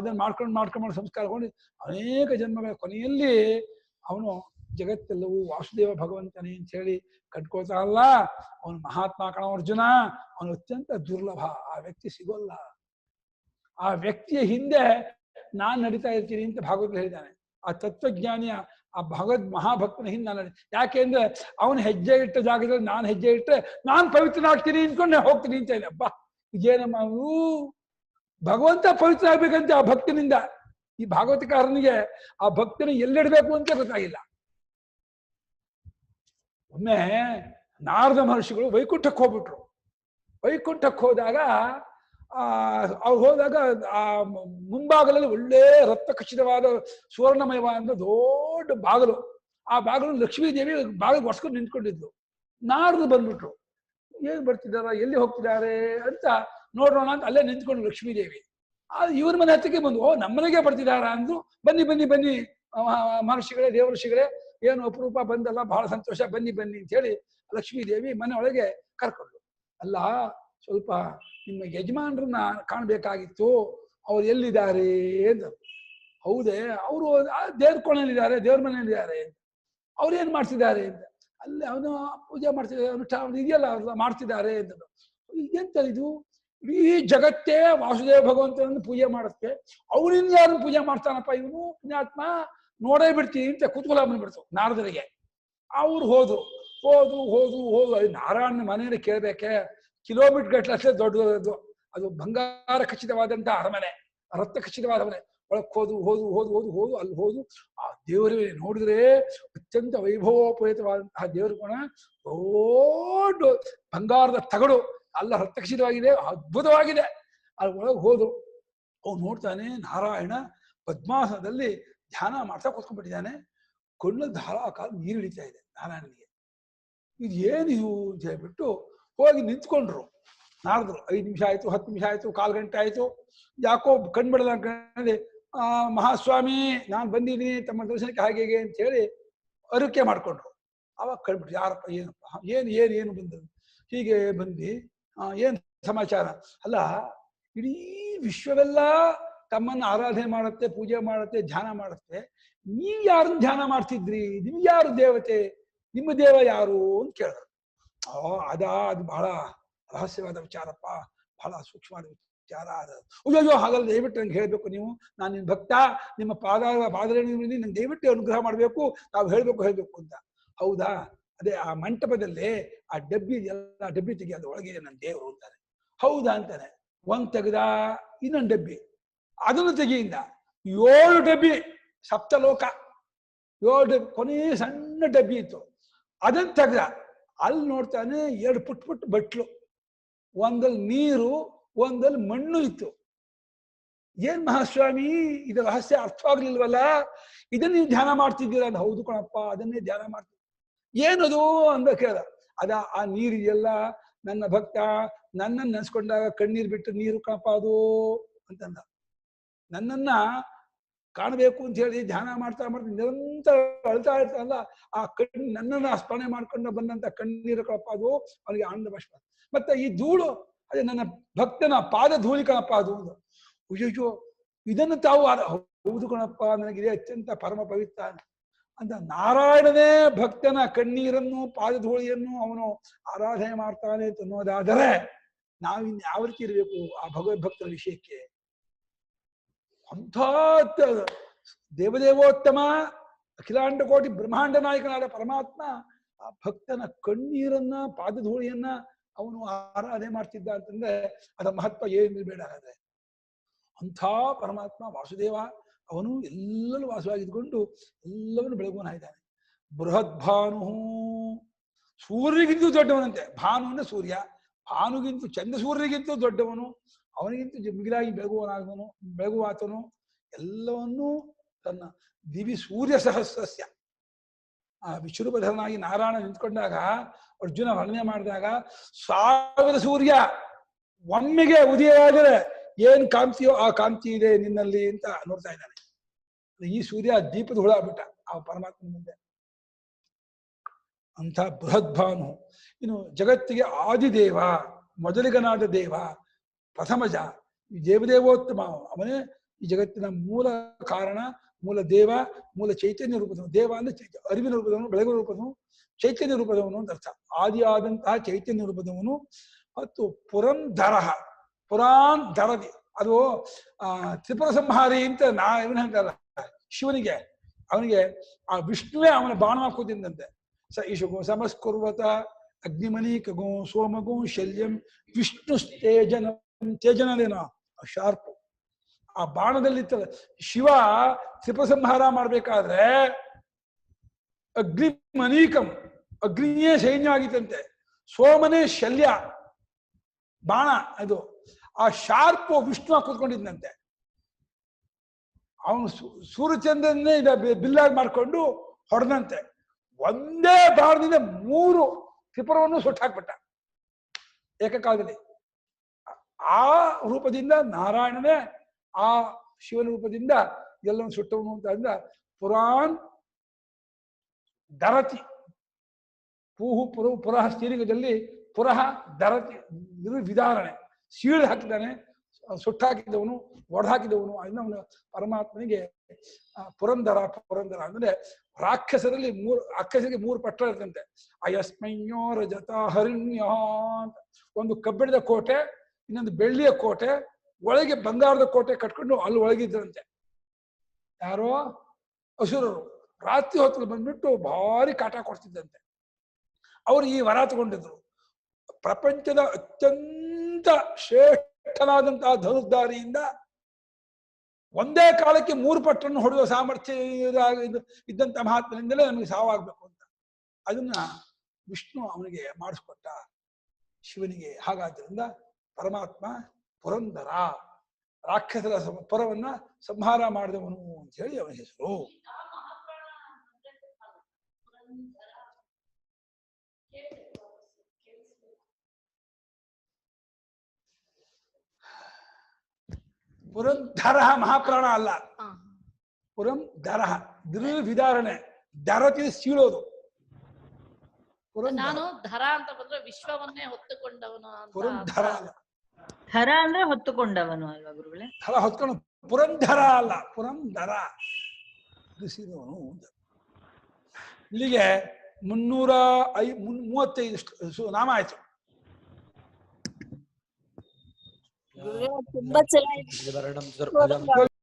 ಇದನ್ನ ಮಾಡ್ಕೊಂಡು ಸಂಸ್ಕಾರಗೊಂಡು ಅನೇಕ ಜನ್ಮಗಳ ಕೊನೆಯಲ್ಲಿ ಅವನು ಜಗತ್ತೆಲ್ಲವೂ ವಾಸುದೇವ ಭಗವಂತನೇ ಅಂತ ಹೇಳಿ ಕಟ್ಕೊಳ್ತಾನಲ್ಲ, ಅವನು ಮಹಾತ್ಮ ಕಣ ಅರ್ಜುನ. ಅವನು ಅತ್ಯಂತ ದುರ್ಲಭ. ಆ ವ್ಯಕ್ತಿ ಸಿಗೋಲ್ಲ. ಆ ವ್ಯಕ್ತಿಯ ಹಿಂದೆ ನಾನ್ ನಡೀತಾ ಇರ್ತೀನಿ ಅಂತ ಭಾಗವತ ಹೇಳಿದ್ದಾನೆ. ಆ ತತ್ವಜ್ಞಾನಿಯ, ಆ ಮಹಾಭಕ್ತನ ಹಿಂದೆ ನಾನು ಯಾಕೆಂದ್ರೆ ಅವನು ಹೆಜ್ಜೆ ಇಟ್ಟ ಜಾಗದಲ್ಲಿ ನಾನು ಹೆಜ್ಜೆ ಇಟ್ಟರೆ ನಾನು ಪವಿತ್ರನಾಗ್ತೀನಿ ಅಂದ್ಕೊಂಡು ನಾನು ಹೋಗ್ತೀನಿ ಅಂತ ಇಲ್ಲ. ಅಬ್ಬಾ ಇದೇನಮ್ಮ, ಭಗವಂತ ಪವಿತ್ರ ಆಗ್ಬೇಕಂತ ಆ ಭಕ್ತನಿಂದ. ಈ ಭಾಗವತಕಾರನಿಗೆ ಆ ಭಕ್ತನ ಎಲ್ಲಿಡ್ಬೇಕು ಅಂತ ಗೊತ್ತಾಗಿಲ್ಲ. ಒಮ್ಮೆ ನಾರದ ಮಹರ್ಷಿಗಳು ವೈಕುಂಠಕ್ಕೆ ಹೋಗ್ಬಿಟ್ರು. ವೈಕುಂಠಕ್ಕೆ ಹೋದಾಗ ಅವ್ರು ಹೋದಾಗ ಆ ಮುಂಭಾಗದಲ್ಲಿ ಒಳ್ಳೆ ರಕ್ತ ಖಚಿತವಾದ ಸುವರ್ಣಮಯವಾದ ದೊಡ್ಡ ಬಾಗಿಲು. ಆ ಬಾಗಿಲು ಲಕ್ಷ್ಮೀದೇವಿ ಬಾಗಿಲು ಒರ್ಸ್ಕೊಂಡು ನಿಂತ್ಕೊಂಡಿದ್ಲು. ನಾರದು ಬಂದ್ಬಿಟ್ರು. ಏನ್ ಬರ್ತಿದಾರ, ಎಲ್ಲಿ ಹೋಗ್ತಿದ್ದಾರೆ ಅಂತ ನೋಡೋಣ ಅಂತ ಅಲ್ಲೇ ನಿಂತ್ಕೊಂಡು ಲಕ್ಷ್ಮೀದೇವಿ ಇವ್ರ ಮನೆ ಹತ್ತಿಗೆ ಬಂದು, ಓ ನಮ್ಮನೆಗೆ ಬರ್ತಿದಾರ ಅಂದ್ರು. ಬನ್ನಿ ಬನ್ನಿ ಬನ್ನಿ ಮಹರ್ಷಿಗಳೇ, ದೇವಋಷಿಗಳೇ, ಏನು ಅಪರೂಪ ಬಂದಲ್ಲ, ಬಹಳ ಸಂತೋಷ, ಬನ್ನಿ ಬನ್ನಿ ಅಂತ ಹೇಳಿ ಲಕ್ಷ್ಮೀದೇವಿ ಮನೆ ಒಳಗೆ ಕರ್ಕೊಂಡು. ಅಲ್ಲ, ಸ್ವಲ್ಪ ನಿಮ್ಮ ಯಜಮಾನ್ರನ್ನ ಕಾಣ್ಬೇಕಾಗಿತ್ತು, ಅವ್ರು ಎಲ್ಲಿದ್ದಾರೆ ಅಂತ. ಹೌದೇ, ಅವರು ದೇವ್ರ ಕೋಣೆಯಲ್ಲಿದ್ದಾರೆ, ದೇವ್ರ ಮನೆಯಲ್ಲಿದ್ದಾರೆ. ಅವ್ರು ಏನ್ ಮಾಡ್ತಿದ್ದಾರೆ ಅಂತ. ಅಲ್ಲಿ ಅವನು ಪೂಜೆ ಮಾಡ್ತಿದ್ದಾರೆ, ಅನುಷ್ಠಾನ ಇದೆಯಲ್ಲ ಅವ್ರು ಮಾಡ್ತಿದ್ದಾರೆ ಅಂತ. ಇದೆಂತ ಇದು, ಈ ಜಗತ್ತೇ ವಾಸುದೇವ ಭಗವಂತನನ್ನು ಪೂಜೆ ಮಾಡುತ್ತೆ, ಅವನಿಂದ ಯಾರನ್ನು ಪೂಜೆ ಮಾಡ್ತಾನಪ್ಪ ಇವನು ಪುಣ್ಯಾತ್ಮ, ನೋಡೇ ಬಿಡ್ತೀನಿ ಅಂತ ಕುತೂಹಲ ಬಂದ್ಬಿಡ್ತು ನಾರದರಿಗೆ. ಅವ್ರು ಹೋದ್ರು. ನಾರಾಯಣ ಮನೆಯಲ್ಲಿ ಕೇಳ್ಬೇಕೆ, ಕಿಲೋಮೀಟರ್ ಗಟ್ಟಲೆ ದೊಡ್ಡದು. ಅದು ಬಂಗಾರ ಖಚಿತವಾದಂತಹ ಅರಮನೆ, ರಕ್ತ ಖಚಿತವಾದ ಅರಮನೆ. ಒಳಕ್ ಹೋದು ಅಲ್ಲಿ ಹೋದು ಆ ದೇವರೇ ನೋಡಿದ್ರೆ ಅತ್ಯಂತ ವೈಭವೋಪೇತವಾದಂತಹ ದೇವರ ಗುಣ ದೊಡ್ಡ ಬಂಗಾರದ ತಗಡು ಅಲ್ಲ ಹಸ್ತಕ್ಷಿತವಾಗಿದೆ, ಅದ್ಭುತವಾಗಿದೆ. ಅಲ್ಲಿ ಒಳಗೆ ಹೋದು ಅವ್ನು ನೋಡ್ತಾನೆ ನಾರಾಯಣ ಪದ್ಮಾಸನದಲ್ಲಿ ಧ್ಯಾನ ಮಾಡ್ತಾ ಕೂತ್ಕೊಂಡ್ಬಿಟ್ಟಿದ್ದಾನೆ. ಕಣ್ಣಲ್ಲಿ ಧಾರಾಕಾಲ ನೀರು ಹಿಡಿತಾ ಇದೆ ನಾರಾಯಣನಿಗೆ. ಇದು ಏನಿದು ಅಂತ ಹೇಳ್ಬಿಟ್ಟು ಹೋಗಿ ನಿಂತ್ಕೊಂಡ್ರು ನಾರದ್ರು. 5 ನಿಮಿಷ ಆಯ್ತು, 10 ನಿಮಿಷ ಆಯ್ತು, 1/4 ಗಂಟೆ ಆಯ್ತು. ಯಾಕೋ ಕಣ್ಬಿಡಲ್ಲ ಅನ್ಕೊಂಡೆ ಮಹಾಸ್ವಾಮಿ ನಾನು ಬಂದಿದ್ದೀನಿ ತಮ್ಮ ದರ್ಶನಕ್ಕೆ ಹಾಗೆ ಹೇಗೆ ಅಂತ ಹೇಳಿ ಅರಿಕೆ ಮಾಡ್ಕೊಂಡ್ರು. ಅವಾಗ ಕಣ್ಬಿಟ್ರು, ಯಾರಪ್ಪ ಏನಪ್ಪ ಏನು ಬಂದದ್ದು, ಹೀಗೆ ಬಂದು ಏನ್ ಸಮಾಚಾರ ಅಲ್ಲ, ಇಡೀ ವಿಶ್ವವೆಲ್ಲ ತಮ್ಮನ್ನು ಆರಾಧನೆ ಮಾಡುತ್ತೆ, ಪೂಜೆ ಮಾಡುತ್ತೆ, ಧ್ಯಾನ ಮಾಡುತ್ತೆ, ನೀವ್ ಯಾರನ್ನ ಧ್ಯಾನ ಮಾಡ್ತಿದ್ರಿ, ನಿಮ್ಗೆ ಯಾರು ದೇವತೆ, ನಿಮ್ಮ ದೇವ ಯಾರು ಅಂತ ಕೇಳಿದ್ರು. ಅದು ಬಹಳ ರಹಸ್ಯವಾದ ವಿಚಾರಪ್ಪ, ಬಹಳ ಸೂಕ್ಷ್ಮವಾದ ವಿಚಾರ ಅದು. ಅಯ್ಯೋ ಹಾಗಲ್ಲ, ದಯವಿಟ್ಟು ನಂಗೆ ಹೇಳ್ಬೇಕು, ನೀವು ನಾನು ನಿನ್ನ ಭಕ್ತ, ನಿಮ್ಮ ಪಾದರೇಣಿ ನಂಗೆ ದಯವಿಟ್ಟು ಅನುಗ್ರಹ ಮಾಡ್ಬೇಕು, ನಾವು ಹೇಳ್ಬೇಕು ಅಂತ. ಹೌದಾ, ಅದೇ ಆ ಮಂಟಪದಲ್ಲಿ ಆ ಡಬ್ಬಿ ಎಲ್ಲ ಡಬ್ಬಿ ತೆಗಿಯೋದು ಒಳಗಿದೆ ನನ್ನ ದೇವರು ಅಂತಾರೆ. ಹೌದಾ ಅಂತಾನೆ. ಒಂದ್ ತೆಗೆದ, ಇನ್ನೊಂದು ಡಬ್ಬಿ, ಅದನ್ನು ತೆಗಿಯಿಂದ 7 ಡಬ್ಬಿ, ಸಪ್ತಲೋಕ 7 ಡಬ್ಬಿ, ಕೊನೆ ಸಣ್ಣ ಡಬ್ಬಿ ಇತ್ತು, ಅದನ್ನ ತೆಗ್ದ. ಅಲ್ಲಿ ನೋಡ್ತಾನೆ 2 ಪುಟ್ ಬಟ್ಲು, ಒಂದಲ್ಲಿ ನೀರು, ಒಂದಲ್ಲಿ ಮಣ್ಣು ಇತ್ತು. ಏನ್ ಮಹಾಸ್ವಾಮಿ ಇದು ರಹಸ್ಯ ಅರ್ಥವಾಗ್ಲಿಲ್ವಲ್ಲ, ಇದನ್ನ ನೀವು ಧ್ಯಾನ ಮಾಡ್ತಿದ್ದೀರಾ ಅಂತ. ಹೌದು ಕಣಪ್ಪ, ಅದನ್ನೇ ಧ್ಯಾನ ಮಾಡ್ತಿದ್ದೆ. ಏನದು ಅಂತ ಕೇಳ್ದ. ಆ ನೀರಿದೆಯಲ್ಲ, ನನ್ನ ಭಕ್ತ ನನ್ನನ್ನು ನೆನೆಸ್ಕೊಂಡಾಗ ಕಣ್ಣೀರು ಬಿಟ್ಟು ನೀರು ಕಣಪ್ಪ ಅದು ಅಂತಂದ. ನನ್ನನ್ನ ಕಾಣಬೇಕು ಅಂತ ಹೇಳಿ ಧ್ಯಾನ ಮಾಡ್ತಾ ನಿರಂತರ ಅಳ್ತಾ ಇರ್ತಾನಲ್ಲ, ಆ ನನ್ನನ್ನ ಸ್ಮರಣೆ ಮಾಡ್ಕೊಂಡು ಬಂದಂತ ಕಣ್ಣೀರು ಕಣಪ್ಪ ಅದು, ಅವನಿಗೆ ಆನಂದ ಬಾಷ್ಪ. ಮತ್ತೆ ಈ ಧೂಳು, ಅದೇ ನನ್ನ ಭಕ್ತನ ಪಾದ ಧೂಳಿ ಕಣಪ್ಪ ಅದು. ಅಯ್ಯೋ ಇದನ್ನು ತಾವು ಹೌದು ಕಣಪ್ಪ, ನನಗಿದೆ ಅತ್ಯಂತ ಪರಮ ಪವಿತ್ರ ಅಂತ. ನಾರಾಯಣನೇ ಭಕ್ತನ ಕಣ್ಣೀರನ್ನು ಪಾದಧೂಳಿಯನ್ನು ಅವನು ಆರಾಧನೆ ಮಾಡ್ತಾನೆ ಅಂತ ಅನ್ನೋದಾದರೆ ನಾವಿನ್ ಯಾವ ರೀತಿ ಇರಬೇಕು ಆ ಭಗವದ್ಭಕ್ತರ ವಿಷಯಕ್ಕೆ. ಅಂಥ ದೇವದೇವೋತ್ತಮ ಅಖಿಲಾಂಡ ಕೋಟಿ ಬ್ರಹ್ಮಾಂಡ ನಾಯಕನಾದ ಪರಮಾತ್ಮ ಆ ಭಕ್ತನ ಕಣ್ಣೀರನ್ನ ಪಾದಧೂಳಿಯನ್ನ ಅವನು ಆರಾಧನೆ ಮಾಡ್ತಿದ್ದ ಅಂತಂದ್ರೆ ಅದರ ಮಹತ್ವ ಏನು ಬೇಡ. ಆದರೆ ಅಂಥ ಪರಮಾತ್ಮ ವಾಸುದೇವ ಅವನು ಎಲ್ಲರೂ ವಾಸವಾಗಿದ್ದುಕೊಂಡು ಎಲ್ಲವನ್ನು ಬೆಳಗುವನಾಗಿದ್ದಾನೆ. ಬೃಹತ್ ಭಾನು, ಸೂರ್ಯಗಿಂತೂ ದೊಡ್ಡವನಂತೆ. ಭಾನು ಅಂದ್ರೆ ಸೂರ್ಯ, ಭಾನುಗಿಂತೂ ಚಂದ್ರ ಸೂರ್ಯಗಿಂತೂ ದೊಡ್ಡವನು, ಅವನಿಗಿಂತೂ ಮಿಗಿಲಾಗಿ ಬೆಳಗುವಾತನು. ಎಲ್ಲವನ್ನೂ ತನ್ನ ದಿವಿ ಸೂರ್ಯ ಸಹಸ್ರಸ್ಯ, ಆ ವಿಶ್ವರೂಪಧರನಾಗಿ ನಾರಾಯಣ ನಿಂತ್ಕೊಂಡಾಗ ಅರ್ಜುನ ವರ್ಣನೆ ಮಾಡಿದಾಗ 1000 ಸೂರ್ಯ ಒಮ್ಮೆಗೆ ಉದಯವಾದರೆ ಏನ್ ಕಾಂತಿಯೋ ಆ ಕಾಂತಿ ಇದೆ ನಿನ್ನಲ್ಲಿ ಅಂತ ನೋಡ್ತಾ ಇದ್ದಾನೆ. ಈ ಸೂರ್ಯ ದೀಪದ ಹುಳ ಆಗ್ಬಿಟ್ಟ ಆ ಪರಮಾತ್ಮನ ಮುಂದೆ. ಅಂತ ಬೃಹದ್ಭಾನು. ಇನ್ನು ಜಗತ್ತಿಗೆ ಆದಿದೇವ, ಮೊದಲಿಗನಾದ ದೇವ, ಪ್ರಥಮಜ, ಈ ದೇವದೇವೋತ್ತಮ, ಅವನೇ ಈ ಜಗತ್ತಿನ ಮೂಲ ಕಾರಣ, ಮೂಲ ದೇವ, ಮೂಲ ಚೈತನ್ಯ ರೂಪದವನು. ದೇವ ಅಂದ್ರೆ ಅರಿವಿನ ರೂಪದವನು, ಬೆಳಗುವ ರೂಪದವನು, ಚೈತನ್ಯ ರೂಪದವನು ಅಂತ ಅರ್ಥ. ಆದಿಯಾದಂತಹ ಚೈತನ್ಯ ರೂಪದವನು. ಮತ್ತು ಪುರಂಧರ, ಪುರಾನ್ ಧರದಿ, ಅದು ತ್ರಿಪುರ ಸಂಹಾರಿ ಅಂತ ಇವನ ಹೇಳ್ತಾರಲ್ಲ ಶಿವನಿಗೆ, ಅವನಿಗೆ ಆ ವಿಷ್ಣುವೇ ಅವನ ಬಾಣವಾಗಿ ಕೂತಿದ್ದಂತೆ. ಸ ಈಶಗು ಸಮಸ್ಕುರ್ವತ ಅಗ್ನಿಮನೀಕಗು ಸೋಮಗು ಶಲ್ಯಂ ವಿಷ್ಣು ತೇಜನೇನ ಶಾರ್ಪ್. ಆ ಬಾಣದಲ್ಲಿ ಶಿವ ತ್ರಿಪುರ ಸಂಹಾರ ಮಾಡ್ಬೇಕಾದ್ರೆ ಅಗ್ನಿಮನೀಕಂ, ಅಗ್ನಿಯೇ ಸೈನ್ಯ ಆಗಿತ್ತಂತೆ, ಸೋಮನೇ ಶಲ್ಯ ಬಾಣ, ಅದು ಆ ಶಾರ್ಪು ವಿಷ್ಣು ಕೂತ್ಕೊಂಡಿದ್ದಂತೆ. ಅವನು ಸೂರ್ಯಚಂದ್ರನ್ನೇ ಬಿಲ್ಲಾಗಿ ಮಾಡ್ಕೊಂಡು ಹೊಡೆದಂತೆ. ಒಂದೇ ಬಾಣದಿಂದ 3 ತ್ರಿಪುರವನ್ನು ಸುಟ್ಟಾಕ್ಬಿಟ್ಟ ಏಕಕಾಲದಲ್ಲಿ. ಆ ರೂಪದಿಂದ ನಾರಾಯಣನೇ ಆ ಶಿವನ ರೂಪದಿಂದ ಎಲ್ಲವನ್ನು ಸುಟ್ಟವನು ಅಂತ ಅಂದ. ಪುರಾನ್ ಧರತಿ, ಪುರಃ ಸ್ತ್ರೀಲಿಂಗದಲ್ಲಿ ಪುರಃ ಧರತಿ ವಿಧಾರಣೆ, ಸೀಳು ಹಾಕಿದ್ದಾನೆ, ಸುಟ್ಟಾಕಿದವನು, ಒಡೆದಾಕಿದವನು. ಅದನ್ನ ಅವನು ಪರಮಾತ್ಮನಿಗೆ ಪುರಂದರ ಅಂದ್ರೆ ರಾಕ್ಷಸರಲ್ಲಿ ರಾಕ್ಷಸರಿಗೆ 3 ಪಟ್ಟ ಇರ್ತಂತೆ. ಅಯಸ್ಮೈನ್ಯೋ ರಜತ ಹರಿಣ್ಯ ಅಂತ. ಒಂದು ಕಬ್ಬಿಣದ ಕೋಟೆ, ಇನ್ನೊಂದು ಬೆಳ್ಳಿಯ ಕೋಟೆ, ಒಳಗೆ ಬಂಗಾರದ ಕೋಟೆ ಕಟ್ಕೊಂಡು ಅಲ್ಲಿ ಒಳಗಿದ್ರಂತೆ. ಯಾರೋ ಅಸುರರು ರಾತ್ರಿ ಹೊತ್ತಲ್ಲಿ ಬಂದ್ಬಿಟ್ಟು ಭಾರಿ ಕಾಟ ಕೊಡ್ತಿದ್ದಂತೆ. ಅವರು ಈ ವರ ತಗೊಂಡಿದ್ರು, ಪ್ರಪಂಚದ ಅತ್ಯಂತ ಶ್ರೇಷ್ಠನಾದಂತಹ ಧನುರ್ಧಾರಿಯಿಂದ ಒಂದೇ ಕಾಲಕ್ಕೆ 3 ಪಟ್ಟನ್ನು ಹೊಡೆಯುವ ಸಾಮರ್ಥ್ಯ ಇದ್ದಂತ ಮಹಾತ್ಮನಿಂದಲೇ ನಮಗೆ ಸಾವಾಗಬೇಕು ಅಂತ ಅದನ್ನ ವಿಷ್ಣು ಅವನಿಗೆ ಮಾಡಿಸ್ಕೊಟ್ಟ ಶಿವನಿಗೆ. ಹಾಗಾದ್ರಿಂದ ಪರಮಾತ್ಮ ಪುರಂದರ, ರಾಕ್ಷಸರ ಪುರವನ್ನ ಸಂಹಾರ ಮಾಡಿದವನು ಅಂತ ಹೇಳಿ ಅವನ ಹೆಸರು. ಪುರಂಧರ ಮಹಾಪ್ರಾಣ ಅಲ್ಲ, ಪುರಂ ದರ ವಿದಾರಣೆ, ದರತಿ ಸೀಳೋದು. ನಾನು ಧರ ಅಂತ ಬಂದ್ರೆ ವಿಶ್ವವನ್ನೇ ಹೊತ್ತುಕೊಂಡವನು ಅಂತ. ಪುರಂಧರ ಅಲ್ಲ, ಧರ ಅಂದ್ರೆ ಹೊತ್ತುಕೊಂಡವನು ಅಲ್ವಾ ಗುರುಗಳೇ? ಧರ ಹೊತ್ಕೊಂಡು, ಪುರಂಧರ ಅಲ್ಲ, ಪುರಂದರ ಸೀಳುವನು. ಇಲ್ಲಿಗೆ 335 ನಾಮ ಆಯ್ತು. ತುಂಬಾ ಚೆನ್ನಾಗಿ